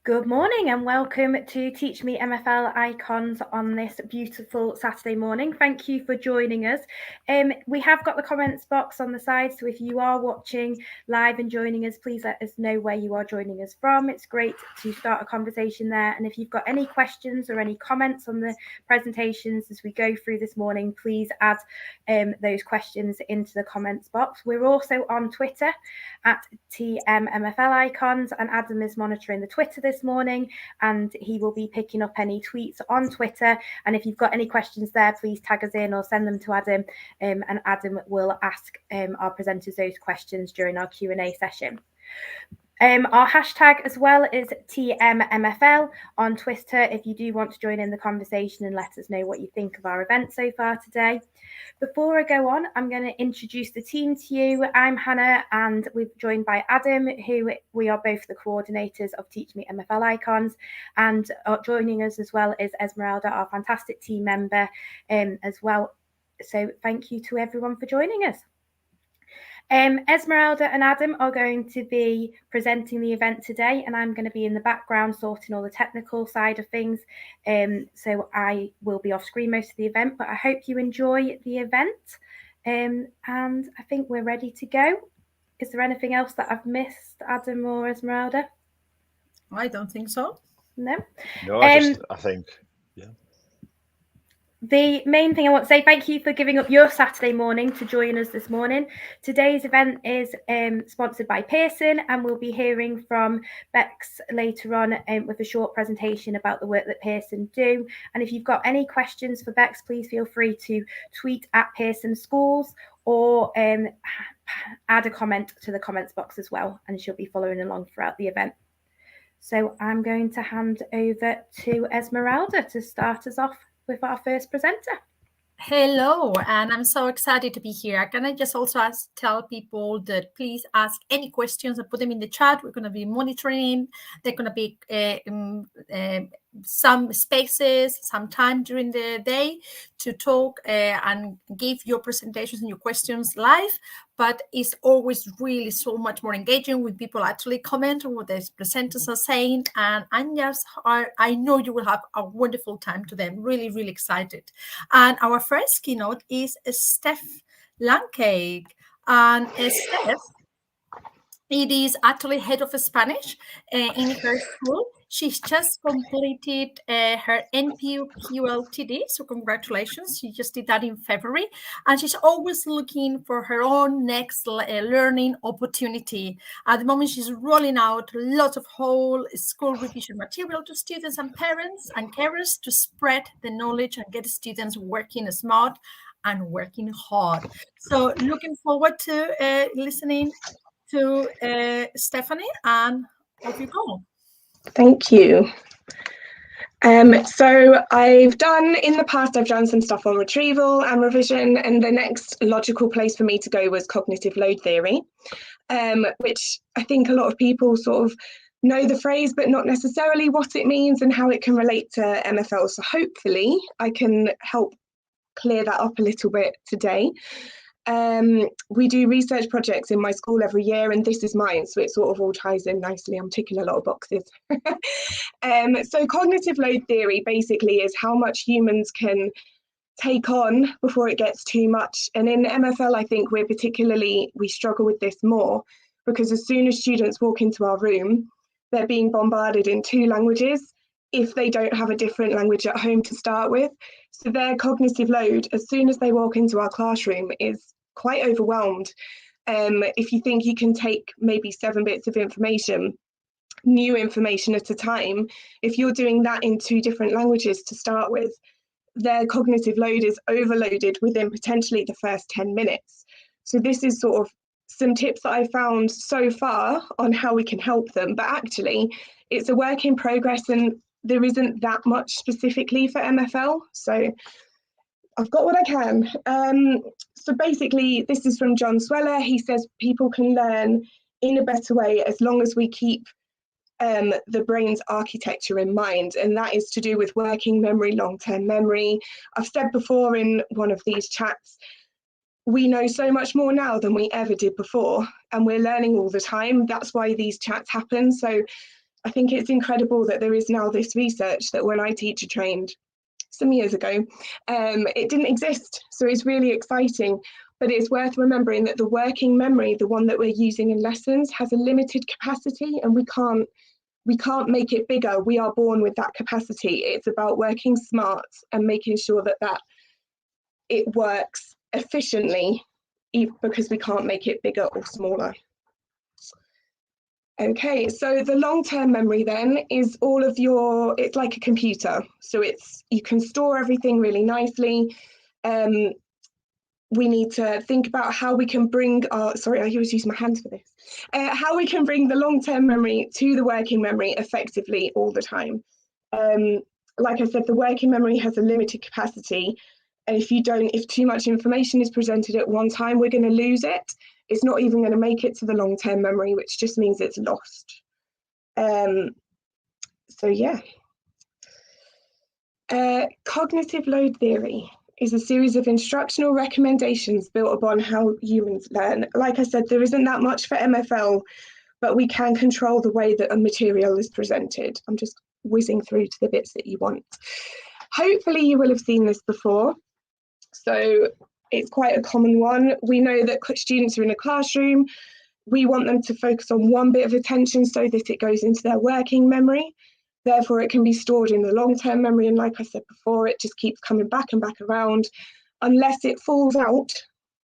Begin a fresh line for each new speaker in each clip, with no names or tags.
Good morning and welcome to Teachmeet MFL Icons on this beautiful Saturday morning. Thank you for joining us. We have got the comments box on the side, so if you are watching live and joining us, please let us know where you are joining us from. It's great to start a conversation there. And if you've got any questions or any comments on the presentations as we go through this morning, please add those questions into the comments box. We're also on Twitter at TM MFL Icons, and Adam is monitoring the Twitter this morning and he will be picking up any tweets on Twitter. And if you've got any questions there, please tag us in or send them to Adam, and Adam will ask our presenters those questions during our Q&A session. Our hashtag as well is TM MFL on Twitter if you do want to join in the conversation and let us know what you think of our event so far today. Before I go on, I'm going to introduce the team to you. I'm Hannah and we're joined by Adam, who we are both the coordinators of Teachmeet MFL Icons, and joining us as well is Esmeralda, our fantastic team member as well. So thank you to everyone for joining us. Esmeralda and Adam are going to be presenting the event today, and I'm going to be in the background sorting all the technical side of things. So I will be off screen most of the event, but I hope you enjoy the event. And I think we're ready to go. Is there anything else that I've missed, Adam or Esmeralda?
I don't think so.
No?
No, I think, yeah.
The main thing I want to say, thank you for giving up your Saturday morning to join us this morning. Today's event is sponsored by Pearson, and we'll be hearing from Bex later on with a short presentation about the work that Pearson do. And if you've got any questions for Bex, please feel free to tweet at Pearson Schools or add a comment to the comments box as well, and she'll be following along throughout the event. So I'm going to hand over to Esmeralda to start us off with our first presenter.
Hello, and I'm so excited to be here. Can I just also tell people that please ask any questions and put them in the chat. We're going to be monitoring. They're going to be some spaces, some time during the day to talk and give your presentations and your questions live. But it's always really so much more engaging when people actually comment on what the presenters are saying. And I know you will have a wonderful time to them. Really, really excited. And our first keynote is Steph Lancake. And Steph, it is actually head of Spanish in her school. She's just completed her NPU QLTD, so congratulations. She just did that in February, and she's always looking for her own next learning opportunity. At the moment, she's rolling out lots of whole school revision material to students and parents and carers to spread the knowledge and get the students working smart and working hard. So looking forward to listening to Stephanie, and off you go.
Thank you. So in the past, I've done some stuff on retrieval and revision, and the next logical place for me to go was cognitive load theory, which I think a lot of people sort of know the phrase, but not necessarily what it means and how it can relate to MFL. So hopefully I can help clear that up a little bit today. We do research projects in my school every year, and this is mine, so it sort of all ties in nicely. I'm ticking a lot of boxes. So cognitive load theory basically is how much humans can take on before it gets too much. And in MFL, I think we struggle with this more, because as soon as students walk into our room, they're being bombarded in 2 languages if they don't have a different language at home to start with. So their cognitive load, as soon as they walk into our classroom, is quite overwhelmed. If you think you can take maybe 7 bits of information, new information at a time, if you're doing that in 2 different languages to start with, their cognitive load is overloaded within potentially the first 10 minutes. So this is sort of some tips that I found so far on how we can help them, but actually it's a work in progress and there isn't that much specifically for MFL. So I've got what I can. So basically, this is from John Sweller. He says people can learn in a better way as long as we keep the brain's architecture in mind, and that is to do with working memory, long-term memory. I've said before in one of these chats, we know so much more now than we ever did before, and we're learning all the time. That's why these chats happen. So I think it's incredible that there is now this research that when I teacher trained some years ago, it didn't exist. So it's really exciting, but it's worth remembering that the working memory, the one that we're using in lessons, has a limited capacity, and we can't make it bigger. We are born with that capacity. It's about working smart and making sure that it works efficiently, because we can't make it bigger or smaller. Okay, so the long-term memory then is all of it's like a computer. So you can store everything really nicely. We need to think about how we can bring sorry, I always use my hands for this. How we can bring the long-term memory to the working memory effectively all the time. Like I said, the working memory has a limited capacity. And if too much information is presented at one time, we're going to lose it. It's not even going to make it to the long-term memory, which just means it's lost. So yeah. Cognitive load theory is a series of instructional recommendations built upon how humans learn. Like I said, there isn't that much for MFL, but we can control the way that a material is presented. I'm just whizzing through to the bits that you want. Hopefully you will have seen this before. So it's quite a common one. We know that students are in a classroom. We want them to focus on one bit of attention so that it goes into their working memory. Therefore, it can be stored in the long-term memory. And like I said before, it just keeps coming back and back around unless it falls out,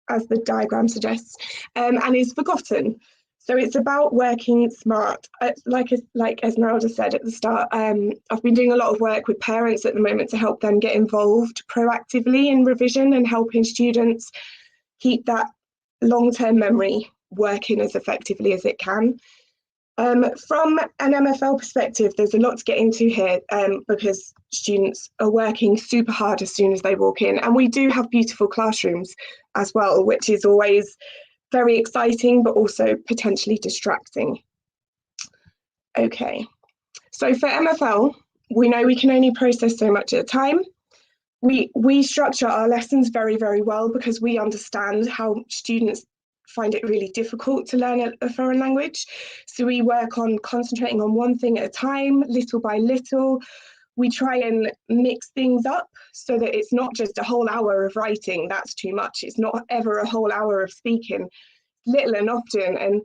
as the diagram suggests, and is forgotten. So it's about working smart. Like Esmeralda said at the start, I've been doing a lot of work with parents at the moment to help them get involved proactively in revision and helping students keep that long-term memory working as effectively as it can. From an MFL perspective, there's a lot to get into here, because students are working super hard as soon as they walk in. And we do have beautiful classrooms as well, which is always very exciting, but also potentially distracting. Okay, so for MFL, we know we can only process so much at a time. We structure our lessons very, very well because we understand how students find it really difficult to learn a foreign language. So we work on concentrating on one thing at a time, little by little. We try and mix things up so that it's not just a whole hour of writing. That's too much. It's not ever a whole hour of speaking, little and often. And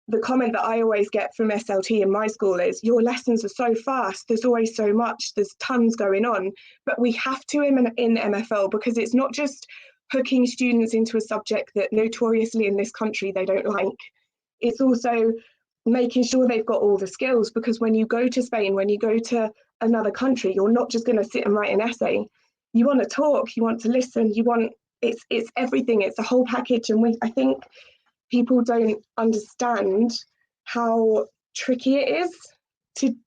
the comment that I always get from SLT in my school is, your lessons are so fast, there's always so much, there's tons going on. But we have to in MFL, because it's not just hooking students into a subject that notoriously in this country they don't like. It's also making sure they've got all the skills, because when you go to Spain, when you go to another country, you're not just going to sit and write an essay. You want to talk, you want to listen, it's everything, it's a whole package. And I think people don't understand how tricky it is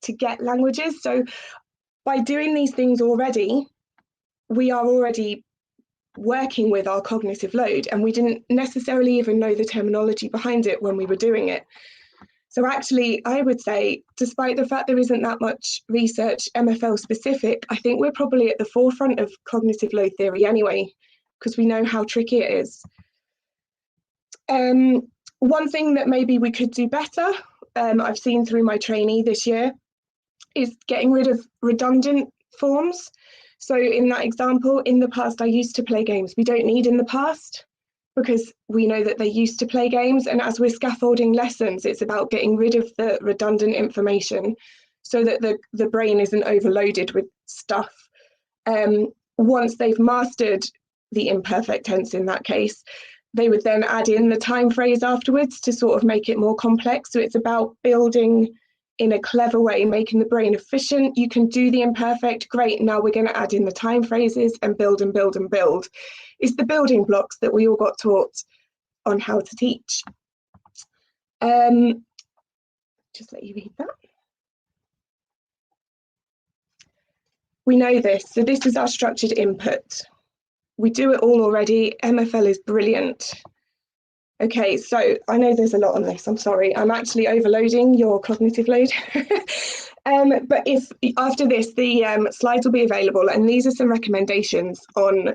to get languages. So by doing these things already, we are already working with our cognitive load, and we didn't necessarily even know the terminology behind it when we were doing it. So actually, I would say, despite the fact there isn't that much research MFL specific, I think we're probably at the forefront of cognitive load theory anyway, because we know how tricky it is. One thing that maybe we could do better, I've seen through my trainee this year, is getting rid of redundant forms. So in that example, in the past, I used to play games. We don't need in the past, because we know that they used to play games. And as we're scaffolding lessons, it's about getting rid of the redundant information so that the brain isn't overloaded with stuff. Once they've mastered the imperfect tense in that case, they would then add in the time phrase afterwards to sort of make it more complex. So it's about building in a clever way, making the brain efficient. You can do the imperfect, great, now we're going to add in the time phrases and build and build and build. It's the building blocks that we all got taught on how to teach. Just let you read that. We know this, so this is our structured input. We do it all already. MFL is brilliant. Okay, so I know there's a lot on this, I'm sorry. I'm actually overloading your cognitive load. But if after this, the slides will be available, and these are some recommendations on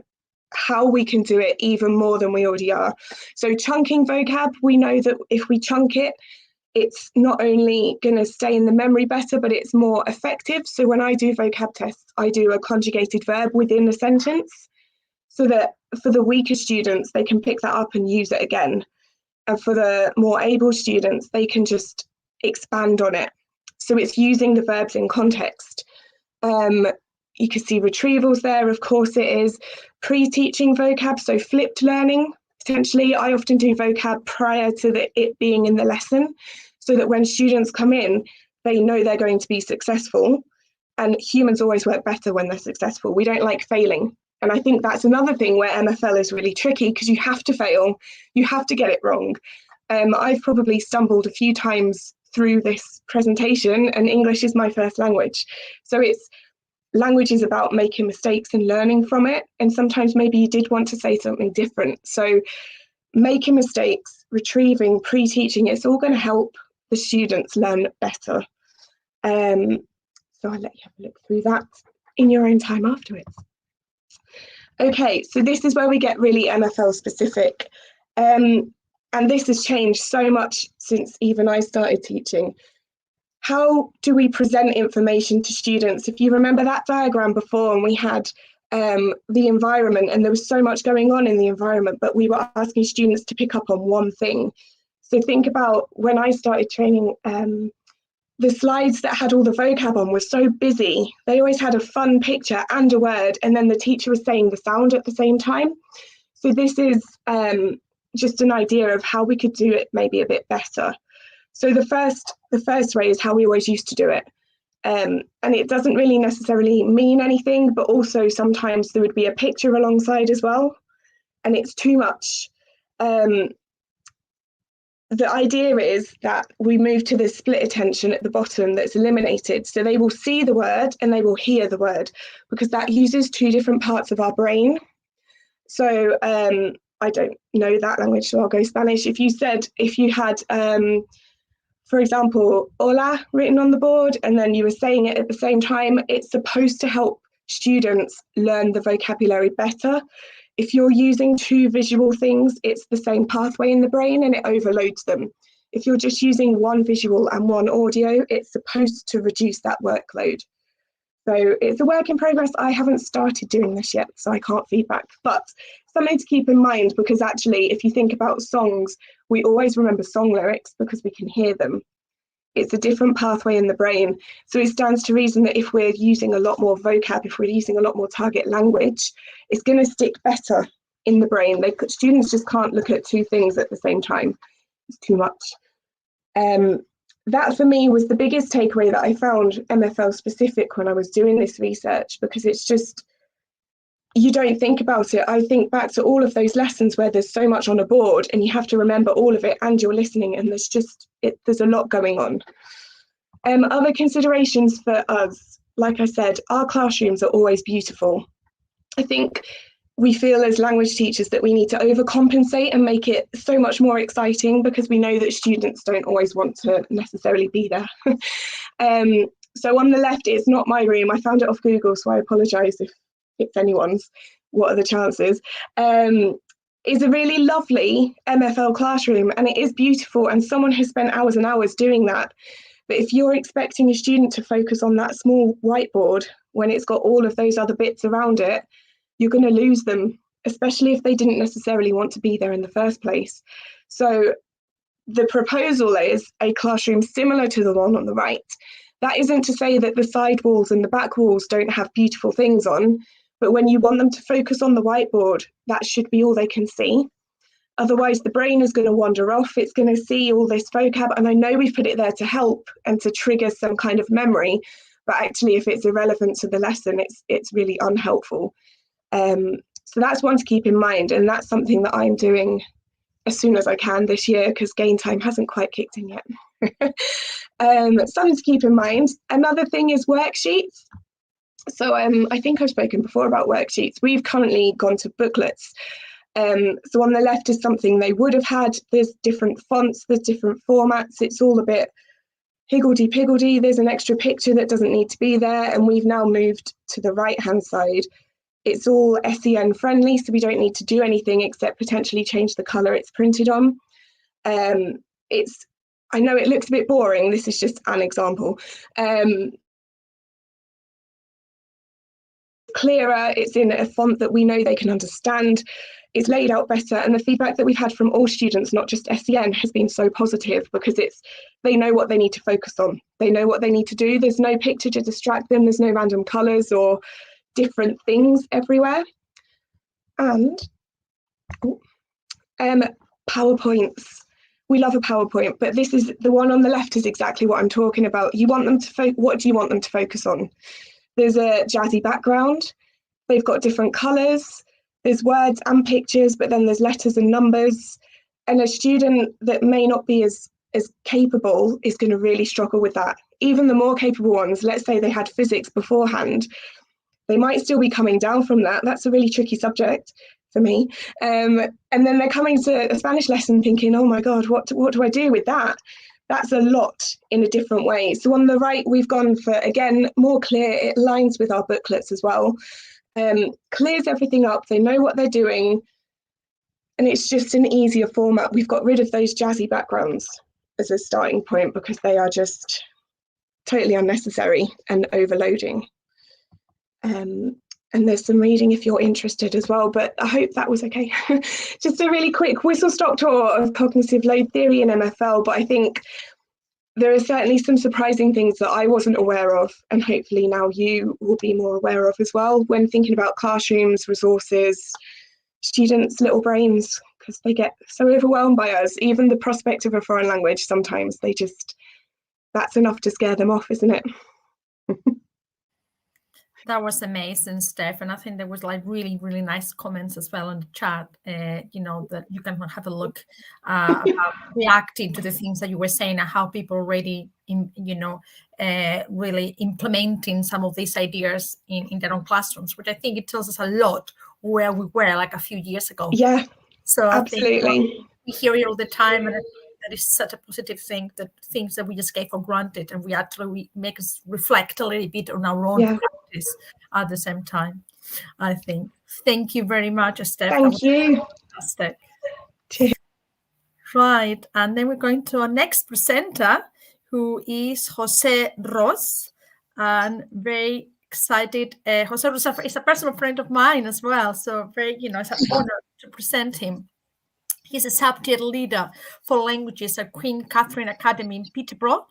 how we can do it even more than we already are. So chunking vocab, we know that if we chunk it, it's not only going to stay in the memory better, but it's more effective. So when I do vocab tests, I do a conjugated verb within a sentence, so that for the weaker students, they can pick that up and use it again. And for the more able students, they can just expand on it. So it's using the verbs in context. You can see retrievals there, of course it is. Pre-teaching vocab, so flipped learning. Potentially, I often do vocab prior to it being in the lesson, so that when students come in, they know they're going to be successful. And humans always work better when they're successful. We don't like failing. And I think that's another thing where MFL is really tricky, because you have to fail, you have to get it wrong. I've probably stumbled a few times through this presentation, and English is my first language. So language is about making mistakes and learning from it. And sometimes maybe you did want to say something different. So making mistakes, retrieving, pre-teaching, it's all going to help the students learn better. So I'll let you have a look through that in your own time afterwards. Okay, so this is where we get really MFL specific. And this has changed so much since even I started teaching. How do we present information to students? If you remember that diagram before, and we had the environment, and there was so much going on in the environment, but we were asking students to pick up on one thing. So think about when I started training, the slides that had all the vocab on were so busy. They always had a fun picture and a word, and then the teacher was saying the sound at the same time. So this is just an idea of how we could do it maybe a bit better. So the first way is how we always used to do it. And it doesn't really necessarily mean anything, but also sometimes there would be a picture alongside as well, and it's too much. The idea is that we move to the split attention at the bottom that's eliminated. So they will see the word and they will hear the word, because that uses two different parts of our brain. So I don't know that language, so I'll go Spanish. If you had, for example, hola written on the board, and then you were saying it at the same time, it's supposed to help students learn the vocabulary better. If you're using two visual things, it's the same pathway in the brain and it overloads them. If you're just using one visual and one audio, it's supposed to reduce that workload. So it's a work in progress. I haven't started doing this yet, so I can't feedback, but something to keep in mind, because actually, if you think about songs, we always remember song lyrics because we can hear them. It's a different pathway in the brain. So it stands to reason that if we're using a lot more vocab, if we're using a lot more target language, it's going to stick better in the brain. Students just can't look at two things at the same time. It's too much. That for me was the biggest takeaway that I found MFL specific when I was doing this research, because it's just, you don't think about it. I think back to all of those lessons where there's so much on a board and you have to remember all of it and you're listening, and there's a lot going on. Other considerations for us, like I said, our classrooms are always beautiful. I think we feel as language teachers that we need to overcompensate and make it so much more exciting, because we know that students don't always want to necessarily be there. So on the left, it's not my room. I found it off Google, so I apologise if it's anyone's. What are the chances? Is a really lovely MFL classroom, and it is beautiful, and someone has spent hours and hours doing that. But if you're expecting a student to focus on that small whiteboard when it's got all of those other bits around it, you're going to lose them, especially if they didn't necessarily want to be there in the first place. So the proposal is a classroom similar to the one on the right. That isn't to say that the side walls and the back walls don't have beautiful things on, but when you want them to focus on the whiteboard, that should be all they can see. Otherwise, the brain is going to wander off. It's going to see all this vocab, and I know we've put it there to help and to trigger some kind of memory, but actually if it's irrelevant to the lesson, it's really unhelpful. So that's one to keep in mind, and that's something that I'm doing as soon as I can this year, because gain time hasn't quite kicked in yet. Something to keep in mind. Another thing is worksheets. So I think I've spoken before about worksheets. We've currently gone to booklets. So on the left is something they would have had. There's different fonts, there's different formats. It's all a bit higgledy-piggledy. There's an extra picture that doesn't need to be there, and we've now moved to the right-hand side. It's all SEN friendly, so we don't need to do anything except potentially change the colour it's printed on. It's I know it looks a bit boring. This is just an example. Clearer, it's in a font that we know they can understand, it's laid out better, and the feedback that we've had from all students, not just SEN, has been so positive, because they know what they need to focus on, they know what they need to do, there's no picture to distract them, there's no random colours or different things everywhere. And PowerPoints, we love a PowerPoint, but this is the one on the left is exactly what I'm talking about. You want them to what do you want them to focus on? There's a jazzy background, they've got different colours, there's words and pictures, but then there's letters and numbers. And a student that may not be as capable is going to really struggle with that. Even the more capable ones, let's say they had physics beforehand, they might still be coming down from that. That's a really tricky subject for me. And then they're coming to a Spanish lesson thinking, oh my God, what do I do with that? That's a lot in a different way. So on the right, we've gone for, again, more clear. It aligns with our booklets as well. Clears everything up. They know what they're doing. And it's just an easier format. We've got rid of those jazzy backgrounds as a starting point because they are just totally unnecessary and overloading. And there's some reading if you're interested as well, but I hope that was okay. Just a really quick whistle-stop tour of cognitive load theory in MFL, but I think there are certainly some surprising things that I wasn't aware of, and hopefully now you will be more aware of as well when thinking about classrooms, resources, students' little brains, because they get so overwhelmed by us. Even the prospect of a foreign language, sometimes that's enough to scare them off, isn't it?
That was amazing, Steph. And I think there was like really, really nice comments as well in the chat, that you can have a look about reacting to the things that you were saying and how people already, really implementing some of these ideas in their own classrooms, which I think it tells us a lot where we were like a few years ago.
Yeah,
so
absolutely.
I think we hear it all the time, and that is such a positive thing, that things that we just take for granted, and we make us reflect a little bit on our own practice at the same time, I think. Thank you very much, Steph.
Thank you.
Fantastic.
Cheers.
Right, and then we're going to our next presenter, who is Jose Ros, and very excited. Jose Ros is a personal friend of mine as well, so very, it's an honor to present him. He's a subtier leader for languages at Queen Catherine Academy in Peterborough.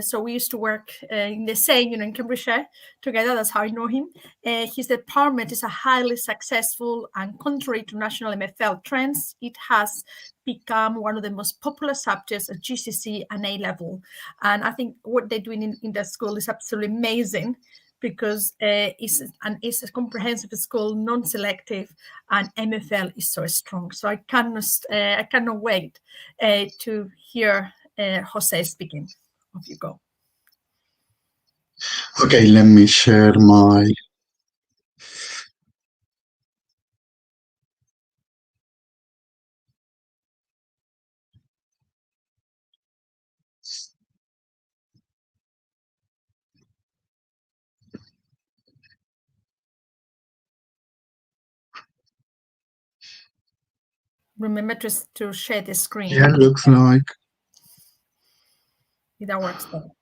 So we used to work in the same, in Cambridgeshire together. That's how I know him. His department is a highly successful, and contrary to national MFL trends, it has become one of the most popular subjects at GCSE and A-level. And I think what they're doing in the school is absolutely amazing, because it's a comprehensive school, non-selective, and MFL is so strong. So I cannot wait to hear Jose speaking. Off you go.
Okay, let me share my...
Remember to share the screen.
Yeah, looks like.
That works well.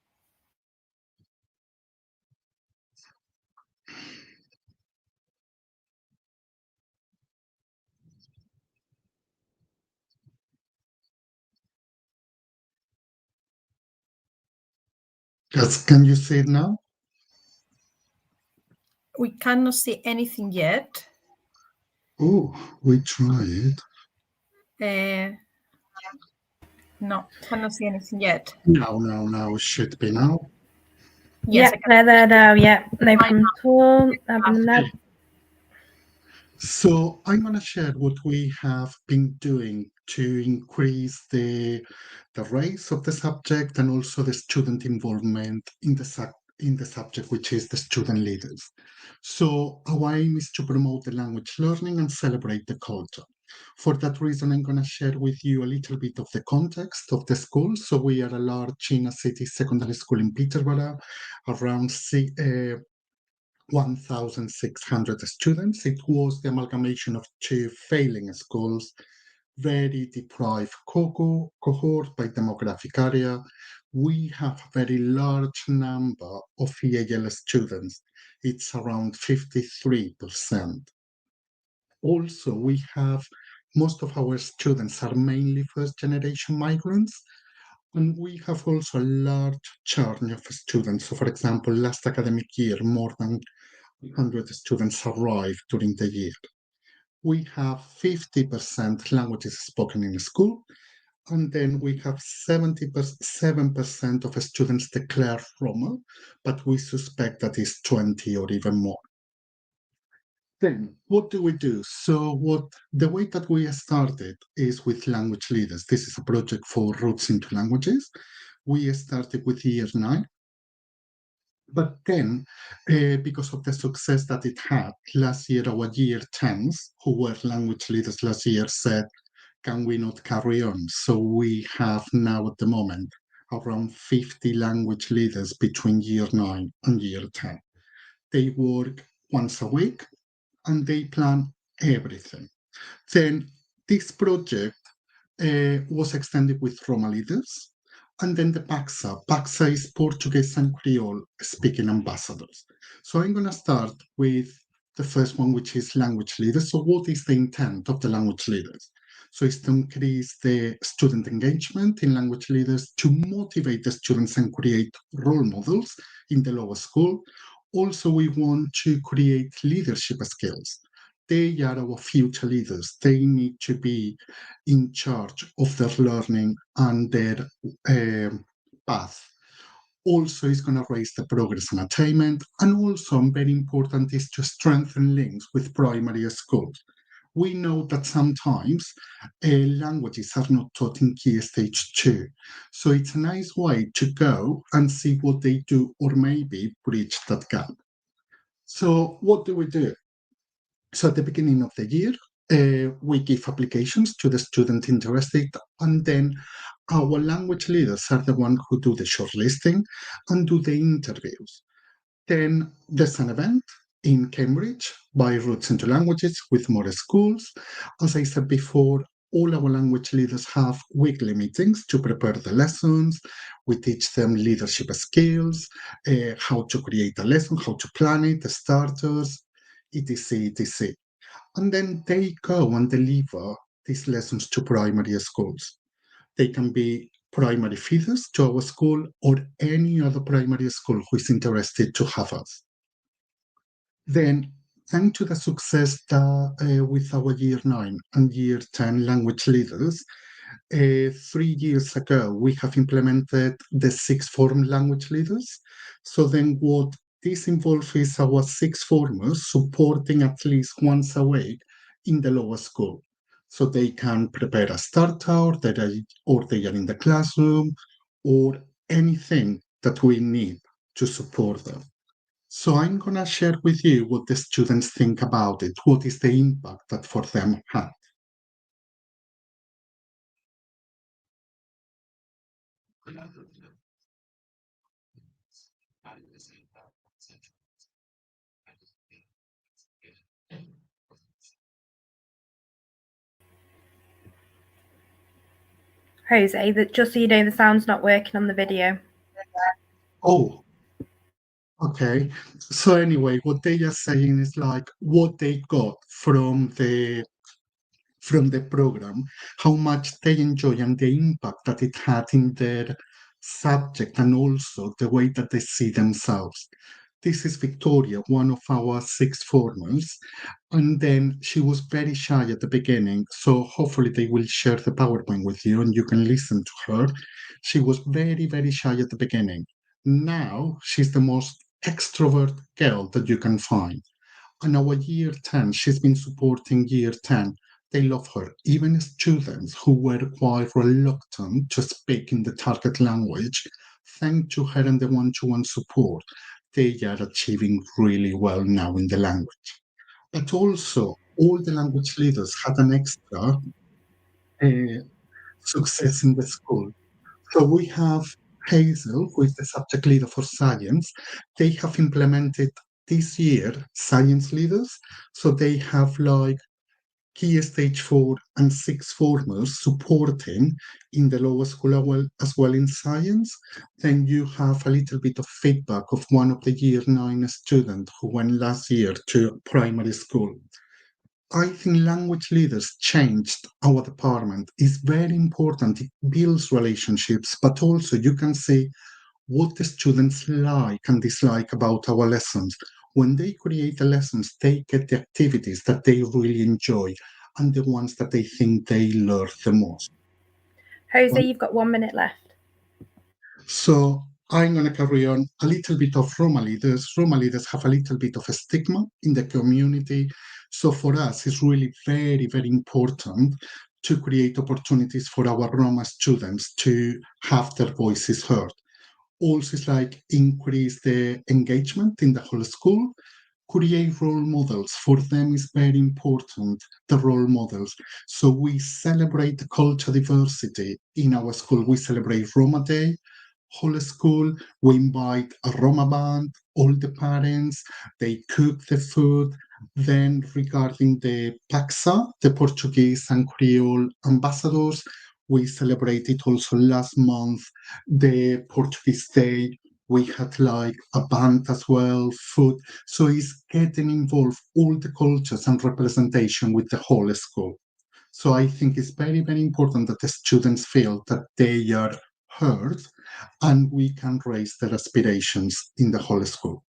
Yes, can you see it now?
We cannot see anything yet.
Oh, we tried.
No, cannot see anything yet.
No, it should be now.
Yes, they're there now. Yeah, no problem at all.
So I'm going to share what we have been doing to increase the rates of the subject and also the student involvement in the subject, which is the student leaders. So our aim is to promote the language learning and celebrate the culture. For that reason, I'm going to share with you a little bit of the context of the school. So we are a large inner city secondary school in Peterborough, around 1,600 students. It was the amalgamation of two failing schools very deprived cohort by demographic area. We have a very large number of EAL students. It's around 53%. Also, we have most of our students are mainly first-generation migrants, and we have also a large churn of students. So, for example, last academic year, more than 100 students arrived during the year. We have 50% languages spoken in school, and then we have 77% of students declare Roma, but we suspect that is 20 or even more. Then, what do we do? So the way that we started is with language leaders. This is a project for Roots into Languages. We started with year 9. But then, because of the success that it had, last year our year 10s, who were language leaders last year, said, can we not carry on? So we have now at the moment around 50 language leaders between year 9 and year 10. They work once a week and they plan everything. Then this project was extended with Roma leaders, and then the PAXA. PAXA is Portuguese and Creole speaking ambassadors. So I'm going to start with the first one, which is language leaders. So what is the intent of the language leaders? So it's to increase the student engagement in language leaders, to motivate the students and create role models in the lower school. Also, we want to create leadership skills. They are our future leaders. They need to be in charge of their learning and their path. Also, it's going to raise the progress and attainment. And also, very important is to strengthen links with primary schools. We know that sometimes languages are not taught in Key Stage 2. So it's a nice way to go and see what they do, or maybe bridge that gap. So what do we do? So at the beginning of the year, we give applications to the student interested, and then our language leaders are the ones who do the shortlisting and do the interviews. Then there's an event in Cambridge by Roots into Languages with more schools. As I said before, all our language leaders have weekly meetings to prepare the lessons. We teach them leadership skills, how to create a lesson, how to plan it, the starters, etc., etc. And then they go and deliver these lessons to primary schools. They can be primary feeders to our school or any other primary school who is interested to have us. Then, thanks to the success with our year 9 and year 10 language leaders, 3 years ago, we have implemented the sixth form language leaders. So then what this involves is our sixth formers supporting at least once a week in the lower school. So they can prepare a starter, or they are in the classroom, or anything that we need to support them. So I'm going to share with you what the students think about it. What is the impact that for them had?
Jose, that just so you know, the sound's not working on the video.
Oh, okay. So anyway, what they are saying is like what they got from the program, how much they enjoy and the impact that it had in their subject, and also the way that they see themselves. This is Victoria, one of our sixth formers, and then she was very shy at the beginning, so hopefully they will share the PowerPoint with you and you can listen to her. She was very, very shy at the beginning. Now she's the most extrovert girl that you can find. And our year 10, she's been supporting year 10. They love her. Even students who were quite reluctant to speak in the target language, thanks to her and the one-to-one support, they are achieving really well now in the language. But also, all the language leaders had an extra success in the school. So we have Hazel, who is the subject leader for science. They have implemented this year science leaders. So they have like key stage 4 and 6 formers supporting in the lower school as well in science, then you have a little bit of feedback of one of the year 9 students who went last year to primary school. I think language leaders changed our department. It's very important. It builds relationships, but also you can see what the students like and dislike about our lessons. When they create the lessons, they get the activities that they really enjoy and the ones that they think they learn the most.
Jose, you've got 1 minute left.
So I'm going to carry on a little bit of Roma leaders. Roma leaders have a little bit of a stigma in the community. So for us, it's really very, very important to create opportunities for our Roma students to have their voices heard. Also, it's like increase the engagement in the whole school, create role models. For them is very important, the role models. So we celebrate the culture diversity in our school. We celebrate Roma Day, whole school. We invite a Roma band, all the parents, they cook the food. Then regarding the PAXA, the Portuguese and Creole ambassadors, we celebrated also last month the Portuguese Day. We had like a band as well, food. So it's getting involved all the cultures and representation with the whole school. So I think it's very, very important that the students feel that they are heard and we can raise their aspirations in the whole school.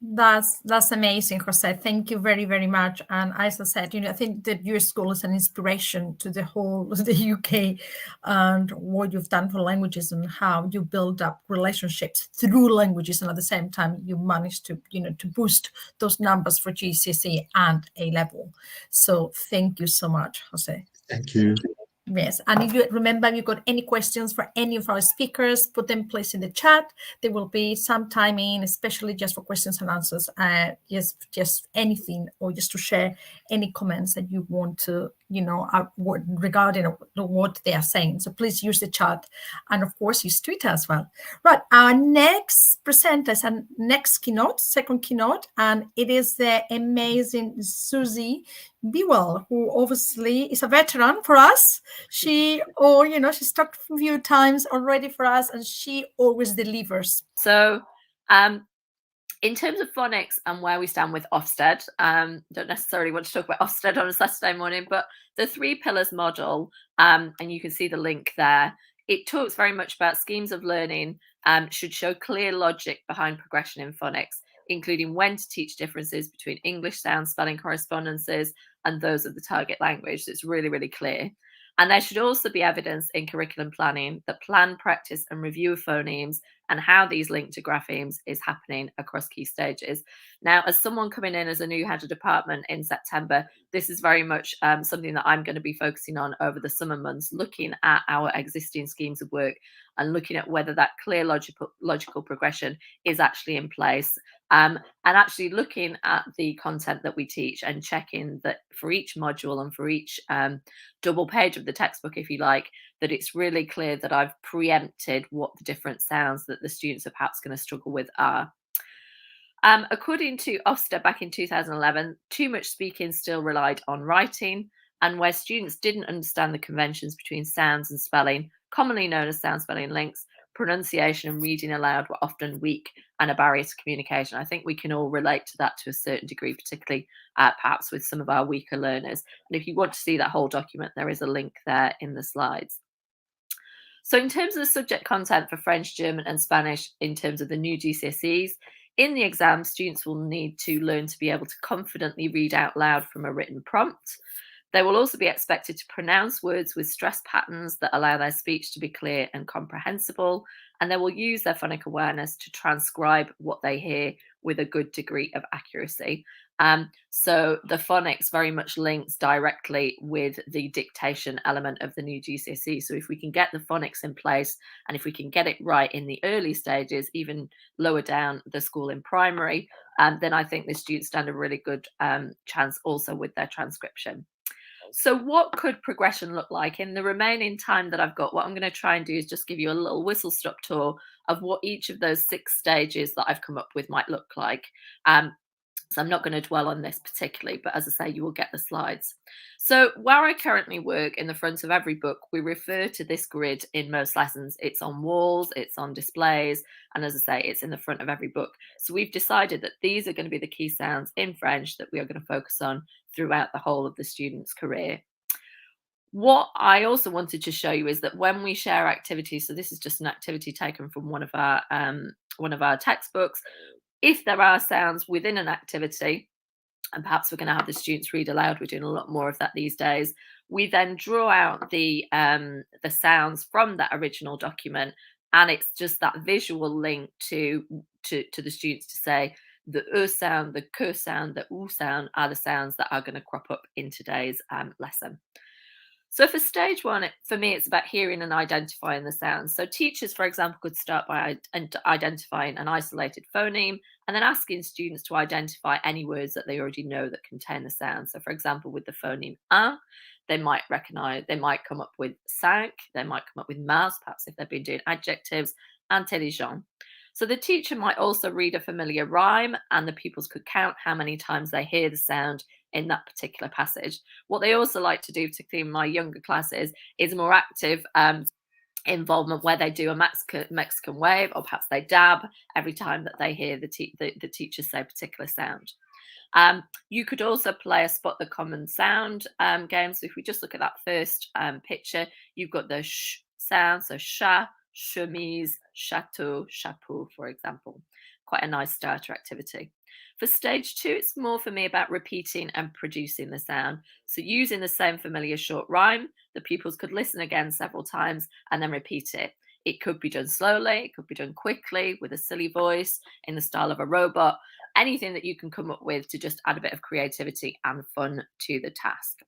That's amazing, Jose. Thank you very, very much. And as I said, I think that your school is an inspiration to the whole of the UK and what you've done for languages and how you build up relationships through languages, and at the same time you managed to to boost those numbers for GCSE and A level. So thank you so much, Jose.
Thank you.
Yes, and if you remember, if you've got any questions for any of our speakers, put them please in the chat. There will be some time in, especially just for questions and answers. Just anything, or just to share any comments that you want to, regarding what they are saying. So please use the chat, and of course use Twitter as well. Right, our next presenter is our next keynote, second keynote, and it is the amazing Susie Bewell, who obviously is a veteran for us. She's talked a few times already for us, and she always delivers.
So in terms of phonics and where we stand with Ofsted, don't necessarily want to talk about Ofsted on a Saturday morning, but the 3 pillars model, and you can see the link there, it talks very much about schemes of learning should show clear logic behind progression in phonics, including when to teach differences between English sound spelling correspondences and those of the target language. So it's really, really clear. And there should also be evidence in curriculum planning that plan, practice, and review of phonemes and how these link to graphemes is happening across key stages. Now, as someone coming in as a new head of department in September, this is very much something that I'm going to be focusing on over the summer months, looking at our existing schemes of work and looking at whether that clear logical progression is actually in place. And actually looking at the content that we teach and checking that for each module and for each double page of the textbook, if you like, that it's really clear that I've preempted what the different sounds that the students are perhaps going to struggle with are. According to Ofsted back in 2011, too much speaking still relied on writing, and where students didn't understand the conventions between sounds and spelling, commonly known as sound spelling links, pronunciation and reading aloud were often weak and a barrier to communication. I think we can all relate to that to a certain degree, particularly perhaps with some of our weaker learners. And if you want to see that whole document, there is a link there in the slides. So in terms of the subject content for French, German and Spanish, in terms of the new GCSEs, in the exam, students will need to learn to be able to confidently read out loud from a written prompt. They will also be expected to pronounce words with stress patterns that allow their speech to be clear and comprehensible, and they will use their phonic awareness to transcribe what they hear with a good degree of accuracy. So the phonics very much links directly with the dictation element of the new GCSE. So if we can get the phonics in place, and if we can get it right in the early stages, even lower down the school in primary, then I think the students stand a really good chance also with their transcription. So what could progression look like? In the remaining time that I've got, what I'm going to try and do is just give you a little whistle-stop tour of what each of those 6 stages that I've come up with might look like. So I'm not going to dwell on this particularly, but as I say, you will get the slides. So where I currently work, in the front of every book, we refer to this grid in most lessons. It's on walls, it's on displays, and as I say, it's in the front of every book. So we've decided that these are going to be the key sounds in French that we are going to focus on throughout the whole of the student's career. What I also wanted to show you is that when we share activities, so this is just an activity taken from one of our textbooks. If there are sounds within an activity, and perhaps we're going to have the students read aloud, we're doing a lot more of that these days, we then draw out the sounds from that original document, and it's just that visual link to the students to say the E sound, the K sound, the U sound are the sounds that are going to crop up in today's lesson. So for stage 1, for me, it's about hearing and identifying the sounds. So teachers, for example, could start by identifying an isolated phoneme and then asking students to identify any words that they already know that contain the sound. So for example, with the phoneme un, they might come up with cinq, they might come up with mas, perhaps if they've been doing adjectives, intelligent. So the teacher might also read a familiar rhyme, and the pupils could count how many times they hear the sound in that particular passage. What they also like to do, particularly in my younger classes, is more active involvement where they do a Mexican wave, or perhaps they dab every time that they hear the teacher say a particular sound. You could also play a spot the common sound game. So if we just look at that first picture, you've got the sh sound, so chat, chemise, chateau, chapeau, for example. Quite a nice starter activity. For stage 2, it's more for me about repeating and producing the sound. So using the same familiar short rhyme, the pupils could listen again several times and then repeat it. It could be done slowly, it could be done quickly with a silly voice in the style of a robot, anything that you can come up with to just add a bit of creativity and fun to the task.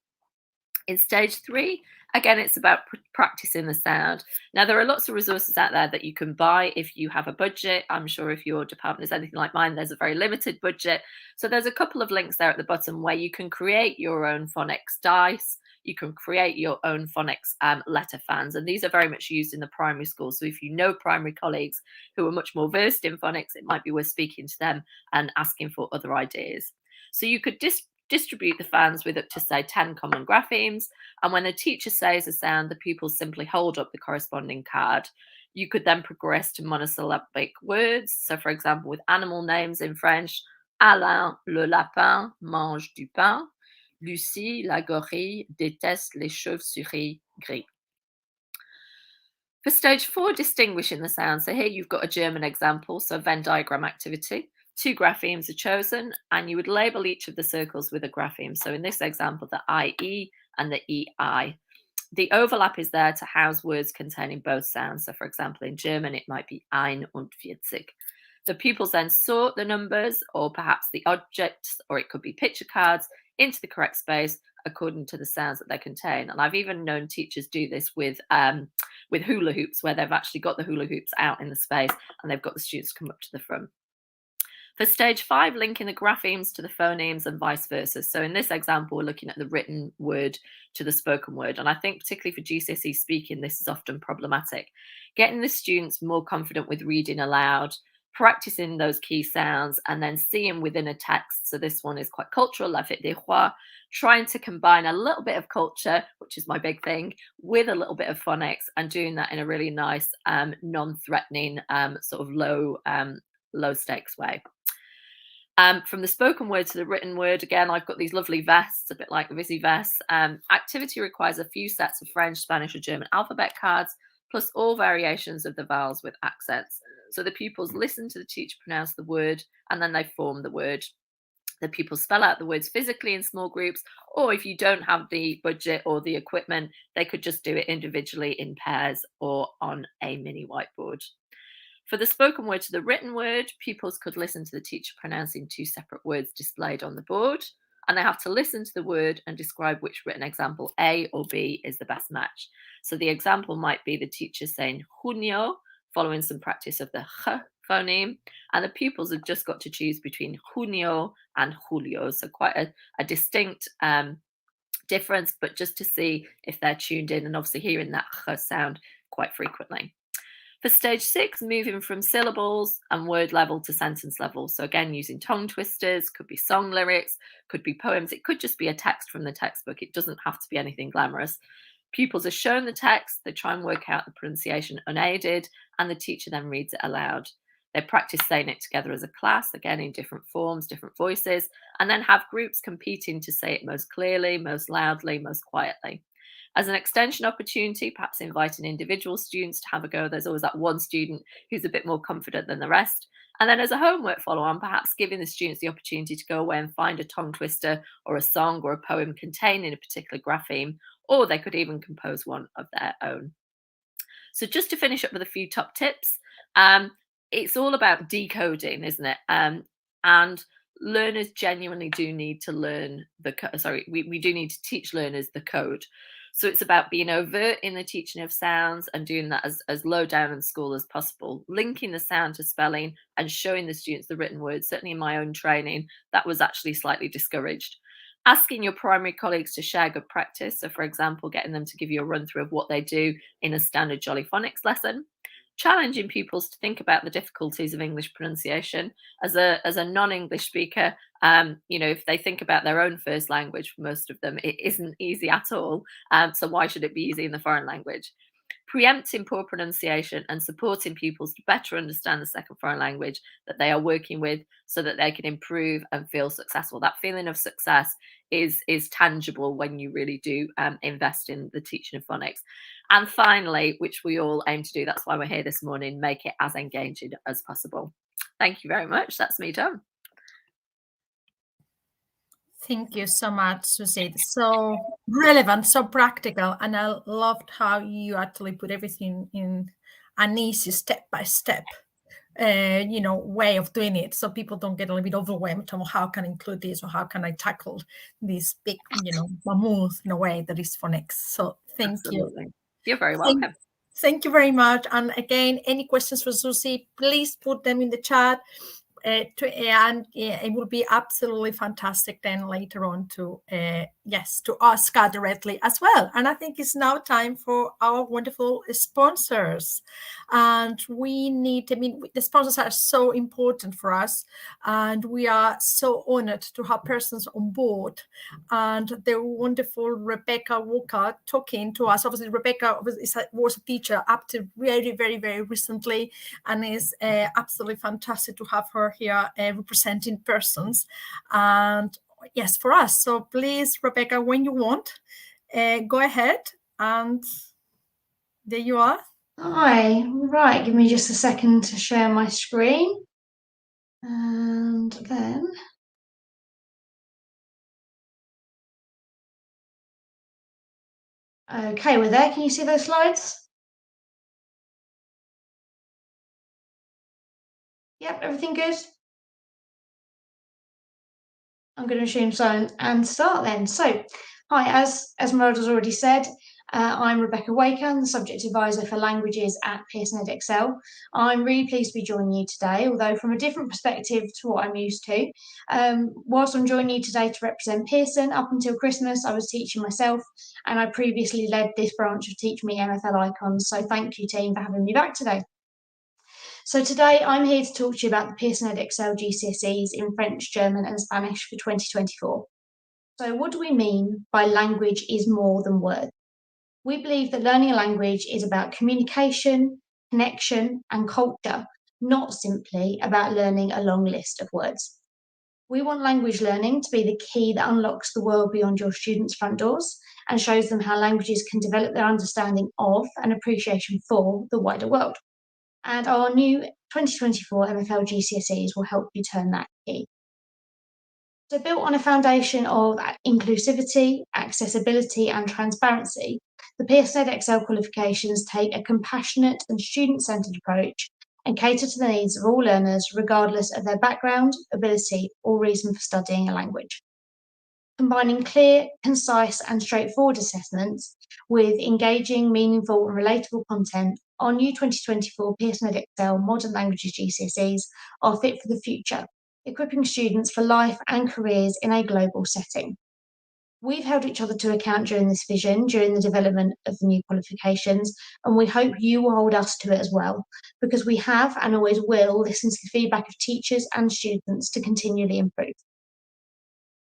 In stage 3, again, it's about practicing the sound. Now, there are lots of resources out there that you can buy if you have a budget. I'm sure if your department is anything like mine, there's a very limited budget. So there's a couple of links there at the bottom where you can create your own phonics dice. You can create your own phonics letter fans, and these are very much used in the primary school. So if you know primary colleagues who are much more versed in phonics, it might be worth speaking to them and asking for other ideas. So you could distribute the fans with up to, say, 10 common graphemes, and when the teacher says a sound, the pupils simply hold up the corresponding card. You could then progress to monosyllabic words. So for example, with animal names in French, Alain le lapin mange du pain, Lucie la gorille déteste les chauves-souris gris. For stage 4, distinguishing the sounds. So here you've got a German example, so Venn diagram activity. 2 graphemes are chosen, and you would label each of the circles with a grapheme. So in this example, the IE and the EI. The overlap is there to house words containing both sounds. So for example, in German, it might be 41. The pupils then sort the numbers, or perhaps the objects, or it could be picture cards, into the correct space according to the sounds that they contain. And I've even known teachers do this with hula hoops, where they've actually got the hula hoops out in the space and they've got the students come up to the front. For stage 5, linking the graphemes to the phonemes and vice versa. So in this example, we're looking at the written word to the spoken word. And I think particularly for GCSE speaking, this is often problematic. Getting the students more confident with reading aloud, practicing those key sounds, and then seeing within a text. So this one is quite cultural, La Fête des Rois, trying to combine a little bit of culture, which is my big thing, with a little bit of phonics, and doing that in a really nice, non-threatening, sort of low stakes way. From the spoken word to the written word, again, I've got these lovely vests, a bit like Visi vests. Activity requires a few sets of French, Spanish, or German alphabet cards, plus all variations of the vowels with accents. So the pupils listen to the teacher pronounce the word, and then they form the word. The pupils spell out the words physically in small groups, or if you don't have the budget or the equipment, they could just do it individually in pairs or on a mini whiteboard. For the spoken word to the written word, pupils could listen to the teacher pronouncing 2 separate words displayed on the board, and they have to listen to the word and describe which written example, A or B, is the best match. So the example might be the teacher saying junio, following some practice of the H phoneme, and the pupils have just got to choose between junio and julio. So quite a distinct difference, but just to see if they're tuned in and obviously hearing that ch sound quite frequently. For stage 6, moving from syllables and word level to sentence level. So again, using tongue twisters, could be song lyrics, could be poems. It could just be a text from the textbook. It doesn't have to be anything glamorous. Pupils are shown the text, they try and work out the pronunciation unaided, and the teacher then reads it aloud. They practice saying it together as a class, again in different forms, different voices, and then have groups competing to say it most clearly, most loudly, most quietly. As an extension opportunity, perhaps inviting individual students to have a go. There's always that one student who's a bit more confident than the rest. And then as a homework follow-on, perhaps giving the students the opportunity to go away and find a tongue twister or a song or a poem containing a particular grapheme, or they could even compose one of their own. So just to finish up with a few top tips, it's all about decoding, isn't it? And learners genuinely do need to learn we do need to teach learners the code. So it's about being overt in the teaching of sounds and doing that as low down in school as possible, linking the sound to spelling and showing the students the written words. Certainly in my own training, that was actually slightly discouraged. Asking your primary colleagues to share good practice. So for example, getting them to give you a run through of what they do in a standard Jolly Phonics lesson. Challenging pupils to think about the difficulties of English pronunciation. As a non-English speaker, if they think about their own first language, for most of them, it isn't easy at all. So why should it be easy in the foreign language? Preempting poor pronunciation and supporting pupils to better understand the second foreign language that they are working with so that they can improve and feel successful. That feeling of success is tangible when you really do invest in the teaching of phonics. And finally, which we all aim to do, that's why we're here this morning, make it as engaging as possible. Thank you very much. That's me done.
Thank you so much, Susie. So relevant, so practical, and I loved how you actually put everything in an easy step-by-step way of doing it, so people don't get a little bit overwhelmed on how can I include this or how can I tackle this big, mammoth in a way that is phonics. So thank you.
You're very welcome.
Thank you very much. And again, any questions for Susie, please put them in the chat. It will be absolutely fantastic then later on to ask her directly as well. And I think it's now time for our wonderful sponsors. And the sponsors are so important for us, and we are so honored to have persons on board. And the wonderful Rebecca Walker talking to us. Obviously, Rebecca was a teacher up to very, very, very recently, and is absolutely fantastic to have her here representing persons, and yes, for us. So please, Rebecca, when you want, go ahead, and there you are.
Hi, right, give me just a second to share my screen, and then okay, we're there. Can you see those slides? Yep, everything good? I'm going to assume so and start then. So, hi, as Meryl's already said, I'm Rebecca Waker, the Subject Advisor for Languages at Pearson EdXL. I'm really pleased to be joining you today, although from a different perspective to what I'm used to. Whilst I'm joining you today to represent Pearson, up until Christmas I was teaching myself, and I previously led this branch of Teachmeet MFL Icons, so thank you team for having me back today. So today I'm here to talk to you about the Pearson EdXL GCSEs in French, German and Spanish for 2024. So what do we mean by language is more than words? We believe that learning a language is about communication, connection and culture, not simply about learning a long list of words. We want language learning to be the key that unlocks the world beyond your students' front doors and shows them how languages can develop their understanding of and appreciation for the wider world. And our new 2024 MFL GCSEs will help you turn that key. So built on a foundation of inclusivity, accessibility and transparency, the Pearson EdXL qualifications take a compassionate and student-centred approach and cater to the needs of all learners regardless of their background, ability or reason for studying a language. Combining clear, concise and straightforward assessments with engaging, meaningful and relatable content, our new 2024 Pearson EdXL Modern Languages GCSEs are fit for the future, equipping students for life and careers in a global setting. We've held each other to account during this vision, during the development of the new qualifications, and we hope you will hold us to it as well, because we have and always will listen to the feedback of teachers and students to continually improve.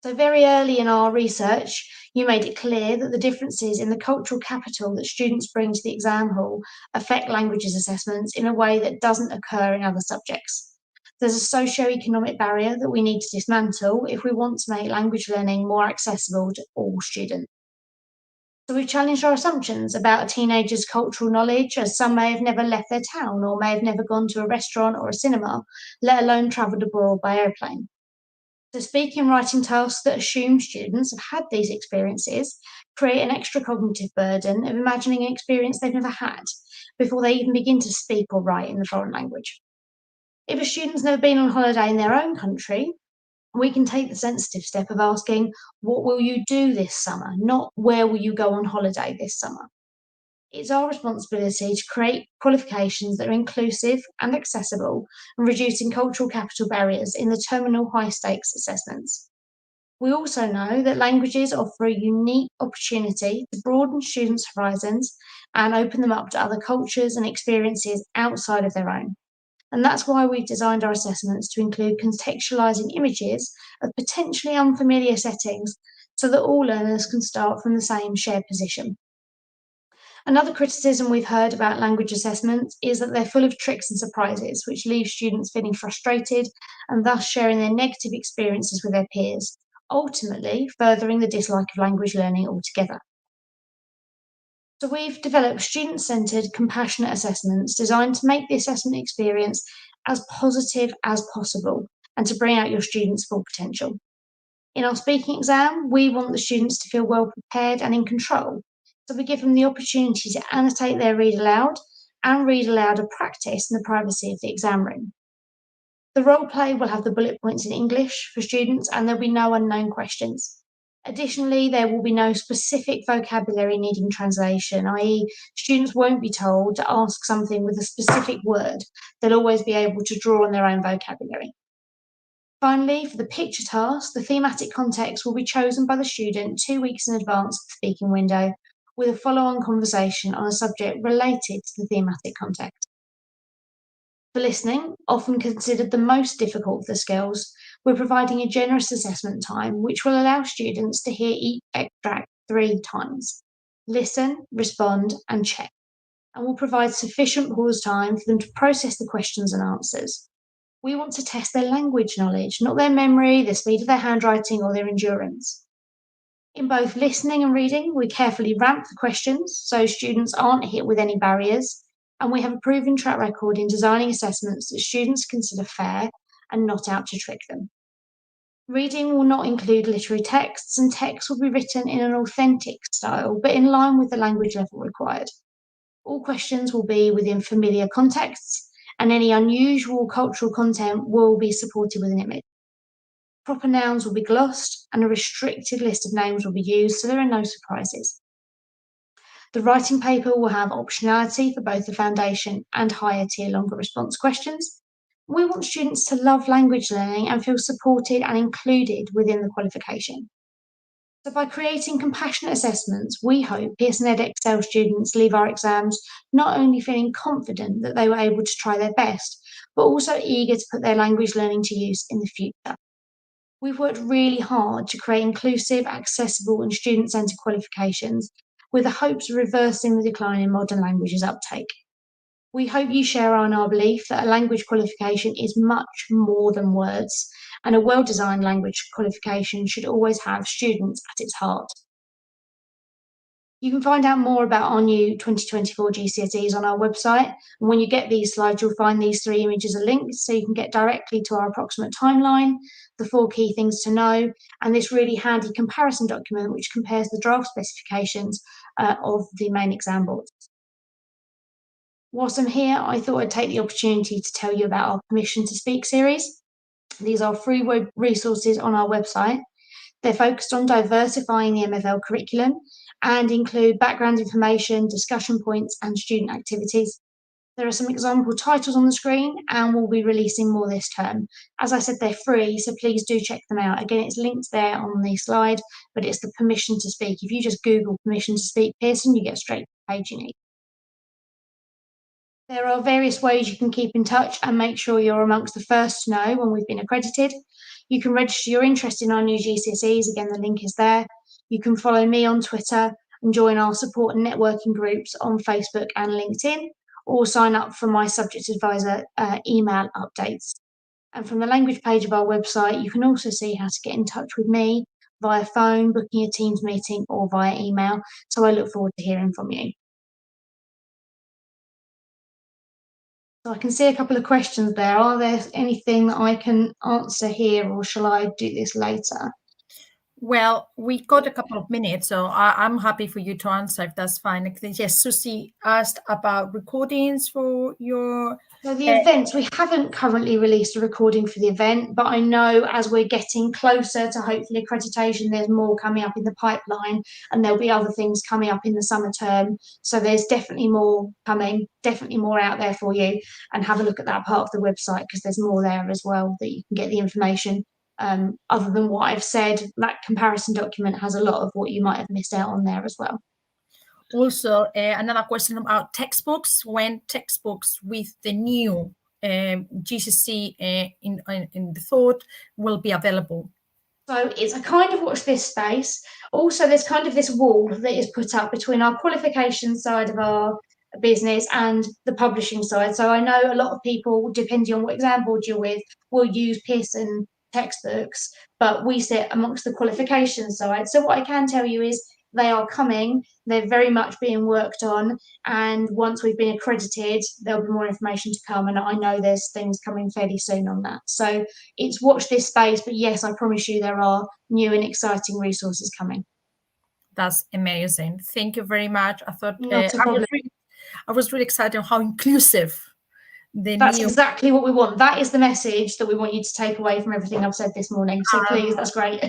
So very early in our research, you made it clear that the differences in the cultural capital that students bring to the exam hall affect languages assessments in a way that doesn't occur in other subjects. There's a socio-economic barrier that we need to dismantle if we want to make language learning more accessible to all students. So we've challenged our assumptions about a teenager's cultural knowledge, as some may have never left their town or may have never gone to a restaurant or a cinema, let alone travelled abroad by airplane. So speaking and writing tasks that assume students have had these experiences create an extra cognitive burden of imagining an experience they've never had before they even begin to speak or write in the foreign language. If a student's never been on holiday in their own country, we can take the sensitive step of asking, what will you do this summer? Not where will you go on holiday this summer? It's our responsibility to create qualifications that are inclusive and accessible and reducing cultural capital barriers in the terminal high stakes assessments. We also know that languages offer a unique opportunity to broaden students' horizons and open them up to other cultures and experiences outside of their own. And that's why we've designed our assessments to include contextualising images of potentially unfamiliar settings so that all learners can start from the same shared position. Another criticism we've heard about language assessments is that they're full of tricks and surprises, which leave students feeling frustrated and thus sharing their negative experiences with their peers, ultimately furthering the dislike of language learning altogether. So we've developed student-centred, compassionate assessments designed to make the assessment experience as positive as possible and to bring out your students' full potential. In our speaking exam, we want the students to feel well prepared and in control. So we give them the opportunity to annotate their read aloud and read aloud a practice in the privacy of the exam room. The role play will have the bullet points in English for students and there'll be no unknown questions. Additionally, there will be no specific vocabulary needing translation, i.e. students won't be told to ask something with a specific word. They'll always be able to draw on their own vocabulary. Finally, for the picture task, the thematic context will be chosen by the student 2 weeks in advance of the speaking window, with a follow-on conversation on a subject related to the thematic context. For listening, often considered the most difficult of the skills, we're providing a generous assessment time, which will allow students to hear each extract 3 times. Listen, respond, and check, and will provide sufficient pause time for them to process the questions and answers. We want to test their language knowledge, not their memory, the speed of their handwriting, or their endurance. In both listening and reading, we carefully ramp the questions so students aren't hit with any barriers, and we have a proven track record in designing assessments that students consider fair and not out to trick them. Reading will not include literary texts, and texts will be written in an authentic style, but in line with the language level required. All questions will be within familiar contexts, and any unusual cultural content will be supported with an image. Proper nouns will be glossed, and a restricted list of names will be used, so there are no surprises. The writing paper will have optionality for both the foundation and higher tier longer response questions. We want students to love language learning and feel supported and included within the qualification. So by creating compassionate assessments, we hope Pearson EdXL students leave our exams not only feeling confident that they were able to try their best, but also eager to put their language learning to use in the future. We've worked really hard to create inclusive, accessible and student-centred qualifications with the hopes of reversing the decline in modern languages uptake. We hope you share our belief that a language qualification is much more than words, and a well-designed language qualification should always have students at its heart. You can find out more about our new 2024 GCSEs on our website, and when you get these slides, you'll find these 3 images are linked, so you can get directly to our approximate timeline, the 4 key things to know, and this really handy comparison document which compares the draft specifications of the main exam boards. Whilst I'm here, I thought I'd take the opportunity to tell you about our Permission to Speak series. These are free web resources on our website. They're focused on diversifying the MFL curriculum and include background information, discussion points, and student activities. There are some example titles on the screen, and we'll be releasing more this term. As I said, they're free, so please do check them out. Again, it's linked there on the slide, but it's the permission to speak. If you just Google permission to speak Pearson, you get straight to the page you need. There are various ways you can keep in touch and make sure you're amongst the first to know when we've been accredited. You can register your interest in our new GCSEs. Again, the link is there. You can follow me on Twitter and join our support and networking groups on Facebook and LinkedIn, or sign up for my subject advisor email updates. And from the language page of our website, you can also see how to get in touch with me via phone, booking a Teams meeting, or via email. So I look forward to hearing from you. So I can see a couple of questions there. Are there anything that I can answer here, or shall I do this later?
Well, we got a couple of minutes, so I'm happy for you to answer if that's fine. Yes, Susie asked about recordings for your...
So the events, we haven't currently released a recording for the event, but I know as we're getting closer to hopefully accreditation, there's more coming up in the pipeline, and there'll be other things coming up in the summer term. So there's definitely more coming, definitely more out there for you, and have a look at that part of the website, because there's more there as well that you can get the information. Other than what I've said, that comparison document has a lot of what you might have missed out on there as well.
Also, another question about textbooks. When textbooks with the new GCSE in the thought will be available?
So it's a kind of watch this space. Also, there's kind of this wall that is put up between our qualification side of our business and the publishing side. So I know a lot of people, depending on what exam board you're with, will use Pearson textbooks, but we sit amongst the qualification side. So what I can tell you is they are coming. They're very much being worked on, and once we've been accredited, there'll be more information to come, and I know there's things coming fairly soon on that. So it's watch this space, but yes, I promise you there are new and exciting resources coming.
That's amazing. Thank you very much. I thought I was really excited how inclusive
that's exactly what we want. That is the message that we want you to take away from everything I've said this morning. So please, that's great.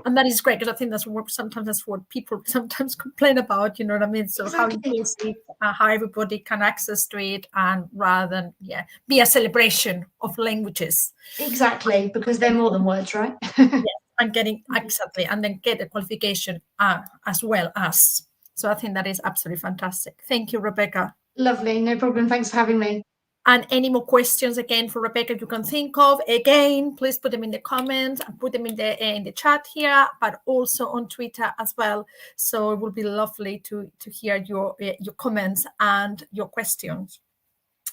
And that is great, because I think that's what people sometimes complain about, you know what I mean? So exactly. How inclusive, how everybody can access to it, and rather than be a celebration of languages.
Exactly, because they're more than words, right?
Yes, and getting exactly, and then get a qualification as well as. So I think that is absolutely fantastic. Thank you, Rebecca.
Lovely, no problem. Thanks for having me.
And any more questions again for Rebecca you can think of, again, please put them in the comments and put them in the chat here, but also on Twitter as well. So it would be lovely to hear your comments and your questions.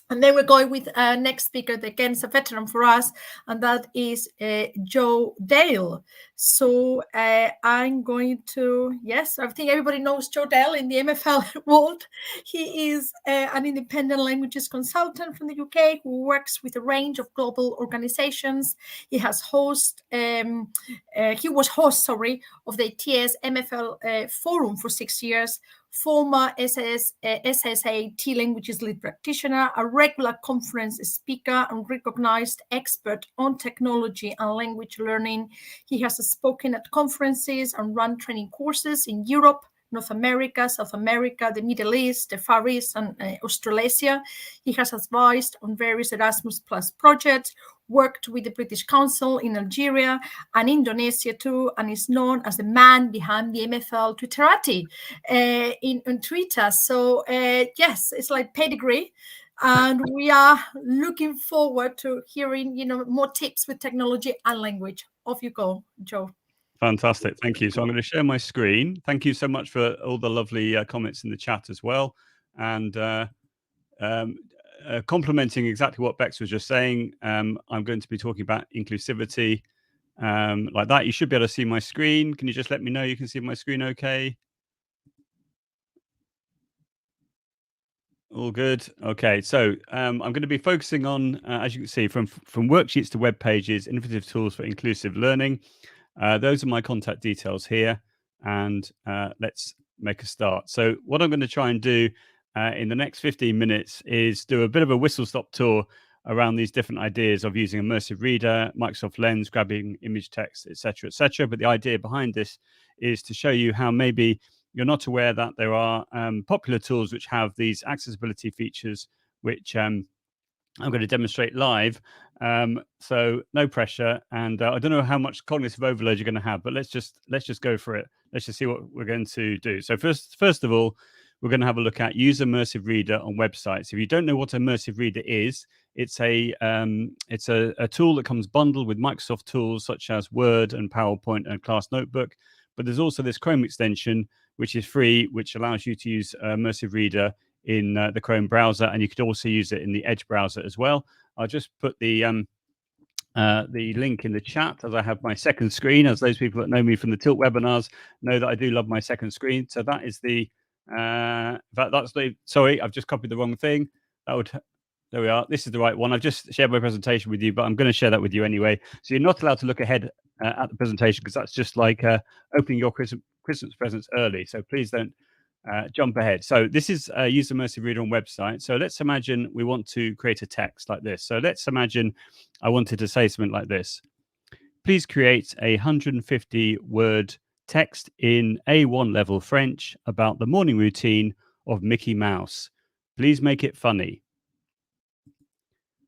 And then we're going with next speaker, that again is a veteran for us, and that is Joe Dale. So I'm going to, yes, I think everybody knows Joe Dale in the MFL world. He is an independent languages consultant from the UK who works with a range of global organizations. He has he was host of the TM MFL forum for 6 years, former SSA Languages lead practitioner, a regular conference speaker, and recognized expert on technology and language learning. He has spoken at conferences and run training courses in Europe, North America, South America, the Middle East, the Far East, and Australasia. He has advised on various Erasmus Plus projects, worked with the British Council in Algeria and Indonesia too, and is known as the man behind the MFL Twitterati on Twitter. So yes, it's like pedigree. And we are looking forward to hearing, more tips with technology and language. Off you go, Joe.
Fantastic. Thank you. So I'm going to share my screen. Thank you so much for all the lovely comments in the chat as well. And complementing exactly what Bex was just saying, I'm going to be talking about inclusivity like that. You should be able to see my screen. Can you just let me know you can see my screen okay? All good. Okay, so I'm going to be focusing on, as you can see, from worksheets to web pages, innovative tools for inclusive learning. Those are my contact details here, and let's make a start. So what I'm going to try and do in the next 15 minutes is do a bit of a whistle-stop tour around these different ideas of using immersive reader, Microsoft Lens, grabbing image text, etc., etc. But the idea behind this is to show you how maybe you're not aware that there are popular tools which have these accessibility features which I'm going to demonstrate live. So no pressure, and I don't know how much cognitive overload you're going to have, but let's just go for it. Let's just see what we're going to do. So first of all, we're going to have a look at use immersive reader on websites. If you don't know what immersive reader is, it's a tool that comes bundled with Microsoft tools such as Word and PowerPoint and Class Notebook. But there's also this Chrome extension, which is free, which allows you to use immersive reader in the Chrome browser, and you could also use it in the Edge browser as well. I'll just put the link in the chat as I have my second screen, as those people that know me from the Tilt webinars know that I do love my second screen. So that is the sorry, I've just copied the wrong thing. There we are. This is the right one. I've just shared my presentation with you, but I'm going to share that with you anyway. So you're not allowed to look ahead at the presentation, because that's just like opening your Christmas presents early. So please don't jump ahead. So this is use immersive reader on website. So let's imagine we want to create a text like this. So let's imagine I wanted to say something like this. Please create a 150 word text in A1 level French about the morning routine of Mickey Mouse. Please make it funny.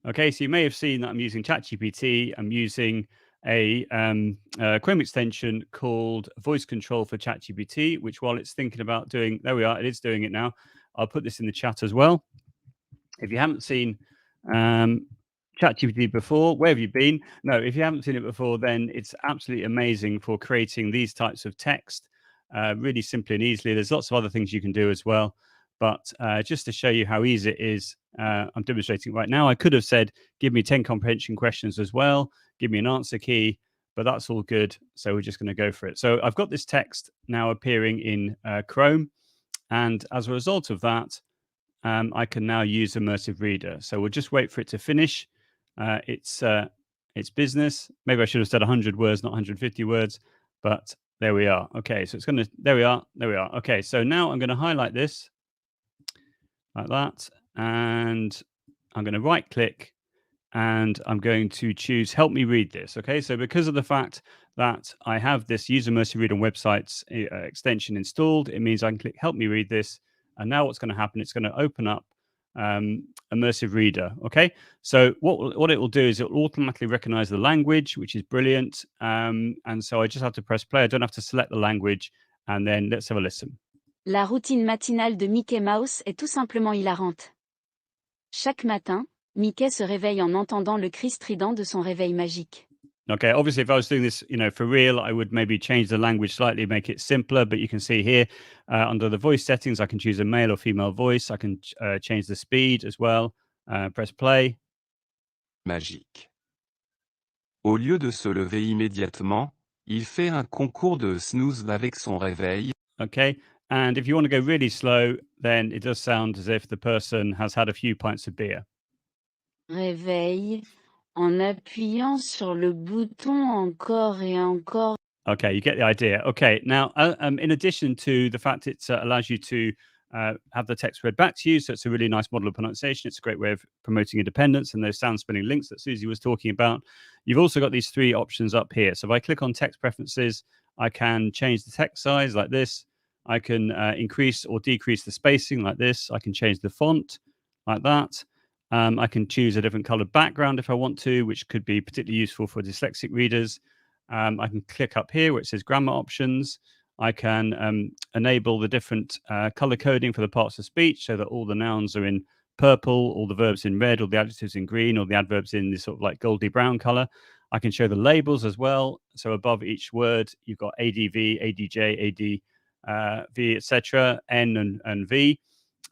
Okay, so you may have seen that I'm using ChatGPT. I'm using a Chrome extension called Voice Control for ChatGPT, which while it's thinking about doing, there we are, it is doing it now. I'll put this in the chat as well. If you haven't seen ChatGPT before, where have you been? No, if you haven't seen it before, then it's absolutely amazing for creating these types of text really simply and easily. There's lots of other things you can do as well. But just to show you how easy it is, I'm demonstrating right now. I could have said, give me 10 comprehension questions as well. Give me an answer key, but that's all good. So we're just going to go for it. So I've got this text now appearing in Chrome. And as a result of that, I can now use immersive reader. So we'll just wait for it to finish. It's business. Maybe I should have said 100 words, not 150 words, but there we are. Okay, so it's going to, there we are. Okay, so now I'm going to highlight this like that. And I'm going to right click and I'm going to choose help me read this. Okay, so because of the fact that I have this use immersive reader on websites extension installed, it means I can click help me read this. And now what's going to happen, it's going to open up immersive reader. Okay, so what it will do is it will automatically recognize the language, which is brilliant. And so I just have to press play. I don't have to select the language. And then let's have a listen.
La routine matinale de Mickey Mouse est tout simplement hilarante. Chaque matin, Mickey se réveille en entendant le cri strident de son réveil magique.
Okay, obviously, if I was doing this, for real, I would maybe change the language slightly, make it simpler. But you can see here, under the voice settings, I can choose a male or female voice. I can change the speed as well. Press play.
Magique. Au lieu de se lever immédiatement, il fait un concours de snooze avec son réveil.
Okay, and if you want to go really slow, then it does sound as if the person has had a few pints of beer.
Réveil en appuyant sur le bouton encore et encore.
Okay, you get the idea. Okay, now, in addition to the fact it allows you to have the text read back to you, so it's a really nice model of pronunciation. It's a great way of promoting independence and those sound spelling links that Susie was talking about. You've also got these three options up here. So if I click on text preferences, I can change the text size like this. I can increase or decrease the spacing like this. I can change the font like that. I can choose a different colored background if I want to, which could be particularly useful for dyslexic readers. I can click up here where it says grammar options. I can enable the different color coding for the parts of speech so that all the nouns are in purple, all the verbs in red, all the adjectives in green, all the adverbs in this sort of like goldy brown color. I can show the labels as well. So above each word, you've got ADV, ADJ, ADV, etc., N and V.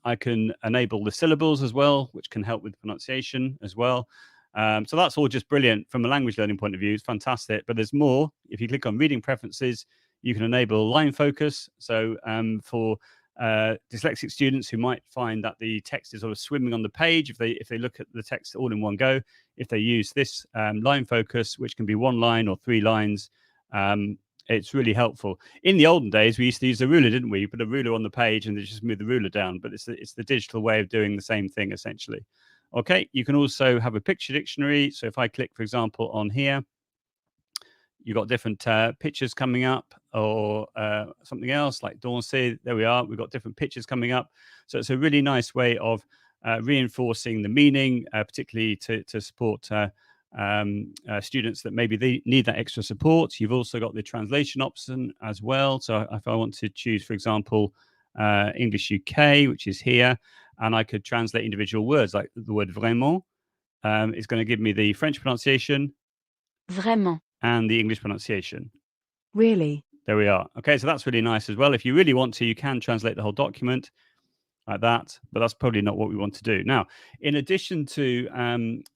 I can enable the syllables as well, which can help with pronunciation as well. So that's all just brilliant from a language learning point of view. It's fantastic. But there's more. If you click on reading preferences, you can enable line focus. So for dyslexic students who might find that the text is sort of swimming on the page, if they look at the text all in one go, if they use this line focus, which can be one line or 3 lines, it's really helpful. In the olden days, we used to use a ruler, didn't we? You put a ruler on the page and just move the ruler down. But it's the digital way of doing the same thing, essentially. Okay, you can also have a picture dictionary. So if I click, for example, on here, you've got different pictures coming up or something else like Dawn said. There we are. We've got different pictures coming up. So it's a really nice way of reinforcing the meaning, particularly to support students that maybe they need that extra support. You've also got the translation option as well. So if I want to choose, for example, English UK, which is here, and I could translate individual words like the word vraiment. It's going to give me the French pronunciation.
Vraiment.
And the English pronunciation.
Really?
There we are. Okay, so that's really nice as well. If you really want to, you can translate the whole document like that, but that's probably not what we want to do. Now, in addition to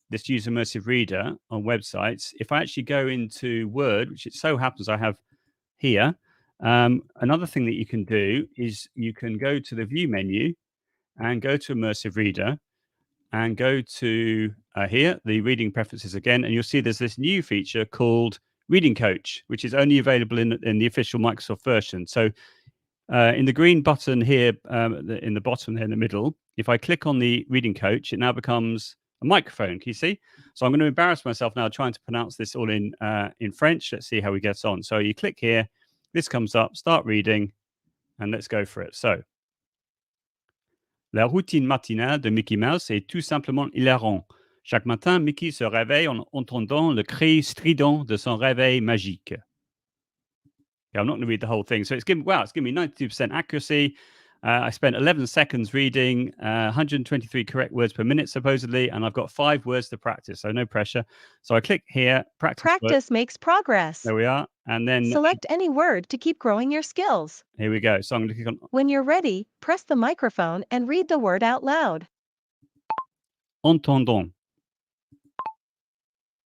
this use immersive reader on websites, if I actually go into Word, which it so happens I have here, another thing that you can do is you can go to the View menu and go to immersive reader and go to here, the reading preferences again, and you'll see there's this new feature called Reading Coach, which is only available in the official Microsoft version. So in the green button here, in the bottom there in the middle, if I click on the Reading Coach, it now becomes a microphone. Can you see? So I'm going to embarrass myself now trying to pronounce this all in French. Let's see how we get on. So you click here, this comes up, start reading, and let's go for it. So, la routine matinale de Mickey Mouse est tout simplement hilarant. Chaque matin, Mickey se réveille en entendant le cri strident de son réveil magique. Yeah, I'm not going to read the whole thing. So it's given me 92% accuracy. I spent 11 seconds reading, 123 correct words per minute, supposedly, and I've got 5 words to practice, so no pressure. So I click here,
Practice makes progress.
There we are. And then
select any word to keep growing your skills.
Here we go. So I'm going to click on.
When you're ready, press the microphone and read the word out loud.
Entendons.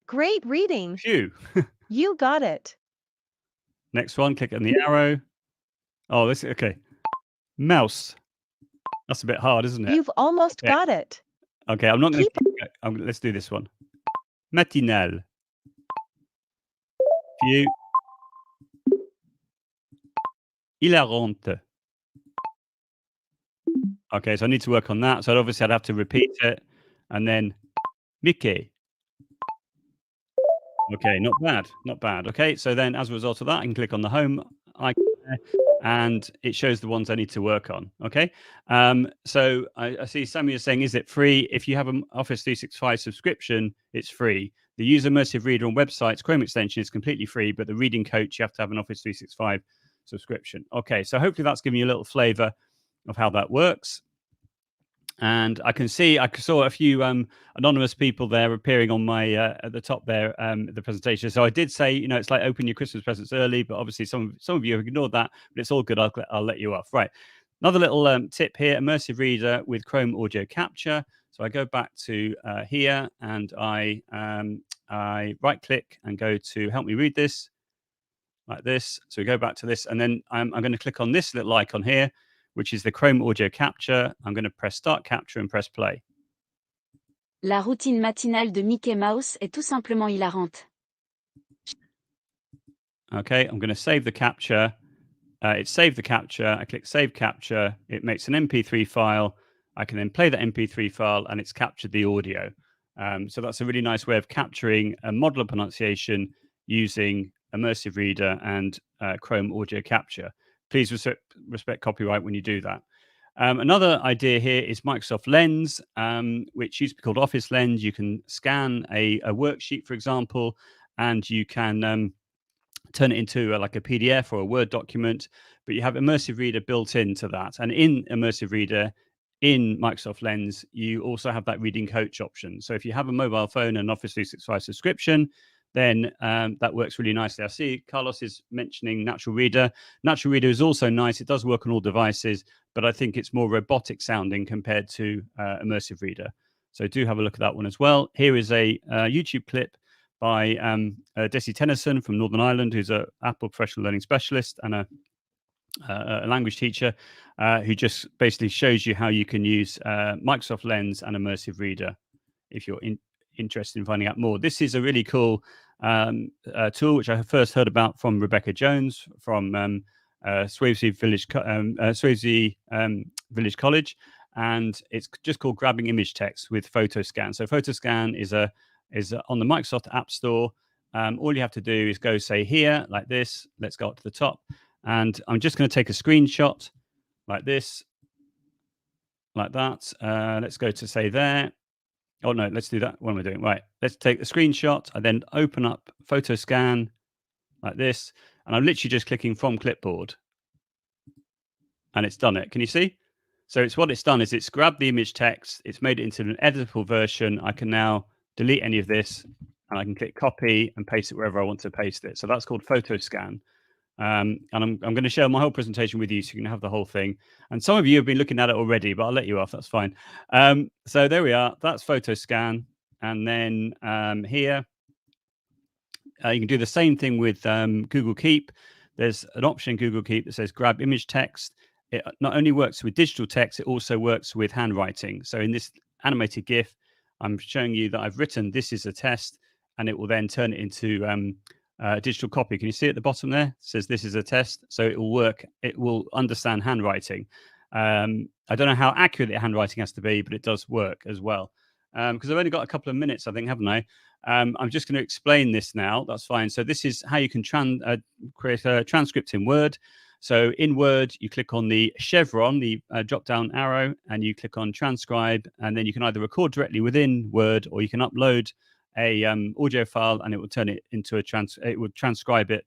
Great reading.
Phew.
You got it.
Next one, click on the arrow. Oh, this okay. Mouse. That's a bit hard, isn't it?
You've almost got it.
Okay, I'm not going to. Let's do this one. Matinale. Phew. Hilarante. Okay, so I need to work on that. So obviously I'd have to repeat it. And then Mickey. Okay, not bad, not bad. Okay, so then as a result of that, I can click on the home icon there, and it shows the ones I need to work on. Okay, so I see Sammy is saying, is it free? If you have an Office 365 subscription, it's free. The User Immersive Reader on websites, Chrome extension is completely free, but the Reading Coach, you have to have an Office 365 subscription. Okay, so hopefully that's giving you a little flavor of how that works. And I saw a few anonymous people there appearing on my at the top there, the presentation. So I did say, it's like open your Christmas presents early, but obviously some of you have ignored that, but it's all good. I'll let you off. Right. Another little tip here, immersive reader with Chrome audio capture. So I go back to here and I right click and go to help me read this like this. So we go back to this, and then I'm going to click on this little icon here, which is the Chrome audio capture. I'm going to press start capture and press play.
La routine matinale de Mickey Mouse est tout simplement hilarante.
Okay, I'm going to save the capture. It's saved the capture. I click save capture. It makes an MP3 file. I can then play that MP3 file and it's captured the audio. So that's a really nice way of capturing a model of pronunciation using Immersive Reader and Chrome audio capture. Please respect copyright when you do that. Another idea here is Microsoft Lens, which used to be called Office Lens. You can scan a worksheet, for example, and you can turn it into like a PDF or a Word document, but you have Immersive Reader built into that. And in Immersive Reader, in Microsoft Lens, you also have that Reading Coach option. So if you have a mobile phone and Office 365 subscription, then that works really nicely. I see Carlos is mentioning Natural Reader. Natural Reader is also nice. It does work on all devices, but I think it's more robotic sounding compared to Immersive Reader. So do have a look at that one as well. Here is a YouTube clip by Desi Tennyson from Northern Ireland, who's an Apple professional learning specialist and a language teacher, who just basically shows you how you can use Microsoft Lens and Immersive Reader if you're interested in finding out more. This is a really cool tool, which I first heard about from Rebecca Jones from Swavesey Village College, and it's just called Grabbing Image Text with PhotoScan. So PhotoScan is on the Microsoft App Store. All you have to do is go, say, here, like this. Let's go up to the top. And I'm just going to take a screenshot like this. like that. Let's go to say there. Oh no, let's do that. What am I doing? Right, let's take the screenshot. I then open up photo scan like this, and I'm literally just clicking from clipboard, and it's done it. Can you see? So it's what it's done is it's grabbed the image text, it's made it into an editable version. I can now delete any of this, and I can click copy and paste it wherever I want to paste it. So that's called photo scan. And I'm going to share my whole presentation with you so you can have the whole thing. And some of you have been looking at it already, but I'll let you off. That's fine. So there we are. That's photo scan. And then here, you can do the same thing with Google Keep. There's an option in Google Keep that says grab image text. It not only works with digital text, it also works with handwriting. So in this animated GIF, I'm showing you that I've written "this is a test," and it will then turn it into digital copy. Can you see at the bottom there? It says this is a test. So it will work. It will understand handwriting. I don't know how accurate the handwriting has to be, but it does work as well. Because I've only got a couple of minutes, I think, haven't I? I'm just going to explain this now. That's fine. So this is how you can create a transcript in Word. So in Word, you click on the chevron, the drop-down arrow, and you click on transcribe, and then you can either record directly within Word, or you can upload a audio file, and it will turn it into it will transcribe it,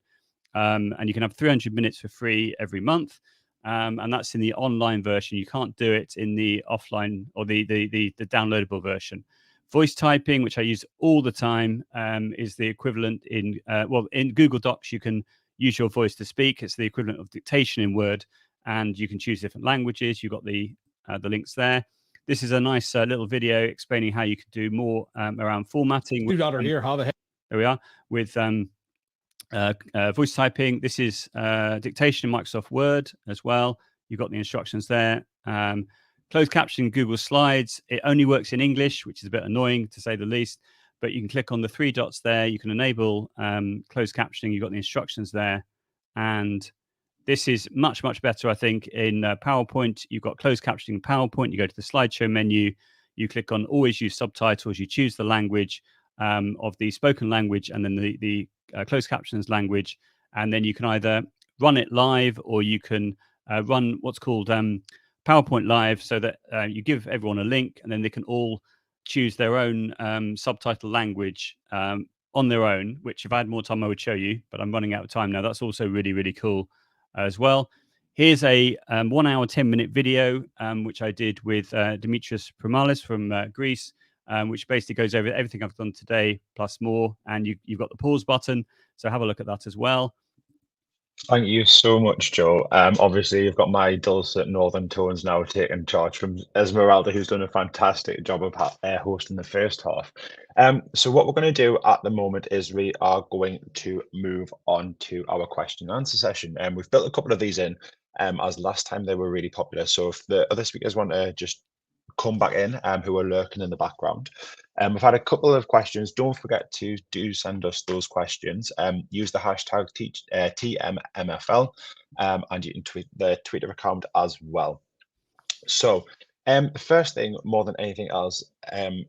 and you can have 300 minutes for free every month, and that's in the online version. You can't do it in the offline or the downloadable version. Voice typing, which I use all the time, is the equivalent in in Google Docs. You can use your voice to speak. It's the equivalent of dictation in Word, and you can choose different languages. You've got the links there. This is a nice little video explaining how you can do more around formatting.
Here, how the heck?
There we are with voice typing. This is dictation in Microsoft Word as well. You've got the instructions there. Closed captioning Google Slides. It only works in English, which is a bit annoying to say the least. But you can click on the 3 dots there. You can enable closed captioning. You've got the instructions there, and this is much, much better, I think, in PowerPoint. You've got closed captioning in PowerPoint. You go to the slideshow menu. You click on always use subtitles. You choose the language of the spoken language and then the closed captions language. And then you can either run it live, or you can run what's called PowerPoint Live, so that you give everyone a link and then they can all choose their own subtitle language on their own, which if I had more time, I would show you, but I'm running out of time now. That's also really, really cool as well. Here's a 1 hour, 10-minute video, which I did with Dimitris Primalis from Greece, which basically goes over everything I've done today, plus more. And you've got the pause button. So have a look at that as well.
Thank you so much, Joe. Obviously, you've got my dulcet northern tones now taking charge from Esmeralda, who's done a fantastic job of hosting the first half. So what we're going to do at the moment is we are going to move on to our question and answer session. And we've built a couple of these in, as last time they were really popular. So if the other speakers want to just come back in, who are lurking in the background. We've had a couple of questions. Don't forget to send us those questions. Use the hashtag TM MFL, and you can tweet the Twitter account as well. So the first thing, more than anything else,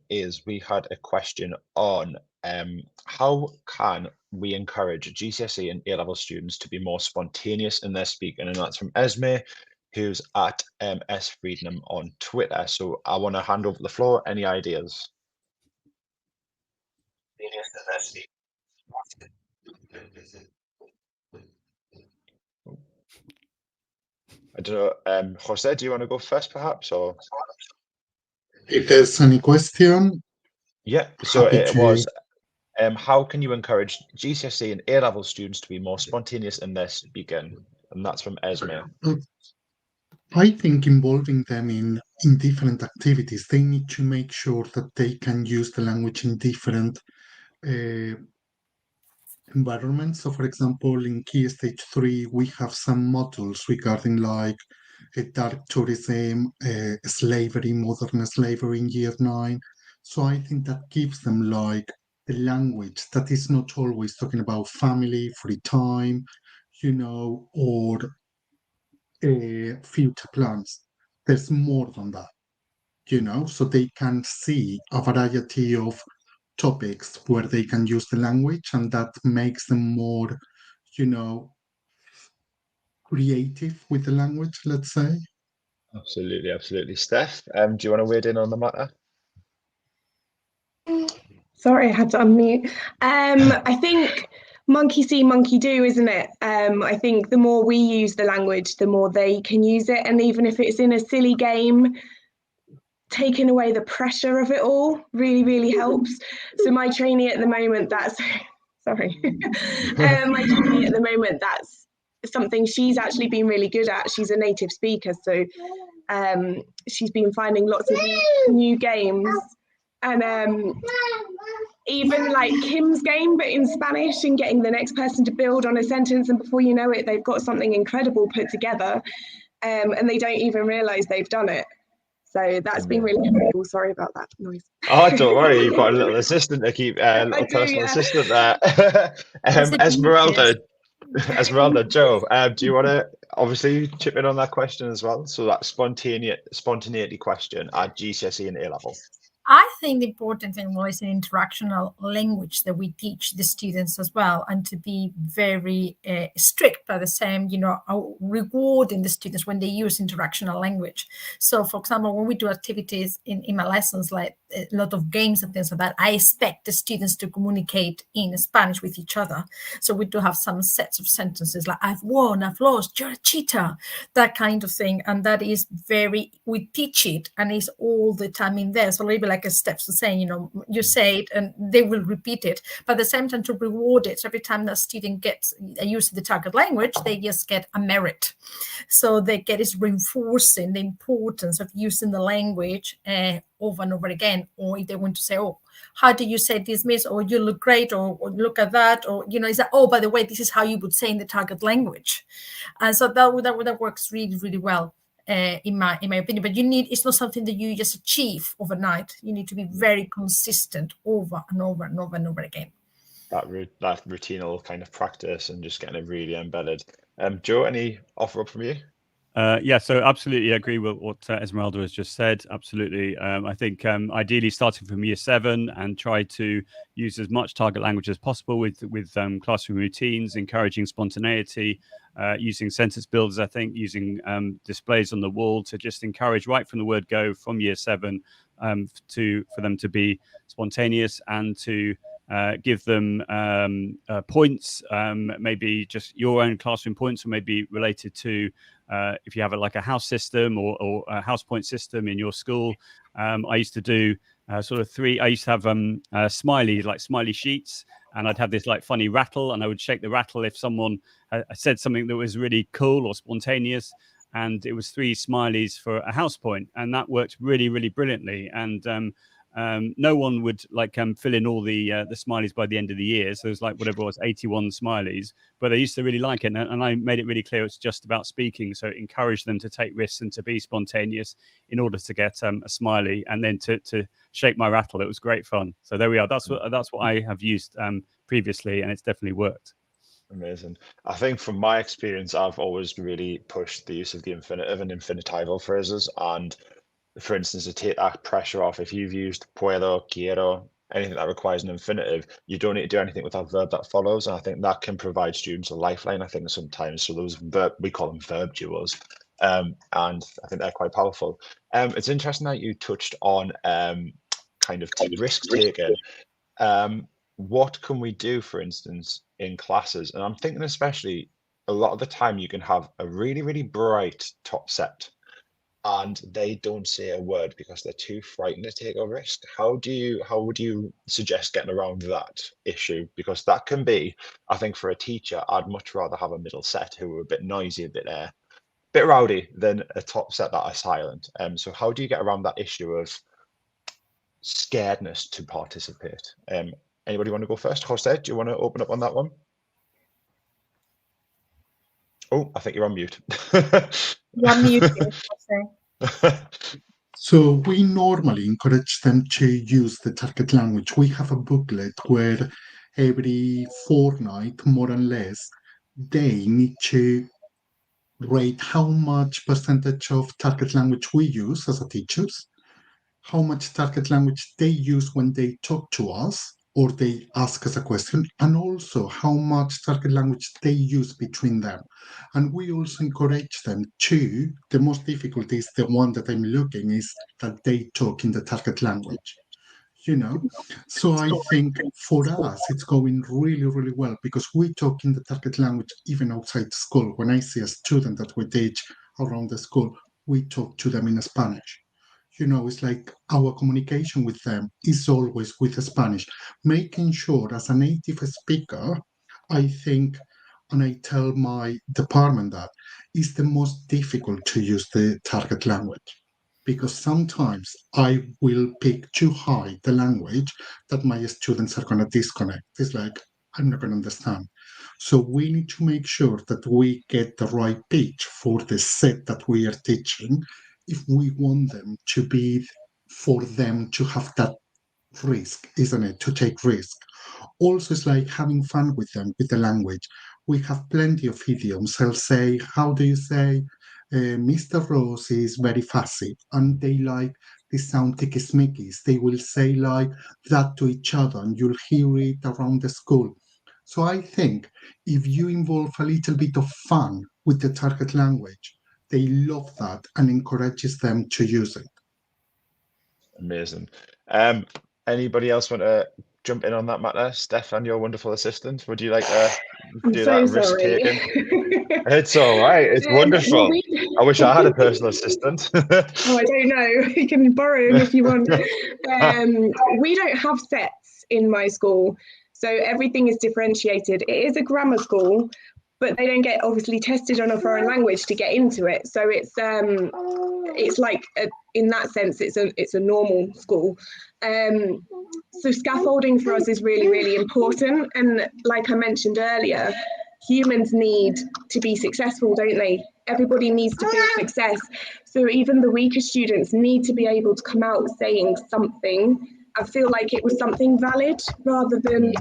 is we had a question on how can we encourage GCSE and A-level students to be more spontaneous in their speaking, and that's from Esme, who's at S Friedman on Twitter. So I want to hand over the floor. Any ideas? I don't know. Jose, do you want to go first, perhaps, or
if there's any question?
Yeah. So
Happy
it
to.
was. How can you encourage GCSE and A-level students to be more spontaneous in their speaking? And that's from Esme.
I think involving them in different activities, they need to make sure that they can use the language in different environments. So, for example, in Key Stage 3, we have some modules regarding like dark tourism, slavery, modern slavery in Year 9. So I think that gives them like a language that is not always talking about family, free time, or future plans. There's more than that, so they can see a variety of topics where they can use the language, and that makes them more, creative with the language, let's say.
Absolutely, absolutely. Steph, do you want to wade in on the matter?
Sorry, I had to unmute. I think monkey see, monkey do, isn't it? I think the more we use the language, the more they can use it. And even if it's in a silly game, taking away the pressure of it all really, really helps. So my trainee at the moment, that's sorry. My trainee at the moment, that's something she's actually been really good at. She's a native speaker, so she's been finding lots of new games. And even like Kim's game, but in Spanish, and getting the next person to build on a sentence, and before you know it, they've got something incredible put together, and they don't even realize they've done it. So that's been really cool. Sorry about that noise.
Oh, don't worry, you've got a little assistant to keep, a little personal assistant there. Esmeralda, Joe, do you want to obviously chip in on that question as well? So that spontaneity question at GCSE and A level.
I think the important thing was an interactional language that we teach the students as well, and to be very strict by the same, rewarding the students when they use interactional language. So, for example, when we do activities in my lessons, like a lot of games and things like that, I expect the students to communicate in Spanish with each other. So we do have some sets of sentences like, I've won, I've lost, you're a cheater, that kind of thing. And that is we teach it, and it's all the time in there. So maybe like a steps to saying, you say it and they will repeat it, but at the same time to reward it. So every time that student gets used to the target language, they just get a merit. So they get is reinforcing the importance of using the language over and over again. Or if they want to say, oh, how do you say this, miss? Or you look great, or look at that, or is that, oh, by the way, this is how you would say in the target language. And so that works really, really well. In my opinion, but it's not something that you just achieve overnight. You need to be very consistent over and over and over and over again.
That routinal kind of practice and just getting it really embedded. Joe, any offer up from you?
Yeah, so absolutely agree with what Esmeralda has just said. Absolutely. I think ideally starting from year 7 and try to use as much target language as possible with classroom routines, encouraging spontaneity, using sentence builders, I think, using displays on the wall to just encourage right from the word go from year 7 for them to be spontaneous, and to give them points, maybe just your own classroom points, or maybe related to if you have a house system or a house point system in your school. I used to do sort of 3. I used to have smiley sheets, and I'd have this funny rattle, and I would shake the rattle if someone said something that was really cool or spontaneous. And it was 3 smileys for a house point, and that worked really, really brilliantly. And no one would fill in all the smileys by the end of the year. So it was whatever it was, 81 smileys. But they used to really like it, and I made it really clear it's just about speaking. So it encouraged them to take risks and to be spontaneous in order to get a smiley, and then to shake my rattle. It was great fun. So there we are. That's what I have used previously, and it's definitely worked.
Amazing. I think from my experience, I've always really pushed the use of the infinitive and infinitival phrases. And for instance, to take that pressure off, if you've used puedo, quiero, anything that requires an infinitive, you don't need to do anything with that verb that follows. And I think that can provide students a lifeline, I think, sometimes. So those we call them verb duos. And I think they're quite powerful. It's interesting that you touched on kind of risk taking. What can we do, for instance, in classes? And I'm thinking especially a lot of the time you can have a really, really bright top set, and they don't say a word because they're too frightened to take a risk. How would you suggest getting around that issue? Because that can be, I think, for a teacher, I'd much rather have a middle set who are a bit noisy, a bit rowdy, than a top set that are silent. So how do you get around that issue of scaredness to participate? Anybody want to go first? Jose, do you want to open up on that one? Oh, I think you're on mute.
You're muted, Jose.
So we normally encourage them to use the target language. We have a booklet where every fortnight, more or less, they need to rate how much percentage of target language we use as a teachers, how much target language they use when they talk to us or they ask us a question, and also how much target language they use between them. And we also encourage them to, the most difficult is the one that I'm looking, is that they talk in the target language. So I think for us it's going really, really well, because we talk in the target language even outside school. When I see a student that we teach around the school, we talk to them in Spanish. It's like our communication with them is always with Spanish, making sure as a native speaker, I think, and I tell my department that it's the most difficult to use the target language, because sometimes I will pick too high the language that my students are going to disconnect. It's like, I'm not going to understand. So we need to make sure that we get the right pitch for the set that we are teaching, if we want them to be, for them to have that risk, isn't it? To take risk. Also, it's like having fun with them, with the language. We have plenty of idioms. I'll say, how do you say, Mr. Rose is very fussy, and they like they sound tickismickis. They will say like that to each other, and you'll hear it around the school. So I think if you involve a little bit of fun with the target language, they love that and encourages them to use it.
Amazing. Anybody else want to jump in on that matter? Stefan, your wonderful assistant, would you like to
I'm
do
so
that risk
sorry.
taking? It's all right. It's
Well,
wonderful. I wish I had a personal assistant.
Oh, I don't know. You can borrow him if you want. We don't have sets in my school, so everything is differentiated. It is a grammar school, but they don't get obviously tested on a foreign language to get into it. So it's like in that sense, it's a normal school. So scaffolding for us is really, really important. And like I mentioned earlier, humans need to be successful, don't they? Everybody needs to feel success. So even the weaker students need to be able to come out saying something and feel like it was something valid, rather than,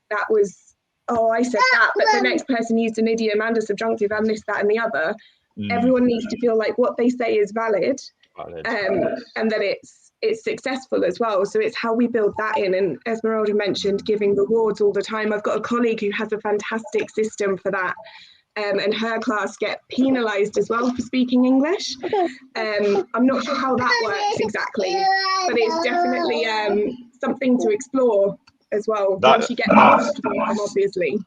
that was, oh, I said that, but the next person used an idiom and a subjunctive and this, that, and the other. Everyone needs to feel like what they say is valid. And that it's successful as well. So it's how we build that in. And Esmeralda mentioned giving rewards all the time. I've got a colleague who has a fantastic system for that. And her class get penalised as well for speaking English. I'm not sure how that works exactly, but it's definitely something to explore as well, once you get comfortable with them, obviously.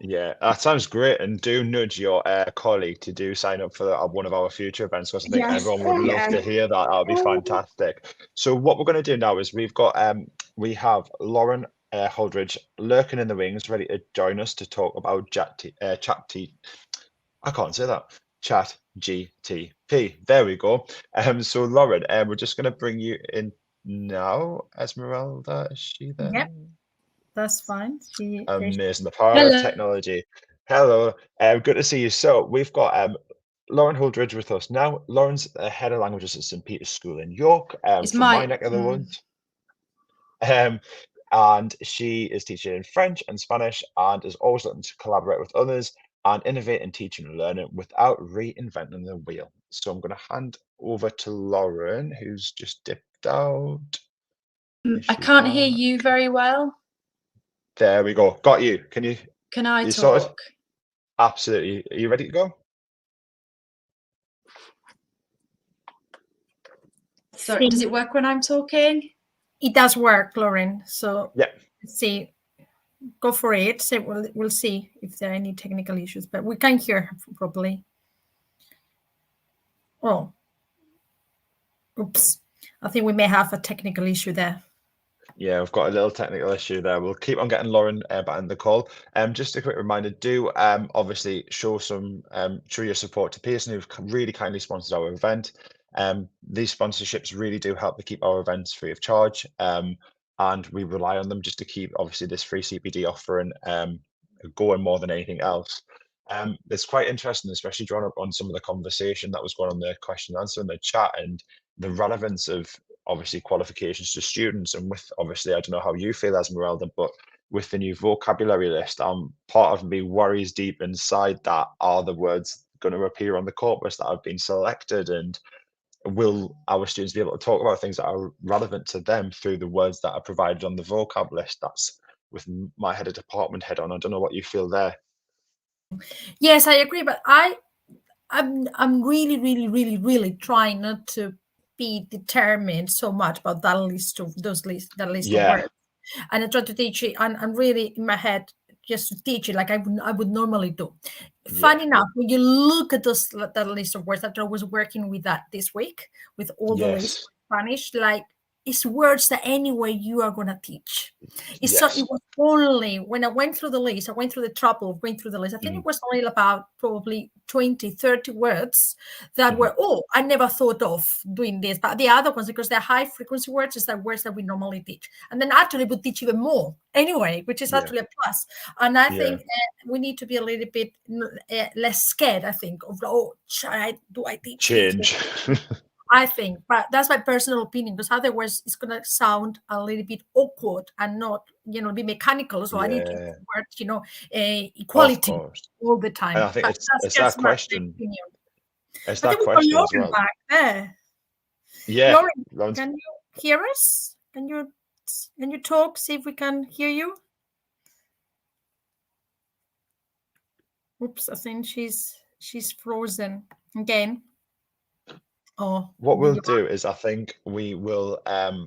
Yeah, that sounds great. And do nudge your colleague to do sign up for one of our future events, because I think everyone would love to hear that. That would be fantastic. So what we're going to do now is we have Lauren Holdridge lurking in the wings, ready to join us to talk about Chat GTP. There we go. So Lauren, we're just going to bring you in now. Esmeralda, is she there?
Yep, that's fine.
Amazing. The power of technology. Hello, good to see you. So we've got Lauren Holdridge with us now. Lauren's the head of languages at St. Peter's School in York, from my neck of the woods. And she is teaching in French and Spanish, and is always looking to collaborate with others and innovate in teaching and learning without reinventing the wheel. So I'm going to hand over to Lauren, who's just dipped out.
I can't hear you very well.
There we go. Got you.
Can I talk?
Sorted? Absolutely. Are you ready to go?
Sorry, does it work when I'm talking?
It does work, Lauren. So
yeah,
let's see. Go for it. So we'll see if there are any technical issues, but we can hear properly. Oh, oops. I think we may have a technical issue there.
Yeah, we've got a little technical issue there. We'll keep on getting Lauren back in the call. Just a quick reminder, do obviously show your support to Pearson, who've really kindly sponsored our event. These sponsorships really do help to keep our events free of charge, and we rely on them just to keep obviously this free CPD offering going more than anything else. It's quite interesting, especially drawing up on some of the conversation that was going on the question and answer in the chat, and the relevance of obviously qualifications to students. And with obviously, I don't know how you feel, Esmeralda, but with the new vocabulary list, part of me worries deep inside that, are the words going to appear on the corpus that have been selected? And will our students be able to talk about things that are relevant to them through the words that are provided on the vocab list? That's with my head of department head on. I don't know what you feel there.
Yes, I agree, but I'm really trying not to be determined so much about that list of words, and I try to teach it. And really in my head, just to teach it like I would normally do. Funny enough, when you look at that list of words, after I was working with that this week with all the lists in Spanish, like it's words that anyway you are gonna teach. It was only when I went through the list, I went through the trouble of going through the list. I think it was only about probably 20, 30 words that were, I never thought of doing this. But the other ones, because they're high frequency words, is that words that we normally teach. And then actually we teach even more anyway, which is actually a plus. And I think we need to be a little bit less scared, I think, of, do I teach
change?
I think, but that's my personal opinion, because otherwise it's going to sound a little bit awkward and not, be mechanical. So I need to use words, equality all the time.
And I think it's that question. It's that question as well.
Back there.
Yeah.
Lauren, can you hear us? Can you talk? See if we can hear you. Oops, I think she's frozen again.
What we'll do is I think we will see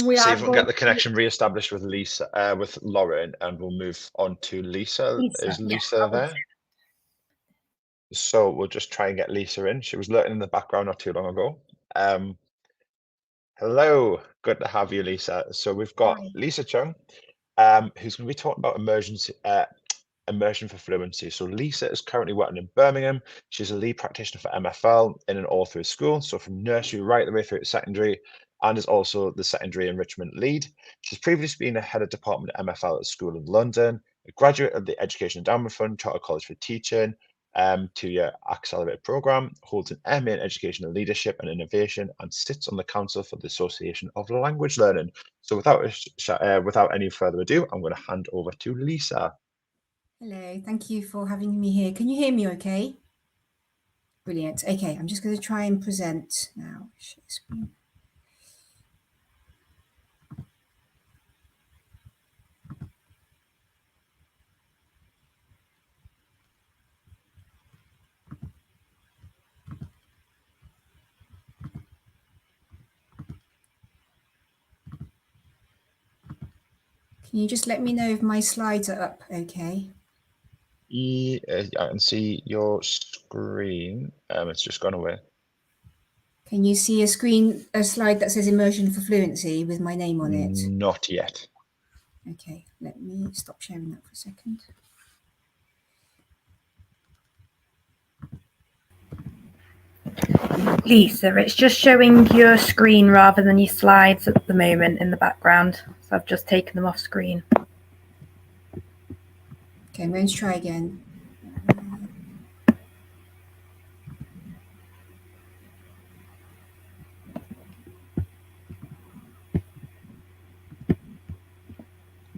if we can get the connection re-established with Lisa, with Lauren, and we'll move on to Lisa. Is Lisa there? So we'll just try and get Lisa in. She was lurking in the background not too long ago. Hello, good to have you, Lisa. So we've got Lisa Chung, who's going to be talking about immersion for fluency. So Lisa is currently working in Birmingham. She's a lead practitioner for MFL in and all through school, so from nursery right the way through to secondary, and is also the secondary enrichment lead. She's previously been a head of department at MFL at a school in London, a graduate of the Education Endowment Fund, Chartered College for Teaching, 2-year accelerated program, holds an MA in Educational Leadership and Innovation, and sits on the Council for the Association of Language Learning. So without any further ado, I'm going to hand over to Lisa.
Hello, thank you for having me here. Can you hear me okay? Brilliant. Okay, I'm just going to try and present now. Share screen. Can you just let me know if my slides are up okay?
I can see your screen. It's just gone away.
Can you see a slide that says immersion for fluency with my name on it?
Not yet.
Okay, let me stop sharing that for a second.
Lisa, it's just showing your screen rather than your slides at the moment in the background. So I've just taken them off screen.
Okay, I'm going to try again.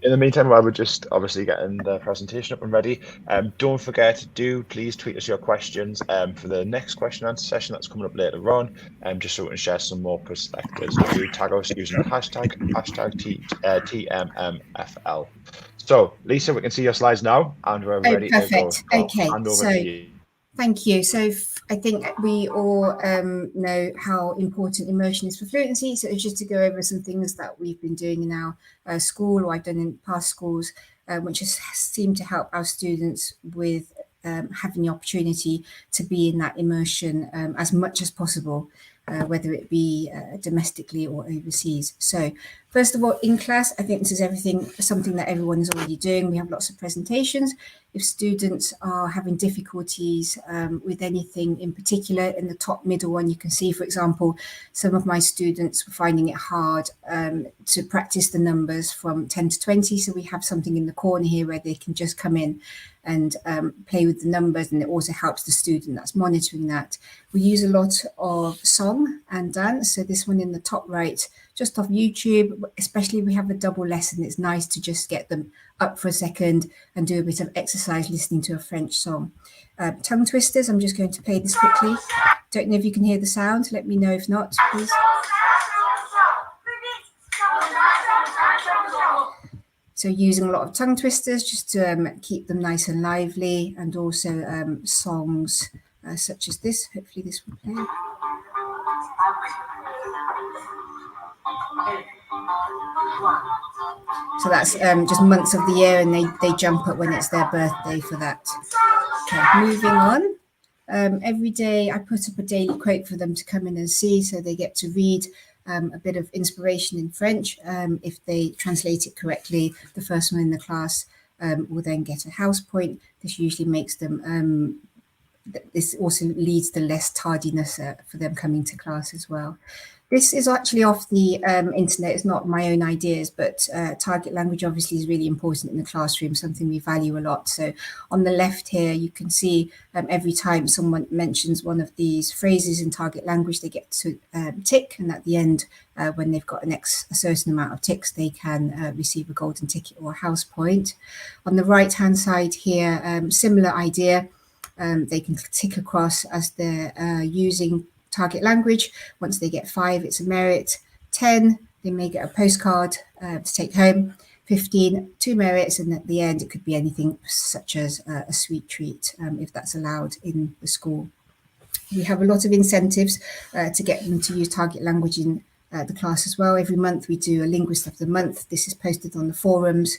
In the meantime, while we're just obviously getting the presentation up and ready, don't forget to please tweet us your questions for the next question and answer session that's coming up later on, just so we can share some more perspectives. Do tag us using the hashtag TMMFL. So, Lisa, we can see your slides now, and we're ready to go.
Okay,
hand over to you.
Thank you. So I think we all know how important immersion is for fluency. So it's just to go over some things that we've been doing in our school, or I've done in past schools, which has seemed to help our students with having the opportunity to be in that immersion as much as possible, whether it be domestically or overseas. So first of all, in class, I think this is something that everyone is already doing. We have lots of presentations. If students are having difficulties with anything in particular, in the top middle one, you can see, for example, some of my students were finding it hard to practice the numbers from 10 to 20. So we have something in the corner here where they can just come in and play with the numbers, and it also helps the student that's monitoring that. We use a lot of songs. song and dance. So this one in the top right, just off YouTube, especially if we have a double lesson, it's nice to just get them up for a second and do a bit of exercise listening to a French song. Tongue twisters, I'm just going to play this quickly. Don't know if you can hear the sound. Let me know if not, please. So using a lot of tongue twisters just to keep them nice and lively, and also songs such as this. Hopefully this will play. So that's just months of the year, and they jump up when it's their birthday for that. Okay, moving on. Every day I put up a daily quote for them to come in and see, so they get to read a bit of inspiration in French. If they translate it correctly, the first one in the class will then get a house point. This usually makes them, this also leads to less tardiness for them coming to class as well. This is actually off the internet. It's not my own ideas, but target language obviously is really important in the classroom, something we value a lot. So on the left here, you can see every time someone mentions one of these phrases in target language, they get to tick. And at the end, when they've got a certain amount of ticks, they can receive a golden ticket or a house point. On the right-hand side here, similar idea. They can tick across as they're using target language. Once they get 5, it's a merit. 10, they may get a postcard to take home. 15, 2 merits, and at the end it could be anything such as a sweet treat if that's allowed in the school. We have a lot of incentives to get them to use target language in the class as well. Every month we do a linguist of the month. This is posted on the forums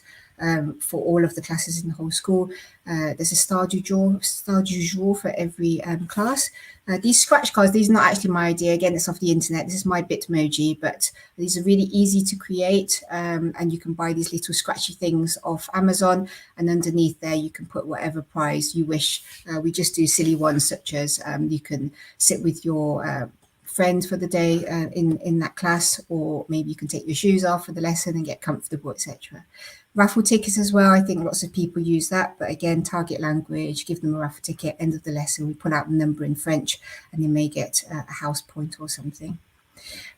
for all of the classes in the whole school. There's a star du jour for every class. These scratch cards, these are not actually my idea. Again, it's off the internet. This is my Bitmoji, but these are really easy to create, and you can buy these little scratchy things off Amazon, and underneath there you can put whatever prize you wish. We just do silly ones such as you can sit with your friend for the day in that class, or maybe you can take your shoes off for the lesson and get comfortable, etc. Raffle tickets as well. I think lots of people use that, but again, target language, give them a raffle ticket, end of the lesson, we pull out the number in French and they may get a house point or something.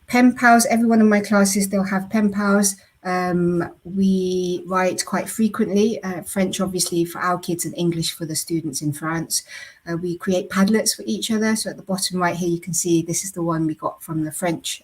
Pen pals, every one of my classes, they'll have pen pals. We write quite frequently, French obviously for our kids and English for the students in France. We create Padlets for each other. So at the bottom right here, you can see this is the one we got from the French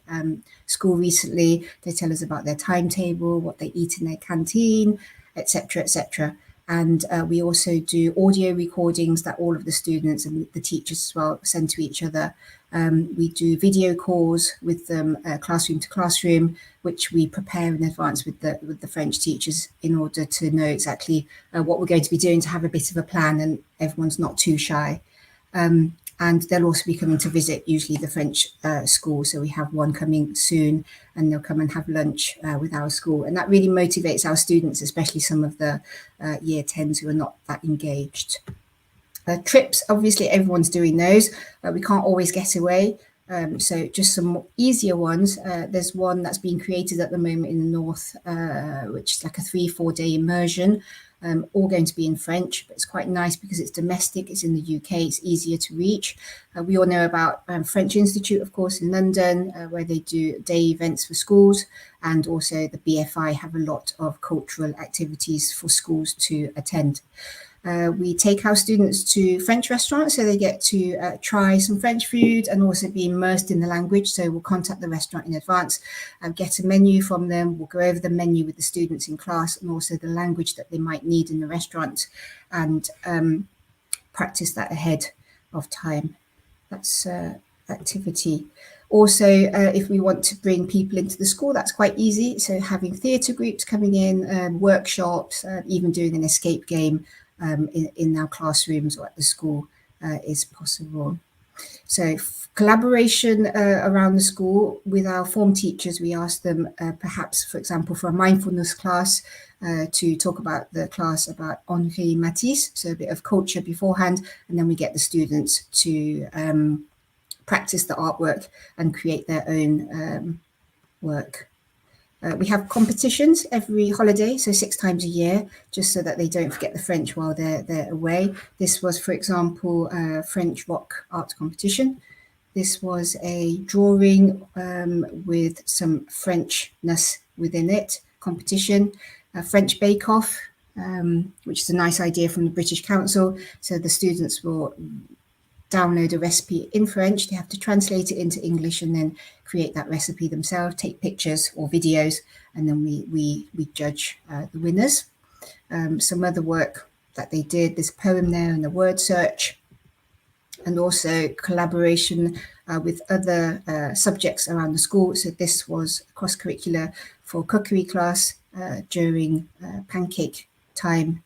school recently. They tell us about their timetable, what they eat in their canteen, etc., etc. And we also do audio recordings that all of the students and the teachers as well send to each other. We do video calls with them, classroom to classroom, which we prepare in advance with the French teachers in order to know exactly what we're going to be doing, to have a bit of a plan and everyone's not too shy. And they'll also be coming to visit usually the French school. So we have one coming soon and they'll come and have lunch with our school. And that really motivates our students, especially some of the year 10s who are not that engaged. Trips, obviously everyone's doing those. We can't always get away. So just some easier ones. There's one that's being created at the moment in the north, which is like a 3-4 day immersion, all going to be in French, but it's quite nice because it's domestic, it's in the UK, it's easier to reach. We all know about French Institute, of course, in London, where they do day events for schools, and also the BFI have a lot of cultural activities for schools to attend. We take our students to French restaurants, so they get to try some French food and also be immersed in the language. So we'll contact the restaurant in advance and get a menu from them. We'll go over the menu with the students in class and also the language that they might need in the restaurant, and practice that ahead of time. That's activity. Also, if we want to bring people into the school, that's quite easy. So having theatre groups coming in, workshops, even doing an escape game in our classrooms or at the school is possible. So collaboration around the school with our form teachers, we ask them perhaps, for example, for a mindfulness class to talk about the class about Henri Matisse, so a bit of culture beforehand, and then we get the students to practice the artwork and create their own work. We have competitions every holiday, so 6 times a year, just so that they don't forget the French while they're away. This was, for example, a French rock art competition. This was a drawing with some Frenchness within it, competition, a French bake-off, which is a nice idea from the British Council. So the students will download a recipe in French, they have to translate it into English and then create that recipe themselves, take pictures or videos, and then we judge the winners. Some other work that they did, there's a poem there and a word search, and also collaboration with other subjects around the school. So this was cross-curricular for cookery class during pancake time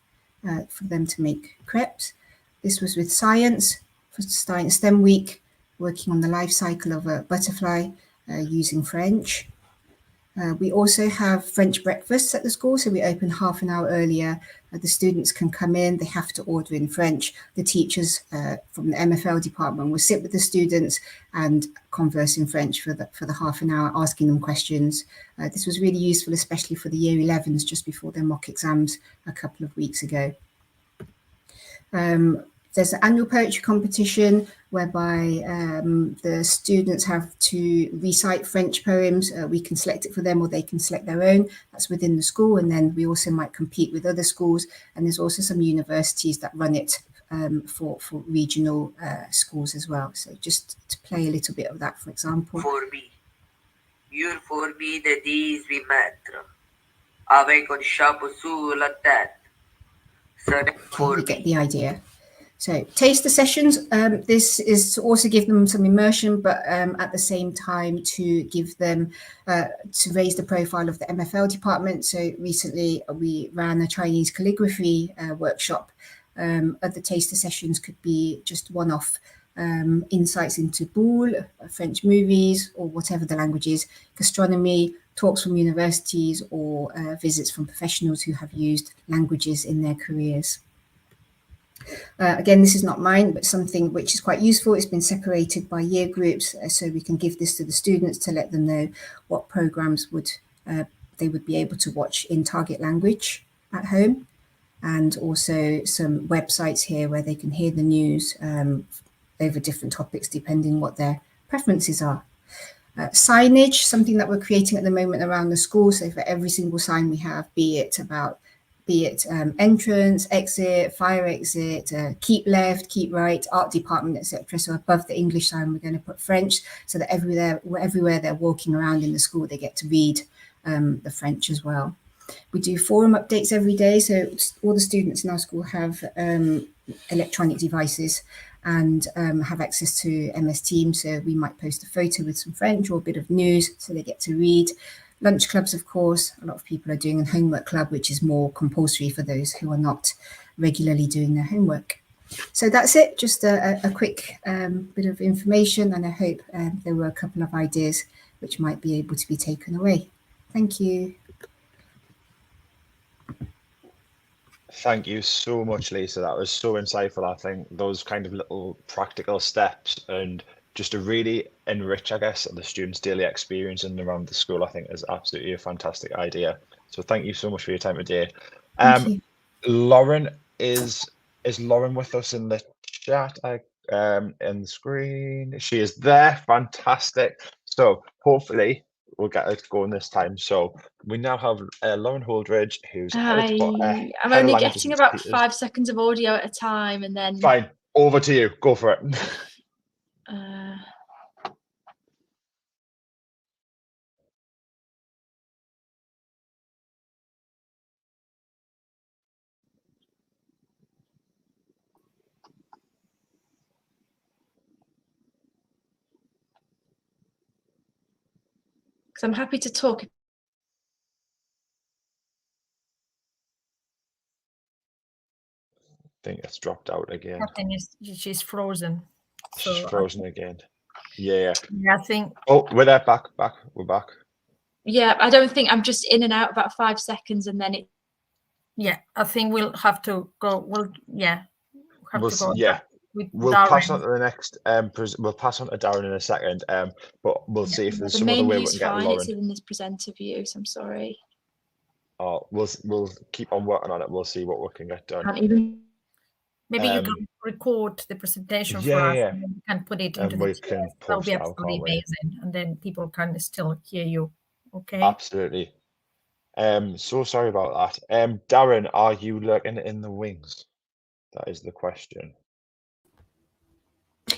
for them to make crepes. This was with science, for starting STEM week, working on the life cycle of a butterfly using French. We also have French breakfasts at the school, so we open half an hour earlier. The students can come in, they have to order in French. The teachers from the MFL department will sit with the students and converse in French for the half an hour, asking them questions. This was really useful, especially for the year 11s just before their mock exams a couple of weeks ago. There's an annual poetry competition whereby the students have to recite French poems. We can select it for them or they can select their own. That's within the school. And then we also might compete with other schools. And there's also some universities that run it for regional schools as well. So just to play a little bit of that, for example.
Io forbi de 18 metri, avec un chapeau sur la tête.
Okay, you get the idea. So taster sessions, this is to also give them some immersion, but at the same time to give them, to raise the profile of the MFL department. So recently we ran a Chinese calligraphy workshop. Other taster sessions could be just one-off insights into Boule, French movies, or whatever the language is, gastronomy, talks from universities, or visits from professionals who have used languages in their careers. Again, this is not mine, but something which is quite useful. It's been separated by year groups, so we can give this to the students to let them know what programs they would be able to watch in target language at home, and also some websites here where they can hear the news over different topics depending what their preferences are. Signage, something that we're creating at the moment around the school. So for every single sign we have, be it entrance, exit, fire exit, keep left, keep right, art department, etc. So above the English sign, we're going to put French, so that everywhere they're walking around in the school, they get to read the French as well. We do forum updates every day, so all the students in our school have electronic devices and have access to MS Teams. So we might post a photo with some French or a bit of news, so they get to read. Lunch clubs, of course, a lot of people are doing a homework club, which is more compulsory for those who are not regularly doing their homework. So that's it, just a quick bit of information, and I hope there were a couple of ideas which might be able to be taken away. Thank you.
Thank you so much, Lisa. That was so insightful. I think those kind of little practical steps and just to really enrich, I guess, the students' daily experience and around the school, I think is absolutely a fantastic idea. So thank you so much for your time today.
Thank you.
Lauren, is Lauren with us in the chat? In the screen, she is there. Fantastic. So hopefully we'll get it going this time. So we now have Lauren Holdridge, who's
I'm only getting about 5 seconds of audio at a time, and then
fine. Over to you. Go for it.
because I'm happy to talk.
I think it's dropped out again.
She's frozen.
She's frozen again. Yeah.
Yeah, I think.
Oh, we're there. Back. We're back.
Yeah, I don't think I'm just in and out about 5 seconds, and then it.
Yeah, I think we'll have to go. We'll
pass on to the next. We'll pass on to Darren in a second. But we'll see if there's some other way we can get Lauren.
It's in this presenter view, so I'm sorry.
We'll keep on working on it. We'll see what we can get done.
Can't even.
Maybe you can record the presentation for us, and then we can put it into the
we
chat.
can
That'll be
post it out,
absolutely
can't we?
amazing, and then people can still hear you. Okay.
Absolutely. So sorry about that. Darren, are you lurking in the wings? That is the question.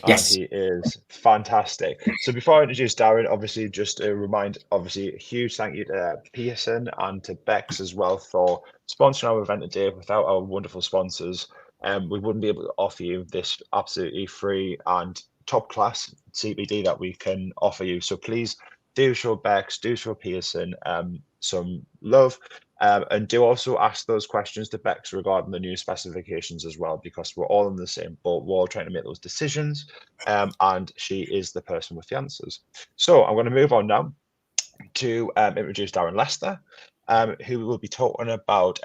Yes.
And he is fantastic. So before I introduce Darren, obviously just a reminder, obviously a huge thank you to Pearson and to Bex as well for sponsoring our event today. Without our wonderful sponsors, we wouldn't be able to offer you this absolutely free and top class CPD that we can offer you. So please do show Bex, do show Pearson some love. And do also ask those questions to Bex regarding the new specifications as well, because we're all in the same boat. We're all trying to make those decisions, and she is the person with the answers. So I'm going to move on now to introduce Darren Lester, who will be talking about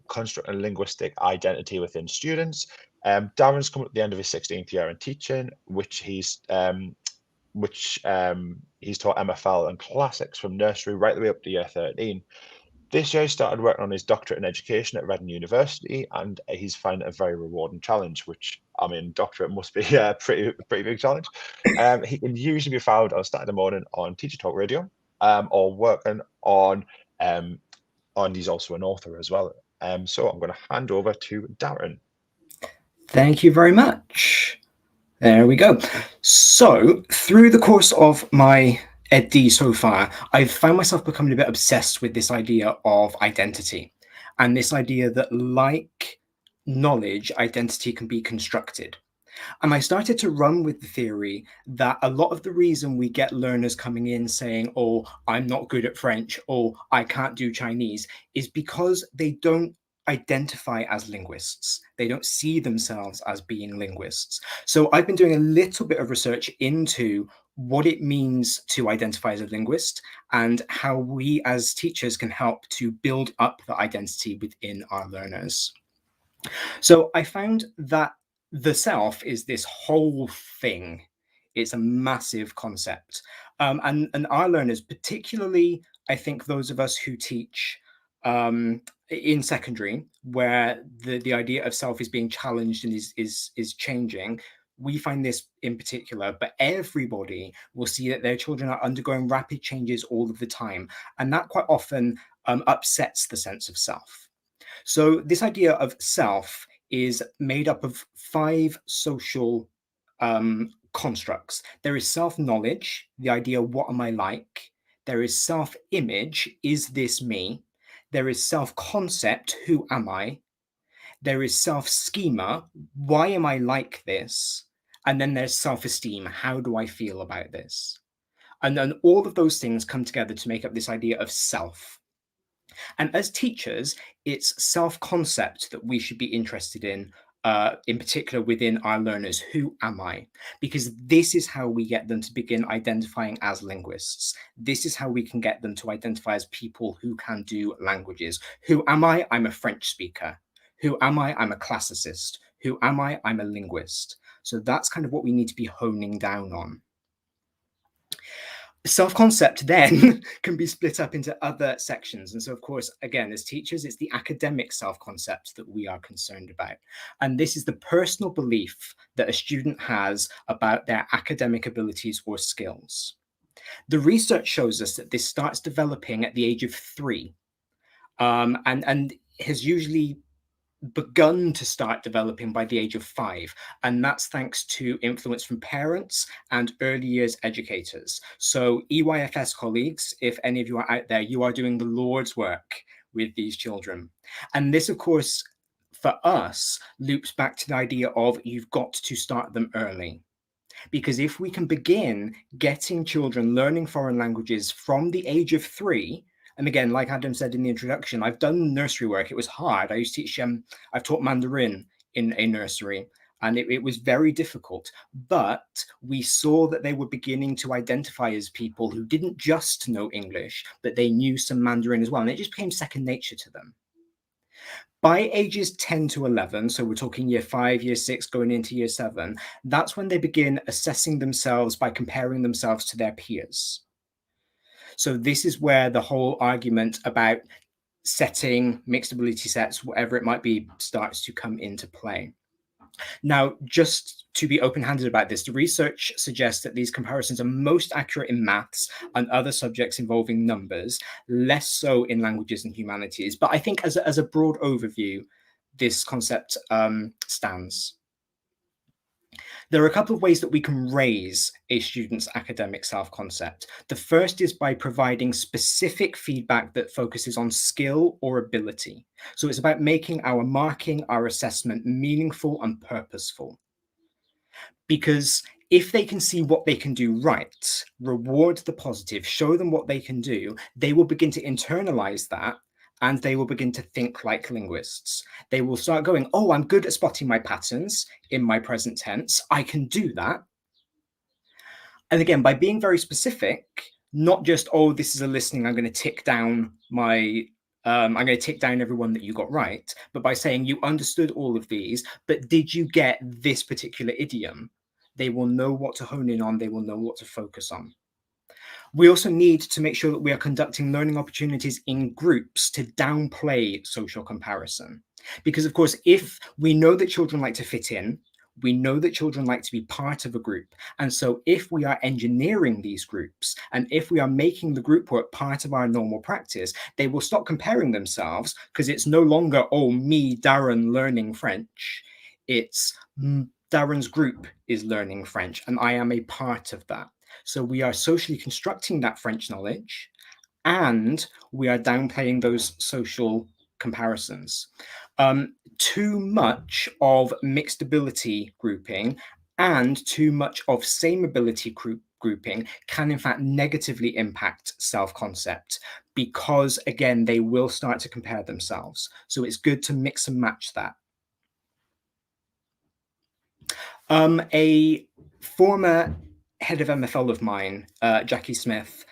constructing linguistic identity within students. Darren's come at the end of his 16th year in teaching, which he's taught MFL and classics from nursery right the way up to year 13. This year, he started working on his doctorate in education at Reading University, and he's found it a very rewarding challenge, which, I mean, doctorate must be a pretty big challenge. He can usually be found on Saturday morning on Teacher Talk Radio, or working on, he's also an author as well. So I'm going to hand over to Darren.
Thank you very much. There we go. So through the course of my EdD so far, I've found myself becoming a bit obsessed with this idea of identity, and this idea that, like knowledge, identity can be constructed. And I started to run with the theory that a lot of the reason we get learners coming in saying, oh, I'm not good at French, or I can't do Chinese, is because they don't identify as linguists. They don't see themselves as being linguists. So I've been doing a little bit of research into what it means to identify as a linguist and how we as teachers can help to build up the identity within our learners. So I found that the self is this whole thing. It's a massive concept. And our learners, particularly, I think those of us who teach in secondary, where the idea of self is being challenged and is changing, we find this in particular, but everybody will see that their children are undergoing rapid changes all of the time. And that quite often upsets the sense of self. So this idea of self is made up of 5 social constructs. There is self-knowledge, the idea, what am I like? There is self-image, is this me? There is self-concept, who am I? There is self-schema, why am I like this? And then there's self-esteem, how do I feel about this? And then all of those things come together to make up this idea of self. And as teachers, it's self-concept that we should be interested in particular within our learners. Who am I? Because this is how we get them to begin identifying as linguists. This is how we can get them to identify as people who can do languages. Who am I? I'm a French speaker. Who am I? I'm a classicist. Who am I? I'm a linguist. So that's kind of what we need to be honing down on. Self-concept then can be split up into other sections. And so, of course, again, as teachers, it's the academic self-concept that we are concerned about. And this is the personal belief that a student has about their academic abilities or skills. The research shows us that this starts developing at the age of 3 and has usually begun to start developing by the age of 5, and that's thanks to influence from parents and early years educators. So EYFS colleagues, if any of you are out there, you are doing the Lord's work with these children. And this, of course, for us, loops back to the idea of you've got to start them early. Because if we can begin getting children learning foreign languages from the age of 3, and again, like Adam said in the introduction, I've done nursery work. It was hard. I used to teach, I've taught Mandarin in a nursery, and it was very difficult. But we saw that they were beginning to identify as people who didn't just know English, but they knew some Mandarin as well. And it just became second nature to them. By ages 10 to 11, so we're talking year 5, year 6, going into year 7, that's when they begin assessing themselves by comparing themselves to their peers. So this is where the whole argument about setting mixed ability sets, whatever it might be, starts to come into play. Now, just to be open-handed about this, the research suggests that these comparisons are most accurate in maths and other subjects involving numbers, less so in languages and humanities. But I think as a broad overview, this concept stands. There are a couple of ways that we can raise a student's academic self-concept. The first is by providing specific feedback that focuses on skill or ability. So it's about making our marking, our assessment meaningful and purposeful. Because if they can see what they can do right, reward the positive, show them what they can do, they will begin to internalize that and they will begin to think like linguists. They will start going, oh, I'm good at spotting my patterns in my present tense. I can do that. And again, by being very specific, not just, oh, this is a listening, I'm going to tick down I'm going to tick down everyone that you got right, but by saying you understood all of these, but did you get this particular idiom? They will know what to hone in on. They will know what to focus on. We also need to make sure that we are conducting learning opportunities in groups to downplay social comparison. Because of course, if we know that children like to fit in, we know that children like to be part of a group. And so if we are engineering these groups and if we are making the group work part of our normal practice, they will stop comparing themselves because it's no longer, oh, me, Darren, learning French. It's Darren's group is learning French and I am a part of that. So we are socially constructing that French knowledge and we are downplaying those social comparisons. Too much of mixed ability grouping and too much of same ability grouping can in fact negatively impact self-concept because again, they will start to compare themselves. So it's good to mix and match that. A former head of MFL of mine, Jackie Smith,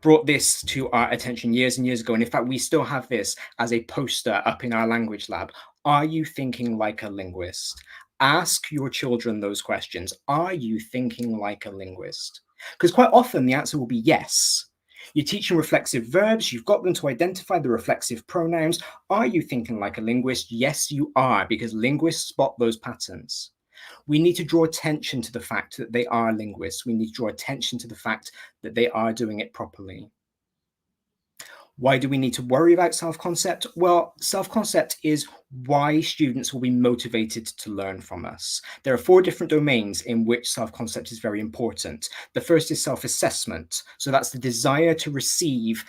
brought this to our attention years and years ago. And in fact, we still have this as a poster up in our language lab. Are you thinking like a linguist? Ask your children those questions. Are you thinking like a linguist? Because quite often the answer will be yes. You're teaching reflexive verbs. You've got them to identify the reflexive pronouns. Are you thinking like a linguist? Yes, you are, because linguists spot those patterns. We need to draw attention to the fact that they are linguists. We need to draw attention to the fact that they are doing it properly. Why do we need to worry about self-concept? Well, self-concept is why students will be motivated to learn from us. There are 4 different domains in which self-concept is very important. The first is self-assessment. So that's the desire to receive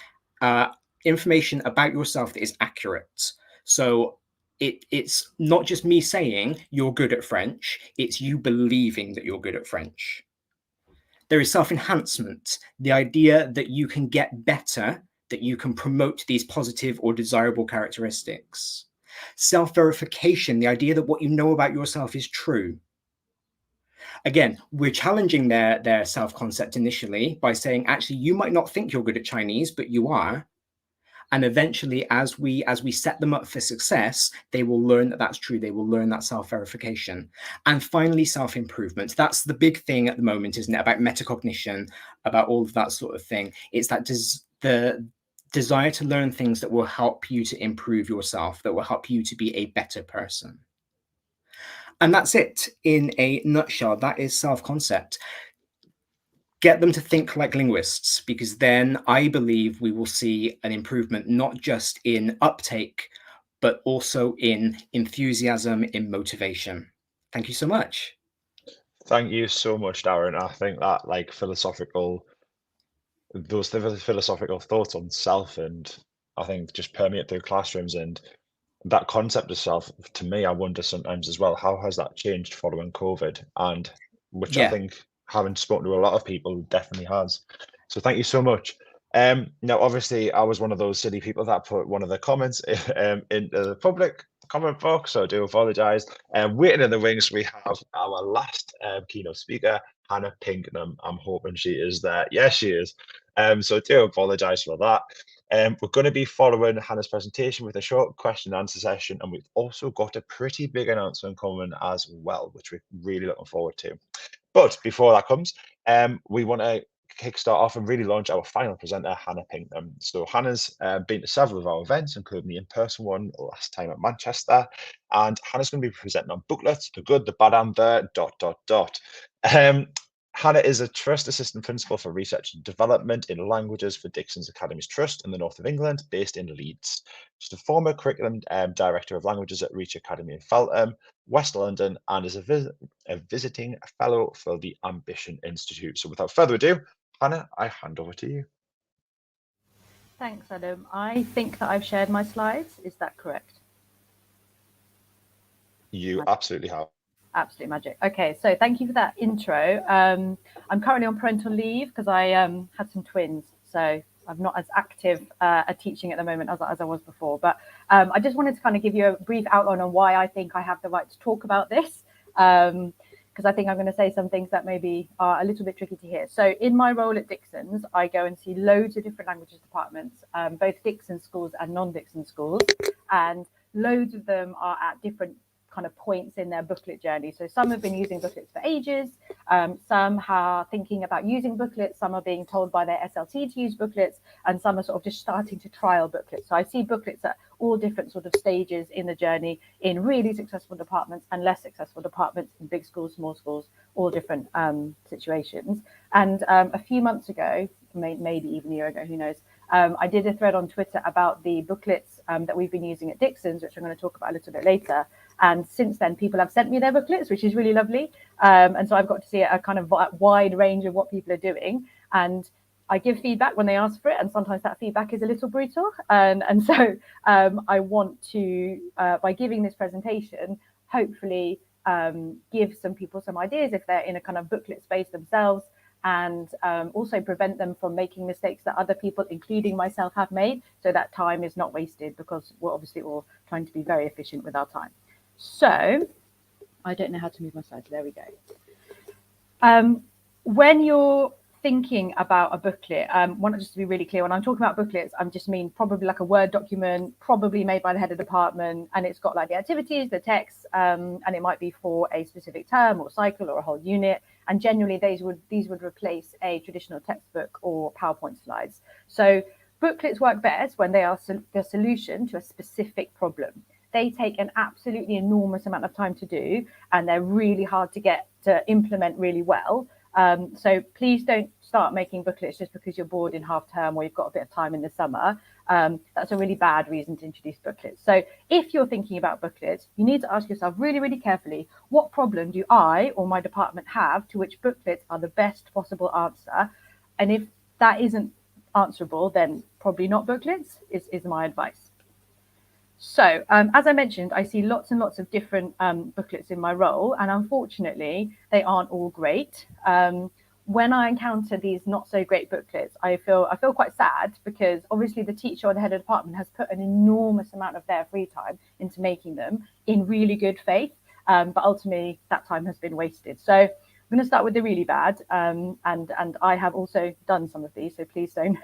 information about yourself that is accurate. So it's not just me saying you're good at French, it's you believing that you're good at French. There is self-enhancement, the idea that you can get better, that you can promote these positive or desirable characteristics. Self-verification, the idea that what you know about yourself is true. Again, we're challenging their self-concept initially by saying, actually, you might not think you're good at Chinese, but you are. And eventually, as we set them up for success, they will learn that that's true. They will learn that self-verification. And finally, self-improvement. That's the big thing at the moment, isn't it? About metacognition, about all of that sort of thing. It's that the desire to learn things that will help you to improve yourself, that will help you to be a better person. And that's it in a nutshell. That is self-concept. Get them to think like linguists, because then I believe we will see an improvement, not just in uptake, but also in enthusiasm, in motivation. Thank you so much.
Thank you so much, Darren. I think that those philosophical thoughts on self, and I think just permeate through classrooms, and that concept of self, to me, I wonder sometimes as well, how has that changed following COVID? And which I think, having spoken to a lot of people, definitely has. So thank you so much. Now, obviously, I was one of those silly people that put one of the comments into the public comment box, so I do apologise. Waiting in the wings, we have our last keynote speaker, Hannah Pinkham. I'm hoping she is there. Yes, she is. So I do apologise for that. We're going to be following Hannah's presentation with a short question and answer session, and we've also got a pretty big announcement coming as well, which we're really looking forward to. But before that comes, we want to kickstart off and really launch our final presenter, Hannah Pinkham. So Hannah's been to several of our events, including the in-person one last time at Manchester. And Hannah's going to be presenting on booklets, the good, the bad, and the ... Hannah is a Trust Assistant Principal for Research and Development in Languages for Dixon's Academies Trust in the north of England, based in Leeds. She's a former Curriculum Director of Languages at Reach Academy in Feltham, West London, and is a visiting fellow for the Ambition Institute. So without further ado, Hannah, I hand over to you.
Thanks, Adam. I think that I've shared my slides. Is that correct?
You absolutely have.
Absolute magic. Okay, so thank you for that intro. I'm currently on parental leave because I had some twins, so I'm not as active at teaching at the moment as I was before. But I just wanted to kind of give you a brief outline on why I think I have the right to talk about this, because I think I'm going to say some things that maybe are a little bit tricky to hear. So in my role at Dixon's, I go and see loads of different languages departments, both Dixon schools and non-Dixon schools, and loads of them are at different kind of points in their booklet journey. So some have been using booklets for ages, some are thinking about using booklets, some are being told by their SLT to use booklets, and some are sort of just starting to trial booklets. So I see booklets at all different sort of stages in the journey, in really successful departments and less successful departments, in big schools, small schools, all different situations. And a few months ago, maybe even a year ago, who knows, I did a thread on Twitter about the booklets that we've been using at Dixon's, which I'm going to talk about a little bit later. And since then, people have sent me their booklets, which is really lovely. And so I've got to see a kind of wide range of what people are doing. And I give feedback when they ask for it. And sometimes that feedback is a little brutal. And so I want to, by giving this presentation, hopefully give some people some ideas if they're in a kind of booklet space themselves, and also prevent them from making mistakes that other people, including myself, have made, so that time is not wasted, because we're obviously all trying to be very efficient with our time. So I don't know how to move my slides. There we go. When you're thinking about a booklet, want just to be really clear, when I'm talking about booklets, I just mean probably like a Word document, probably made by the head of department, and it's got like the activities, the text, and it might be for a specific term or cycle or a whole unit. And generally these would replace a traditional textbook or PowerPoint slides. So booklets work best when they are the solution to a specific problem. They take an absolutely enormous amount of time to do, and they're really hard to implement really well. So please don't start making booklets just because you're bored in half term or you've got a bit of time in the summer. That's a really bad reason to introduce booklets. So if you're thinking about booklets, you need to ask yourself really, really carefully, what problem do I or my department have to which booklets are the best possible answer? And if that isn't answerable, then probably not booklets is my advice. So as I mentioned, I see lots and lots of different booklets in my role, and unfortunately, they aren't all great. When I encounter these not so great booklets, I feel quite sad, because obviously the teacher or the head of department has put an enormous amount of their free time into making them in really good faith, but ultimately that time has been wasted. So I'm going to start with the really bad, and I have also done some of these, so please don't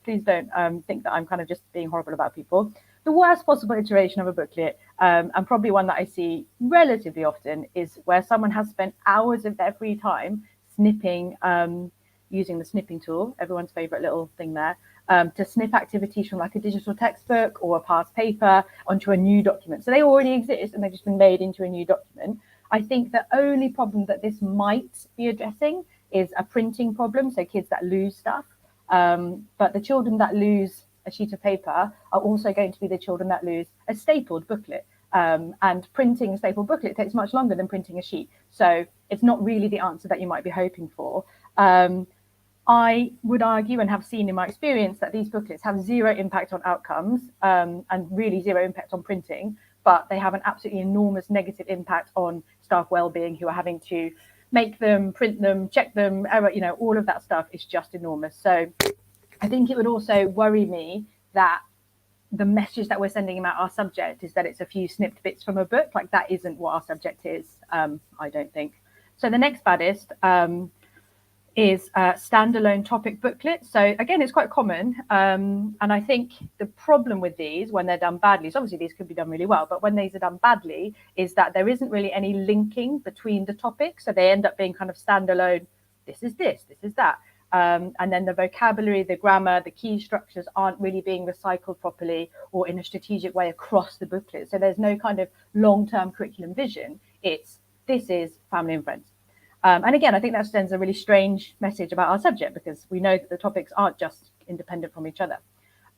please don't think that I'm kind of just being horrible about people. The worst possible iteration of a booklet, and probably one that I see relatively often, is where someone has spent hours of their free time snipping, using the snipping tool, everyone's favorite little thing there, to snip activities from like a digital textbook or a past paper onto a new document. So they already exist and they've just been made into a new document. I think the only problem that this might be addressing is a printing problem, so kids that lose stuff. But the children that lose a sheet of paper are also going to be the children that lose a stapled booklet. And printing a stapled booklet takes much longer than printing a sheet. So it's not really the answer that you might be hoping for. I would argue and have seen in my experience that these booklets have zero impact on outcomes, and really zero impact on printing, but they have an absolutely enormous negative impact on staff well-being, who are having to make them, print them, check them, all of that stuff is just enormous. So I think it would also worry me that the message that we're sending about our subject is that it's a few snipped bits from a book. Like, that isn't what our subject is, I don't think. So the next baddest is standalone topic booklets. So again, it's quite common. And I think the problem with these, when they're done badly, so obviously these could be done really well, but when these are done badly, is that there isn't really any linking between the topics. So they end up being kind of standalone. This is this, this is that. And then the vocabulary, the grammar, the key structures aren't really being recycled properly or in a strategic way across the booklet. So there's no kind of long-term curriculum vision. This is family and friends. And again, I think that sends a really strange message about our subject, because we know that the topics aren't just independent from each other.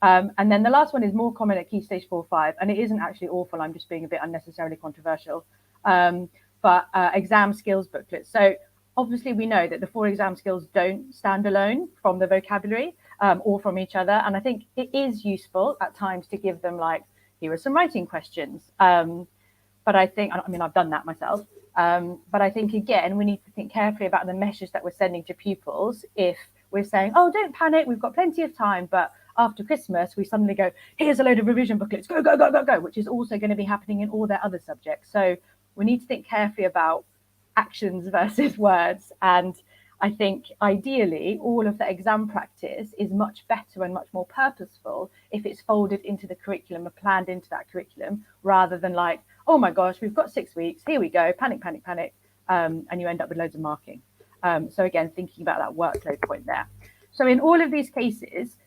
And then the last one is more common at Key Stage 4-5, and it isn't actually awful. I'm just being a bit unnecessarily controversial. But exam skills booklets. So obviously we know that the 4 exam skills don't stand alone from the vocabulary or from each other. And I think it is useful at times to give them, like, here are some writing questions. But I think, I mean, I've done that myself. But I think, again, we need to think carefully about the message that we're sending to pupils. If we're saying, oh, don't panic, we've got plenty of time, but after Christmas, we suddenly go, here's a load of revision booklets, go, go, go, go, go, which is also going to be happening in all their other subjects. So we need to think carefully about actions versus words. And I think ideally all of the exam practice is much better and much more purposeful if it's folded into the curriculum and planned into that curriculum, rather than like, oh my gosh, we've got 6 weeks, here we go, panic, panic, panic, and you end up with loads of marking. So again, thinking about that workload point there. So in all of these cases,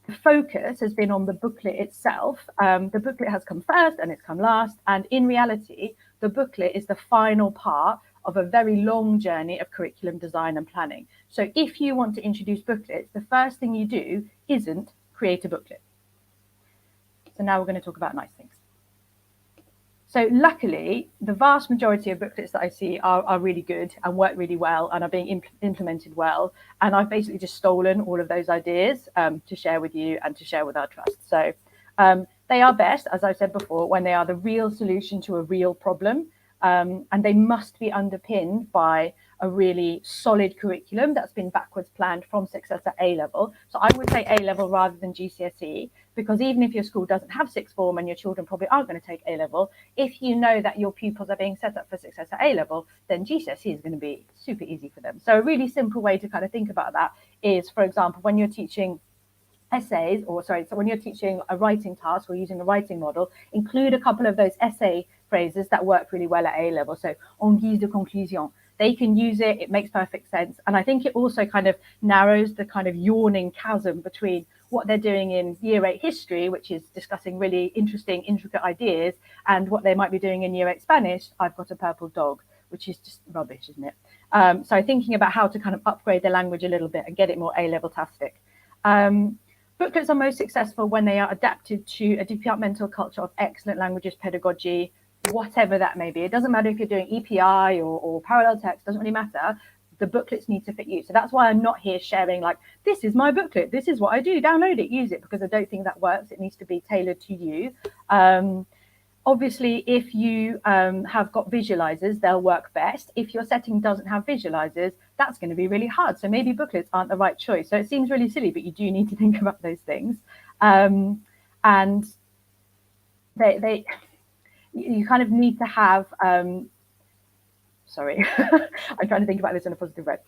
the focus has been on the booklet itself. The booklet has come first and it's come last. And in reality, the booklet is the final part of a very long journey of curriculum design and planning. So if you want to introduce booklets, the first thing you do isn't create a booklet. So now we're going to talk about nice things. So luckily, the vast majority of booklets that I see are really good and work really well and are being implemented well. And I've basically just stolen all of those ideas to share with you and to share with our trust. So they are best, as I said before, when they are the real solution to a real problem. And they must be underpinned by a really solid curriculum that's been backwards planned from success at A-level. So I would say A-level rather than GCSE, because even if your school doesn't have sixth form and your children probably aren't going to take A-level, if you know that your pupils are being set up for success at A-level, then GCSE is going to be super easy for them. So a really simple way to kind of think about that is, for example, when you're teaching essays, so when you're teaching a writing task or using a writing model, include a couple of those essay phrases that work really well at A-level. So en guise de conclusion, they can use it, it makes perfect sense. And I think it also kind of narrows the kind of yawning chasm between what they're doing in Year 8 history, which is discussing really interesting, intricate ideas, and what they might be doing in Year 8 Spanish, I've got a purple dog, which is just rubbish, isn't it? So thinking about how to kind of upgrade the language a little bit and get it more A-level-tastic. Booklets are most successful when they are adapted to a departmental culture of excellent languages pedagogy, whatever that may be. It doesn't matter if you're doing EPI or parallel text, doesn't really matter. The booklets need to fit you. So that's why I'm not here sharing like, this is my booklet, this is what I do, download it, use it, because I don't think that works. It needs to be tailored to you. Obviously, if you have got visualizers, they'll work best. If your setting doesn't have visualizers, that's going to be really hard. So maybe booklets aren't the right choice. So it seems really silly, but you do need to think about those things. And you kind of need to have, sorry, I'm trying to think about this in a positive way.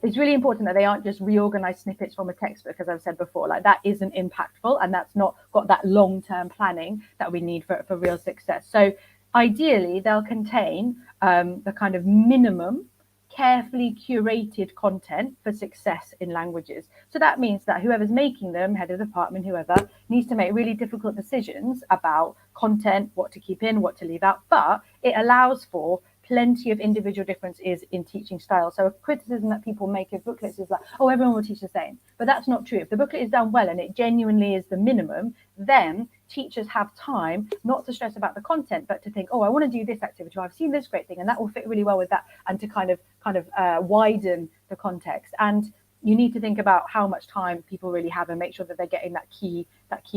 It's really important that they aren't just reorganized snippets from a textbook, as I've said before, like that isn't impactful and that's not got that long-term planning that we need for real success. So ideally they'll contain the kind of minimum carefully curated content for success in languages. So that means that whoever's making them, head of department, whoever, needs to make really difficult decisions about content, what to keep in, what to leave out, but it allows for plenty of individual differences in teaching style. So a criticism that people make of booklets is like, oh, everyone will teach the same. But that's not true. If the booklet is done well and it genuinely is the minimum, then teachers have time not to stress about the content, but to think, oh, I want to do this activity, or I've seen this great thing, and that will fit really well with that, and to kind of widen the context. And you need to think about how much time people really have and make sure that they're getting that key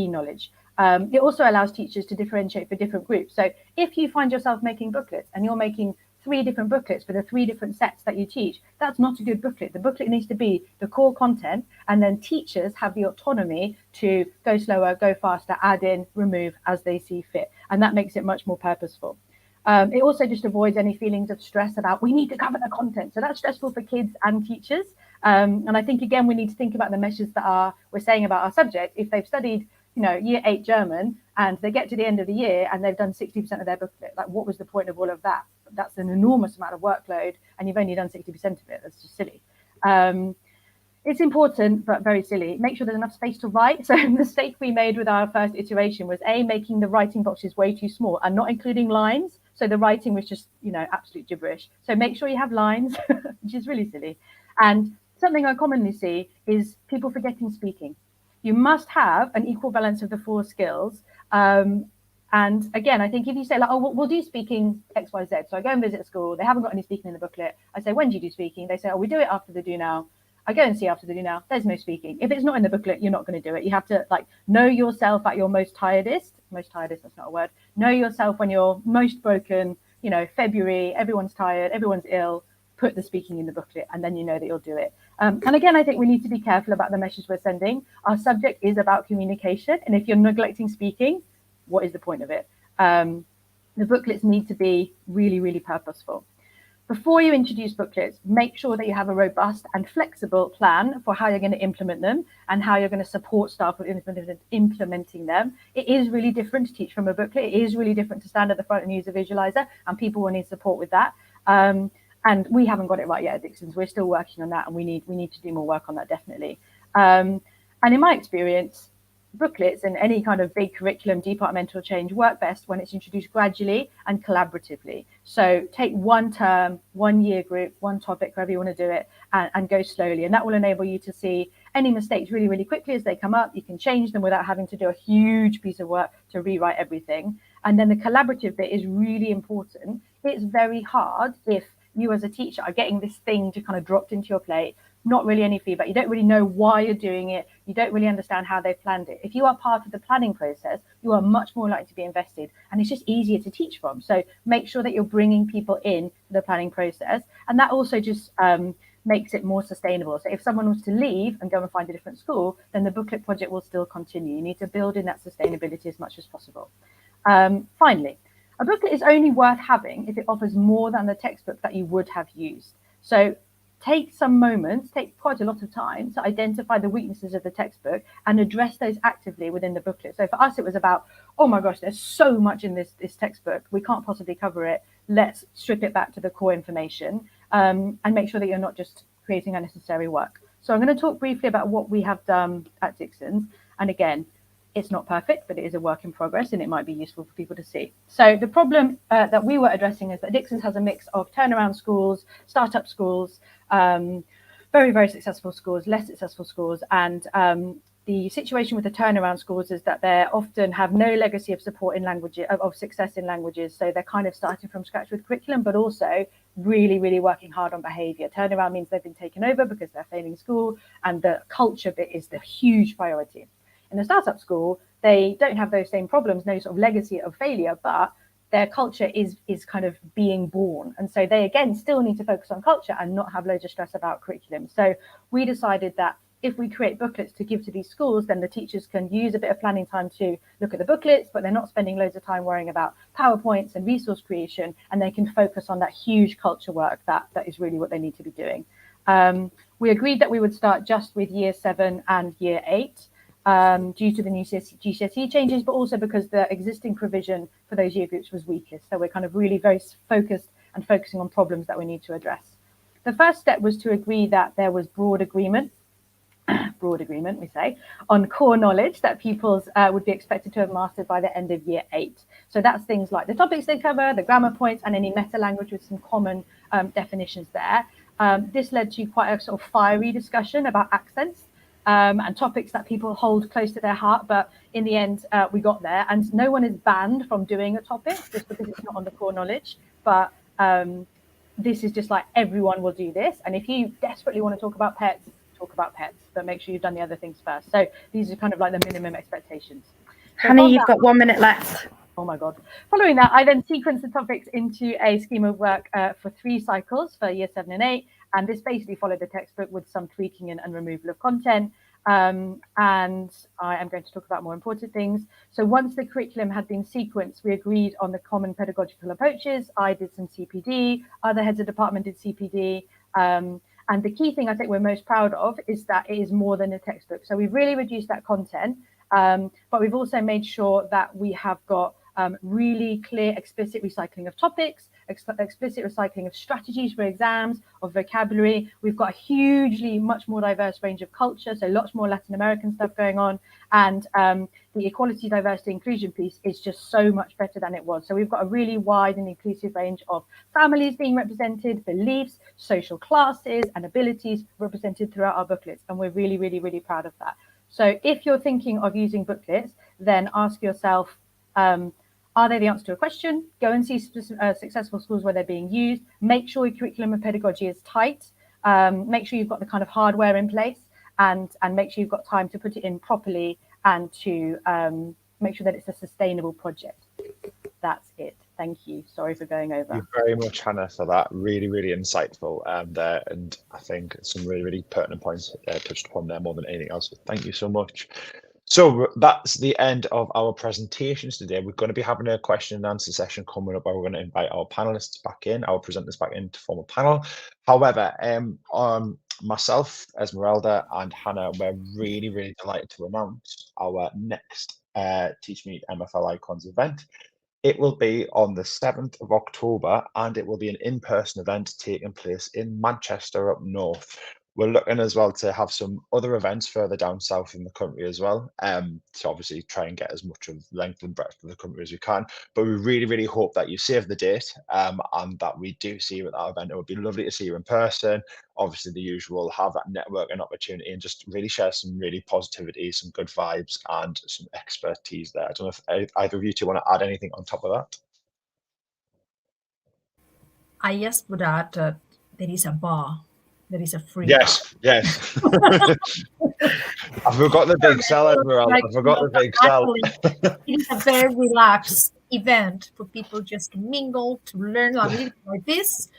knowledge. It also allows teachers to differentiate for different groups. So if you find yourself making booklets and you're making 3 different booklets for the 3 different sets that you teach, that's not a good booklet. The booklet needs to be the core content, and then teachers have the autonomy to go slower, go faster, add in, remove as they see fit. And that makes it much more purposeful. It also just avoids any feelings of stress about we need to cover the content. So that's stressful for kids and teachers. And I think, again, we need to think about the measures that we're saying about our subject. If they've studied, Year 8 German, and they get to the end of the year and they've done 60% of their booklet, like what was the point of all of that? That's an enormous amount of workload, and you've only done 60% of it. That's just silly. It's important, but very silly. Make sure there's enough space to write. So the mistake we made with our first iteration was making the writing boxes way too small and not including lines. So the writing was just, absolute gibberish. So make sure you have lines, which is really silly. And something I commonly see is people forgetting speaking. You must have an equal balance of the 4 skills. And again, I think if you say like, oh, we'll do speaking X, Y, Z. So I go and visit a school. They haven't got any speaking in the booklet. I say, when do you do speaking? They say, oh, we do it after the do now. I go and see after the do now. There's no speaking. If it's not in the booklet, you're not going to do it. You have to know yourself at your most tiredest. Most tiredest, that's not a word. Know yourself when you're most broken. February, everyone's tired, everyone's ill. Put the speaking in the booklet, and then you know that you'll do it. And again, I think we need to be careful about the message we're sending. Our subject is about communication, and if you're neglecting speaking, what is the point of it? The booklets need to be really, really purposeful. Before you introduce booklets, make sure that you have a robust and flexible plan for how you're going to implement them and how you're going to support staff with implementing them. It is really different to teach from a booklet. It is really different to stand at the front and use a visualizer, and people will need support with that. And we haven't got it right yet at Dixon's. We're still working on that, and we need to do more work on that, definitely. And in my experience, booklets and any kind of big curriculum departmental change work best when it's introduced gradually and collaboratively. So take one term, 1 year group, one topic, however you want to do it, and go slowly. And that will enable you to see any mistakes really, really quickly as they come up. You can change them without having to do a huge piece of work to rewrite everything. And then the collaborative bit is really important. It's very hard if you as a teacher are getting this thing to kind of dropped into your plate, not really any feedback. You don't really know why you're doing it. You don't really understand how they've planned it. If you are part of the planning process, you are much more likely to be invested, and it's just easier to teach from. So make sure that you're bringing people in to the planning process, and that also just makes it more sustainable. So if someone was to leave and go and find a different school, then the booklet project will still continue. You need to build in that sustainability as much as possible. Finally, a booklet is only worth having if it offers more than the textbook that you would have used. So take some moments, take quite a lot of time to identify the weaknesses of the textbook and address those actively within the booklet. So for us, it was about, oh my gosh, there's so much in this textbook. We can't possibly cover it. Let's strip it back to the core information and make sure that you're not just creating unnecessary work. So I'm going to talk briefly about what we have done at Dixon's. And again, it's not perfect, but it is a work in progress, and it might be useful for people to see. So the problem that we were addressing is that Dixon's has a mix of turnaround schools, startup schools, very, very successful schools, less successful schools. And the situation with the turnaround schools is that they often have no legacy of support in languages, of success in languages. So they're kind of starting from scratch with curriculum, but also really, really working hard on behavior. Turnaround means they've been taken over because they're failing school, and the culture bit is the huge priority. In a startup school, they don't have those same problems, no sort of legacy of failure, but their culture is kind of being born. And so they, again, still need to focus on culture and not have loads of stress about curriculum. So we decided that if we create booklets to give to these schools, then the teachers can use a bit of planning time to look at the booklets, but they're not spending loads of time worrying about PowerPoints and resource creation, and they can focus on that huge culture work that is really what they need to be doing. We agreed that we would start just with year 7 and year 8. Due to the new GCSE changes, but also because the existing provision for those year groups was weakest. So we're kind of really very focused and focusing on problems that we need to address. The first step was to agree that there was broad agreement, we say, on core knowledge that pupils would be expected to have mastered by the end of year 8. So that's things like the topics they cover, the grammar points, and any meta language with some common definitions there. This led to quite a sort of fiery discussion about accents. And topics that people hold close to their heart, but in the end, we got there. And no one is banned from doing a topic just because it's not on the core knowledge. But this is just like everyone will do this. And if you desperately want to talk about pets, talk about pets, but make sure you've done the other things first. So these are kind of like the minimum expectations. So
Hannah, you've got 1 minute left.
Oh my God. Following that, I then sequenced the topics into a scheme of work for 3 cycles for year 7 and 8. And this basically followed the textbook with some tweaking and removal of content. And I am going to talk about more important things. So once the curriculum had been sequenced, we agreed on the common pedagogical approaches. I did some CPD, other heads of department did CPD. And the key thing I think we're most proud of is that it is more than a textbook. So we've really reduced that content, but we've also made sure that we have got really clear, explicit recycling of topics, explicit recycling of strategies for exams, of vocabulary. We've got a hugely much more diverse range of culture, so lots more Latin American stuff going on. And the equality, diversity, inclusion piece is just so much better than it was. So we've got a really wide and inclusive range of families being represented, beliefs, social classes, and abilities represented throughout our booklets. And we're really, really, really proud of that. So if you're thinking of using booklets, then ask yourself, are they the answer to a question? Go and see successful schools where they're being used. Make sure your curriculum and pedagogy is tight. Make sure you've got the kind of hardware in place, and make sure you've got time to put it in properly, and to make sure that it's a sustainable project. That's it. Thank you. Sorry for going over.
Thank you very much, Hannah, for that. Really, really insightful there. And I think some really, really pertinent points touched upon there more than anything else. So thank you so much. So that's the end of our presentations today. We're going to be having a question and answer session coming up where we're going to invite our panelists back in, our presenters back in to form a panel. However, myself, Esmeralda, and Hannah, we're really, really delighted to announce our next Teachmeet MFL Icons event. It will be on the 7th of October, and it will be an in-person event taking place in Manchester up north. We're looking as well to have some other events further down south in the country as well, to obviously try and get as much of length and breadth of the country as we can. But we really, really hope that you save the date and that we do see you at that event. It would be lovely to see you in person. Obviously, the usual, have that networking opportunity and just really share some really positivity, some good vibes, and some expertise there. I don't know if either of you two want to add anything on top of that.
I just would add that there is a bar. There is a free
Yes. I forgot the big sell, Esmeralda. I forgot the big sell.
It is a very relaxed event for people just to mingle, to learn a little like this,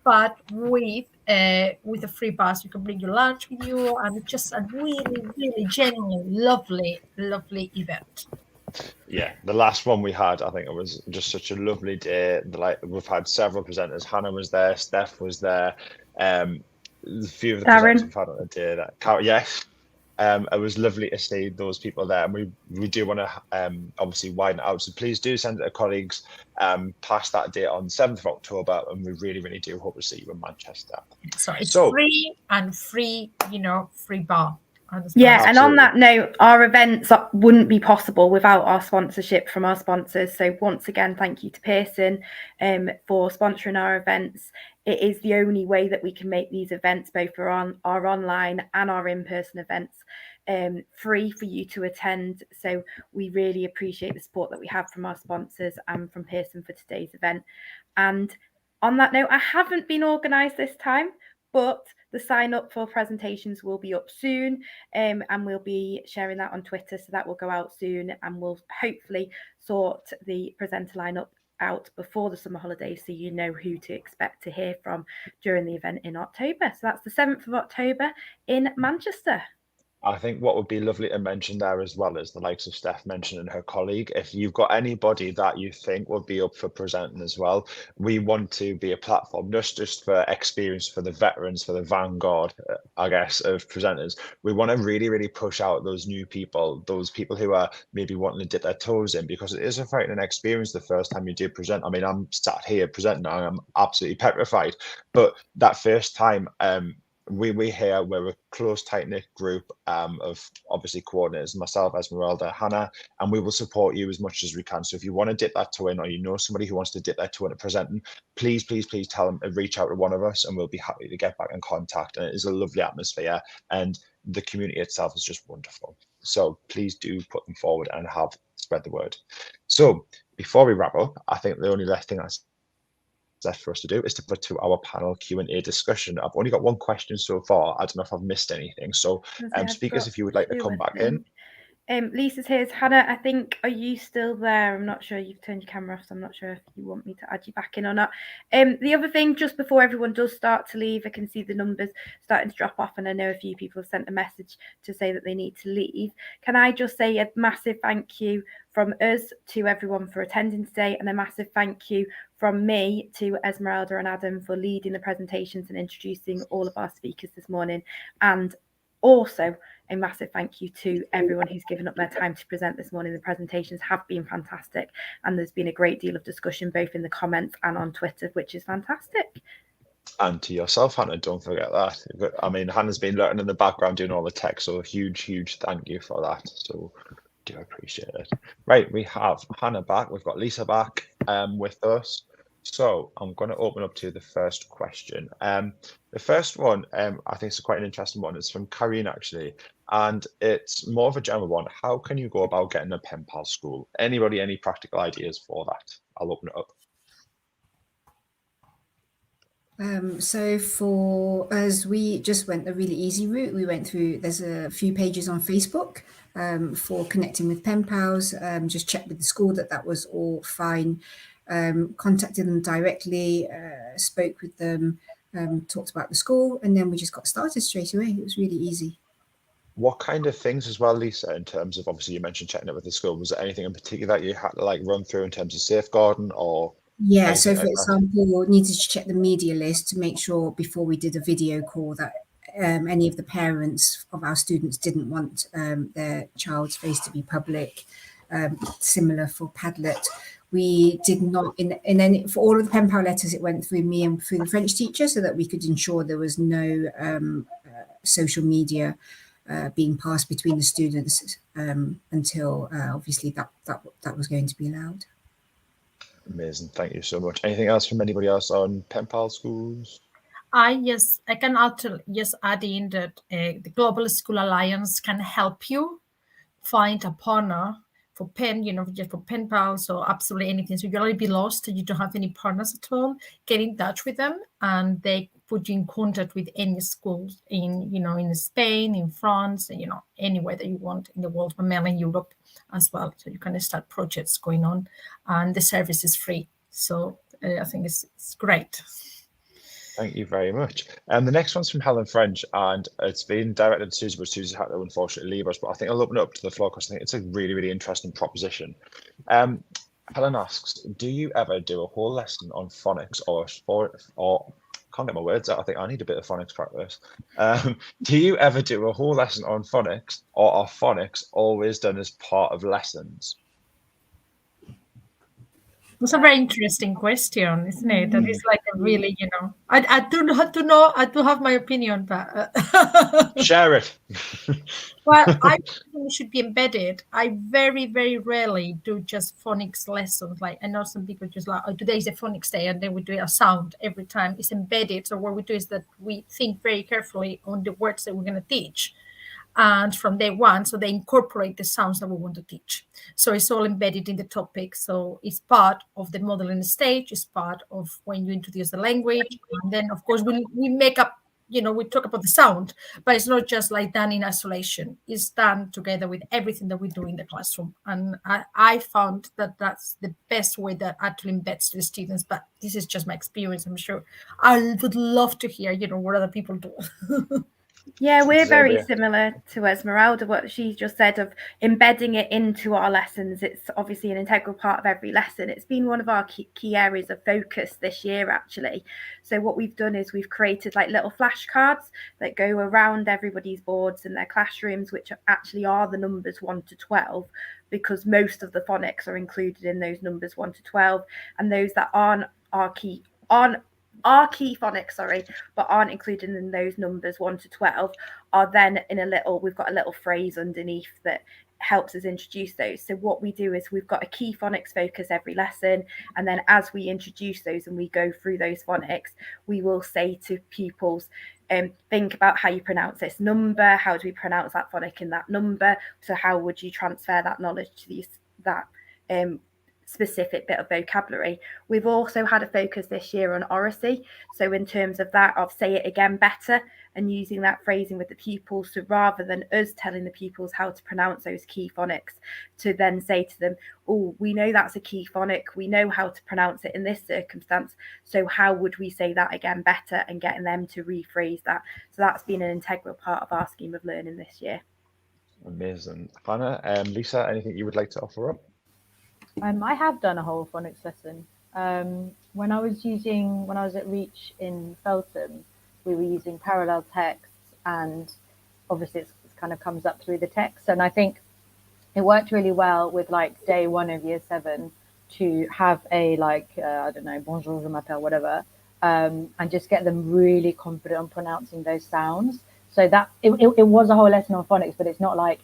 but with a free pass. You can bring your lunch with you, and it's just a really, really genuine, lovely event.
Yeah, the last one we had, I think it was just such a lovely day. We've had several presenters. Hannah was there, Steph was there. A few of the presenters we've had on the day. Yes, it was lovely to see those people there, and we do want to obviously widen it out. So please do send it to colleagues past that date on 7th of October, and we really, really do hope to see you in Manchester.
So it's free and free, free bar.
Yeah, and on that note, our events wouldn't be possible without our sponsorship from our sponsors. So once again, thank you to Pearson for sponsoring our events. It is the only way that we can make these events, both for our online and our in-person events, free for you to attend. So we really appreciate the support that we have from our sponsors and from Pearson for today's event. And on that note, I haven't been organised this time, but the sign up for presentations will be up soon, and we'll be sharing that on Twitter, so that will go out soon, and we'll hopefully sort the presenter lineup out before the summer holidays, so you know who to expect to hear from during the event in October. So that's the 7th of October in Manchester.
I think what would be lovely to mention there as well is the likes of Steph mentioned and her colleague. If you've got anybody that you think would be up for presenting as well, we want to be a platform, not just for experience for the veterans, for the vanguard, I guess, of presenters. We want to really, really push out those new people, those people who are maybe wanting to dip their toes in, because it is a frightening experience the first time you do present. I mean, I'm sat here presenting, and I'm absolutely petrified, but that first time, we're a close, tight-knit group of obviously coordinators, myself, Esmeralda, Hannah, and we will support you as much as we can. So if you want to dip that toe in, or you know somebody who wants to dip their toe in at presenting, please tell them, reach out to one of us, and we'll be happy to get back in contact. And it is a lovely atmosphere, and the community itself is just wonderful. So please do put them forward and spread the word. So before we wrap up, I think the only last thing left for us to do is to put to our panel Q&A discussion. I've only got one question so far. I don't know if I've missed anything. So speakers, if you would like to come back in.
Lisa's here. Hannah, I think, are you still there? I'm not sure. You've turned your camera off, so I'm not sure if you want me to add you back in or not. The other thing, just before everyone does start to leave, I can see the numbers starting to drop off, and I know a few people have sent a message to say that they need to leave. Can I just say a massive thank you from us to everyone for attending today, and a massive thank you from me to Esmeralda and Adam for leading the presentations and introducing all of our speakers this morning, and Also, a massive thank you to everyone who's given up their time to present this morning. The presentations have been fantastic, and there's been a great deal of discussion both in the comments and on Twitter, which is fantastic.
And to yourself, Hannah, don't forget that. I mean, Hannah's been learning in the background doing all the tech, so a huge thank you for that. So do appreciate it. Right, we have Hannah back. We've got Lisa back with us. So I'm going to open up to the first question. The first one, I think it's quite an interesting one. It's from Karine, actually, and it's more of a general one. How can you go about getting a pen pal school? Anybody, any practical ideas for that? I'll open it up.
So for us, we just went a really easy route. We went through, there's a few pages on Facebook for connecting with pen pals, just checked with the school that was all fine, contacted them directly, spoke with them, talked about the school, and then we just got started straight away. It was really easy.
What kind of things as well, Lisa, in terms of, obviously you mentioned checking it with the school, was there anything in particular that you had to like run through in terms of safeguarding or?
Yeah, so for example, needed to check the media list to make sure before we did a video call that any of the parents of our students didn't want their child's face to be public. Similar for Padlet. We did not, in any, for all of the pen pal letters, it went through me and through the French teacher so that we could ensure there was no social media being passed between the students until obviously that was going to be allowed.
Amazing, thank you so much. Anything else from anybody else on pen pal schools?
I can actually just add in that the Global School Alliance can help you find a partner for pen, just for pen pals or absolutely anything. So you'll already be lost and you don't have any partners at all. Get in touch with them and they put you in contact with any schools in Spain, in France, and anywhere that you want in the world, but mainly in Europe as well. So you can start projects going on, and the service is free. So I think it's great.
Thank you very much. The next one's from Helen French, and it's been directed to Susie, but Susie had to unfortunately leave us. But I think I'll open it up to the floor because I think it's a really interesting proposition. Helen asks, do you ever do a whole lesson on phonics or can't get my words out. I think I need a bit of phonics practice. Do you ever do a whole lesson on phonics, or are phonics always done as part of lessons?
It's a very interesting question, isn't it? That is like a really, I do have to know. I do have my opinion, but
share it.
Well, I think it should be embedded. I very rarely do just phonics lessons. Like I know some people just like, oh, today is a phonics day, and then we do a sound every time. It's embedded. So what we do is that we think very carefully on the words that we're going to teach. And from day one, so they incorporate the sounds that we want to teach. So it's all embedded in the topic. So it's part of the modeling stage, it's part of when you introduce the language. And then, of course, we make up, we talk about the sound, but it's not just like done in isolation. It's done together with everything that we do in the classroom. And I found that that's the best way that actually embeds to the students. But this is just my experience. I'm sure I would love to hear, what other people do.
Yeah, we're very similar to Esmeralda, what she just said of embedding it into our lessons. It's obviously an integral part of every lesson. It's been one of our key areas of focus this year, actually. So what we've done is we've created like little flashcards that go around everybody's boards in their classrooms, which actually are the numbers 1 to 12, because most of the phonics are included in those numbers 1 to 12. And those that aren't key phonics, but aren't included in those numbers 1 to 12 are then we've got a little phrase underneath that helps us introduce those. So what we do is we've got a key phonics focus every lesson, and then as we introduce those and we go through those phonics, we will say to pupils, think about how you pronounce this number, how do we pronounce that phonic in that number, so how would you transfer that knowledge to that specific bit of vocabulary. We've also had a focus this year on oracy, so in terms of that, of say it again better and using that phrasing with the pupils. So rather than us telling the pupils how to pronounce those key phonics, to then say to them, oh, we know that's a key phonic, we know how to pronounce it in this circumstance, so how would we say that again better, and getting them to rephrase that. So that's been an integral part of our scheme of learning this year.
Amazing. Hannah, Lisa, anything you would like to offer up?
I have done a whole phonics lesson. When I was at Reach in Feltham, we were using parallel texts, and obviously it kind of comes up through the text. And I think it worked really well with like day 1 of year 7 to have a like I don't know, bonjour, je m'appelle, whatever, and just get them really confident on pronouncing those sounds. So that it was a whole lesson on phonics, but it's not like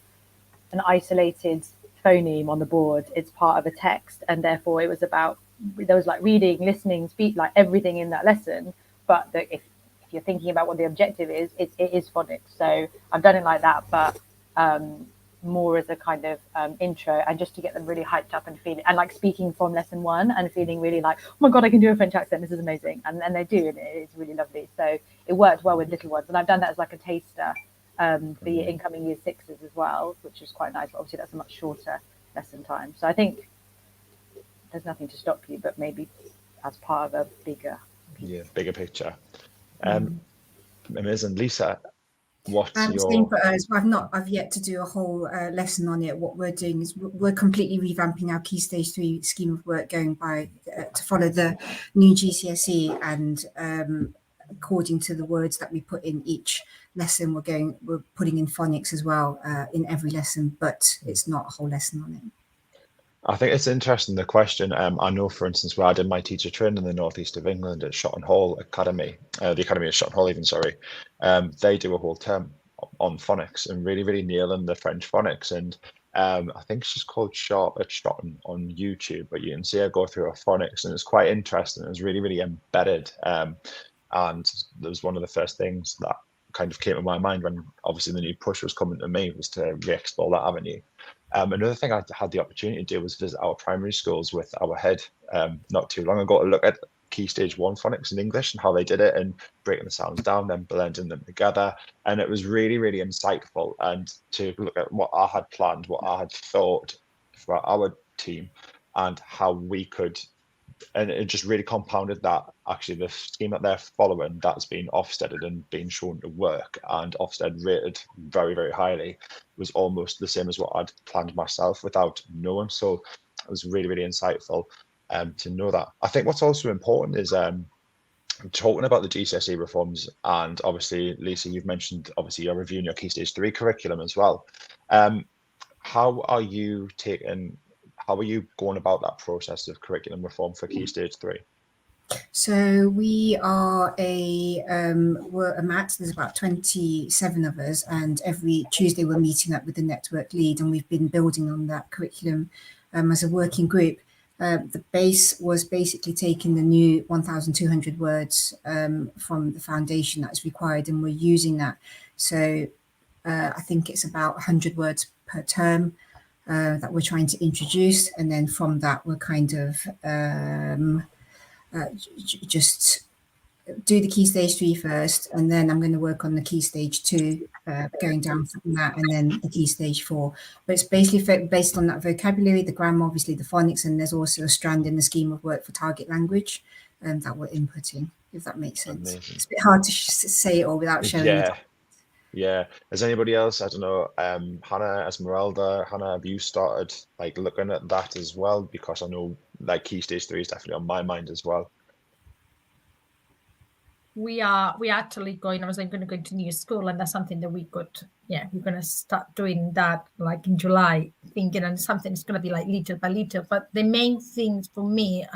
an isolated phoneme on the board. It's part of a text, and therefore it was about, there was like reading, listening, speak, like everything in that lesson. But if you're thinking about what the objective is, it is phonics. So I've done it like that, but more as a kind of intro, and just to get them really hyped up and feeling, and like speaking from lesson 1 and feeling really like, oh my god, I can do a French accent, this is amazing, and they do, and it's really lovely. So it worked well with little ones, and I've done that as like a taster for your incoming year 6s as well, which is quite nice. But obviously that's a much shorter lesson time, so I think there's nothing to stop you, but maybe as part of a bigger
picture. Amazing. Lisa, what's
Same
your...
for us. I've yet to do a whole lesson on it. What we're doing is we're completely revamping our Key Stage 3 scheme of work, going by to follow the new GCSE, and according to the words that we put in each lesson, we're putting in phonics as well in every lesson, but it's not a whole lesson on it.
I think it's interesting, the question. I know, for instance, where I did my teacher training in the northeast of England at Shotton Hall Academy, the Academy of Shotton Hall even, sorry, they do a whole term on phonics and really, really nailing the French phonics. And I think she's called Charlotte Shotton on YouTube, but you can see her go through her phonics, and it's quite interesting. It's really, really embedded. And that was one of the first things that kind of came to my mind when obviously the new push was coming to me, was to re-explore that avenue. Another thing I had the opportunity to do was visit our primary schools with our head not too long ago to look at Key Stage 1 phonics in English and how they did it, and breaking the sounds down, then blending them together. And it was really, really insightful. And to look at what I had planned, what I had thought for our team, and how we could, and it just really compounded that actually the scheme that they're following, that's been Ofsteded and been shown to work, and Ofsted rated very, very highly, was almost the same as what I'd planned myself without knowing. So it was really, really insightful to know that. I think what's also important is talking about the GCSE reforms, and obviously, Lisa, you've mentioned obviously you're reviewing your Key Stage 3 curriculum as well. How are you going about that process of curriculum reform for Key Stage 3?
So we are we're a MAT. There's about 27 of us, and every Tuesday we're meeting up with the network lead, and we've been building on that curriculum as a working group. The base was basically taking the new 1,200 words from the foundation that is required, and we're using that. So I think it's about 100 words per term that we're trying to introduce, and then from that we're kind of just do the Key Stage 3 first, and then I'm going to work on the Key Stage 2, going down from that, and then the Key Stage 4. But it's basically based on that vocabulary, the grammar, obviously the phonics, and there's also a strand in the scheme of work for target language that we're inputting, if that makes sense.
Amazing.
It's a bit hard to say it all without showing it.
Yeah. Has anybody else, I don't know, Hannah, Esmeralda, have you started like looking at that as well? Because I know like Key Stage 3 is definitely on my mind as well.
We actually going, I was going to go to new school, and that's something that we're going to start doing that like in July, thinking, and something's going to be like little by little. But the main thing for me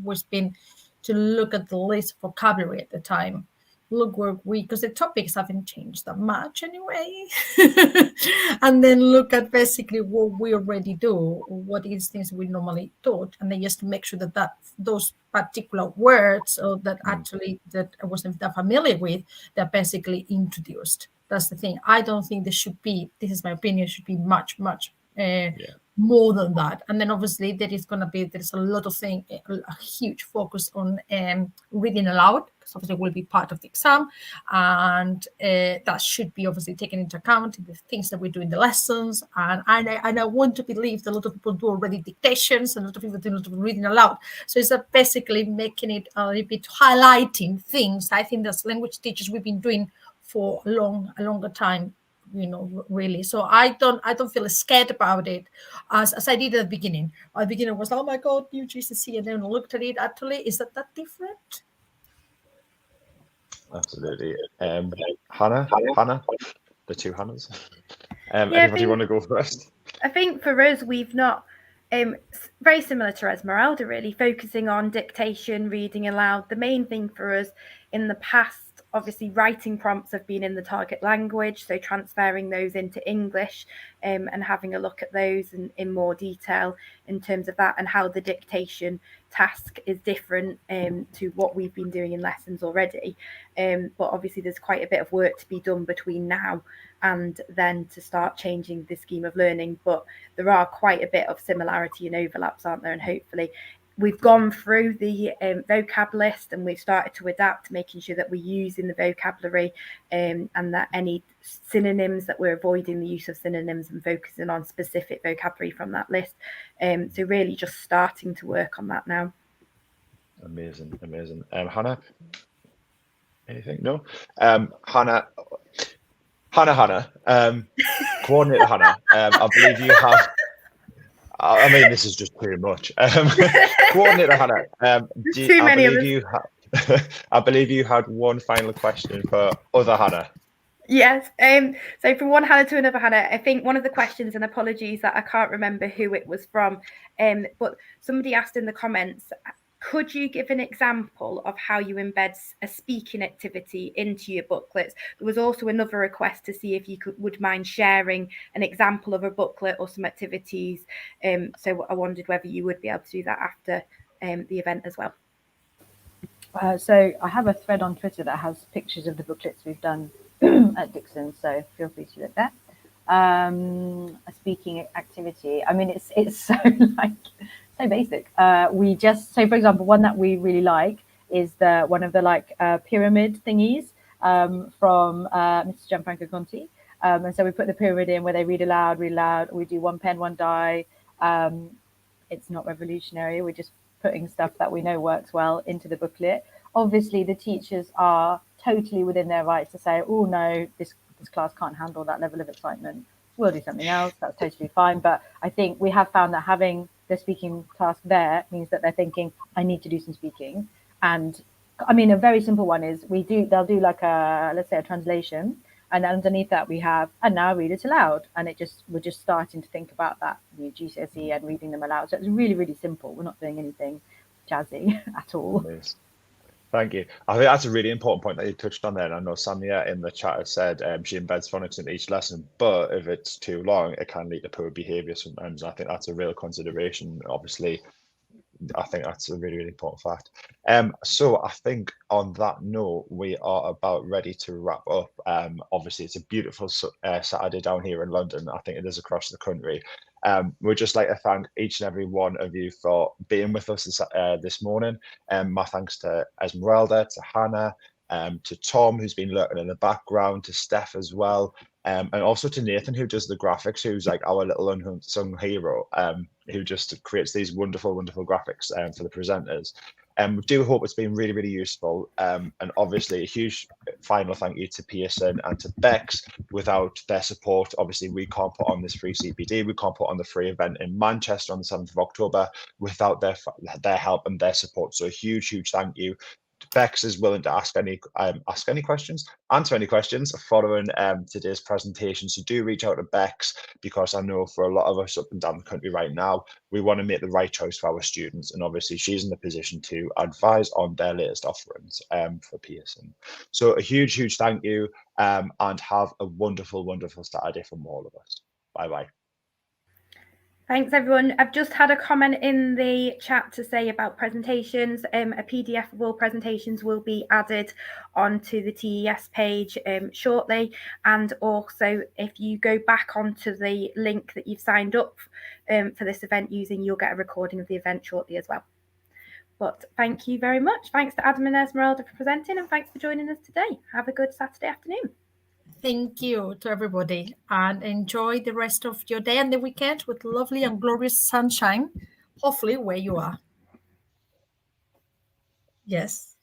was been to look at the list of vocabulary at the time. Look where because the topics haven't changed that much anyway. And then look at basically what we already do, what is things we normally taught, and then just to make sure that those particular words or that actually that I wasn't that familiar with, they're basically introduced. That's the thing. I don't think there should be, this is my opinion, should be much more than that. And then obviously there's a lot of things, a huge focus on reading aloud, because obviously it will be part of the exam, and that should be obviously taken into account in the things that we do in the lessons. And I want to believe that a lot of people do already dictations, and a lot of people do a lot of reading aloud. So it's basically making it a little bit highlighting things. I think that's language teachers we've been doing for a longer time, really. So I don't feel scared about it as I did at the beginning. At the beginning was, oh my God, new GCSE, and then I looked at it, actually, is that different?
Absolutely. Hannah? the two Hannahs.
Yeah,
Anybody want to go first?
I think for us, we've not, very similar to Esmeralda, really, focusing on dictation, reading aloud. The main thing for us in the past, obviously, writing prompts have been in the target language, so transferring those into English and having a look at those in more detail in terms of that and how the dictation task is different to what we've been doing in lessons already. But obviously, there's quite a bit of work to be done between now and then to start changing the scheme of learning. But there are quite a bit of similarity and overlaps, aren't there? And hopefully we've gone through the vocab list and we've started to adapt, making sure that we're using the vocabulary and that any synonyms, that we're avoiding the use of synonyms and focusing on specific vocabulary from that list. So really just starting to work on that now.
Amazing. Hannah, anything? No? Hannah, coordinator Hannah, I believe you have, I mean, this is just too much. Coordinator Hannah, I believe you had one final question for other Hannah.
Yes. So from one Hannah to another Hannah, I think one of the questions, and apologies that I can't remember who it was from, but somebody asked in the comments, could you give an example of how you embed a speaking activity into your booklets? There was also another request to see if you would mind sharing an example of a booklet or some activities. So I wondered whether you would be able to do that after the event as well.
So I have a thread on Twitter that has pictures of the booklets we've done at Dixon, so feel free to look there. A speaking activity. I mean, it's so so basic. We just, so for example, one that we really like is one of the pyramid thingies from Mr. Gianfranco Conti. And so we put the pyramid in where they read aloud. We do one pen, one die. It's not revolutionary. We're just putting stuff that we know works well into the booklet. Obviously, the teachers are totally within their rights to say, oh no, this class can't handle that level of excitement. We'll do something else. That's totally fine. But I think we have found that having the speaking task there means that they're thinking, I need to do some speaking. And I mean, a very simple one is they'll do like let's say a translation. And underneath that we have, and now read it aloud. And we're just starting to think about that new GCSE and reading them aloud. So it's really, really simple. We're not doing anything jazzy at all.
Nice. Thank you. I think that's a really important point that you touched on there. And I know Samia in the chat has said she embeds phonics in each lesson, but if it's too long, it can lead to poor behaviour sometimes. I think that's a real consideration. Obviously, I think that's a really, really important fact. So I think on that note, we are about ready to wrap up. Obviously, it's a beautiful Saturday down here in London. I think it is across the country. We'd just like to thank each and every one of you for being with us this morning. My thanks to Esmeralda, to Hannah, to Tom, who's been lurking in the background, to Steph as well, and also to Nathan, who does the graphics, who's like our little unsung hero, who just creates these wonderful, wonderful graphics for the presenters. We do hope it's been really, really useful. And obviously a huge final thank you to Pearson and to Bex. Without their support, obviously we can't put on this free CPD, we can't put on the free event in Manchester on the 7th of October without their help and their support. So a huge, huge thank you. Bex is willing to answer any questions following today's presentation. So do reach out to Bex, because I know for a lot of us up and down the country right now, we want to make the right choice for our students. And obviously she's in the position to advise on their latest offerings for Pearson. So a huge, huge thank you and have a wonderful, wonderful Saturday from all of us. Bye-bye.
Thanks, everyone. I've just had a comment in the chat to say about presentations. A PDF of all presentations will be added onto the TES page shortly. And also, if you go back onto the link that you've signed up for this event using, you'll get a recording of the event shortly as well. But thank you very much. Thanks to Adam and Esmeralda for presenting, and thanks for joining us today. Have a good Saturday afternoon.
Thank you to everybody, and enjoy the rest of your day and the weekend with lovely and glorious sunshine, hopefully where you are. Yes.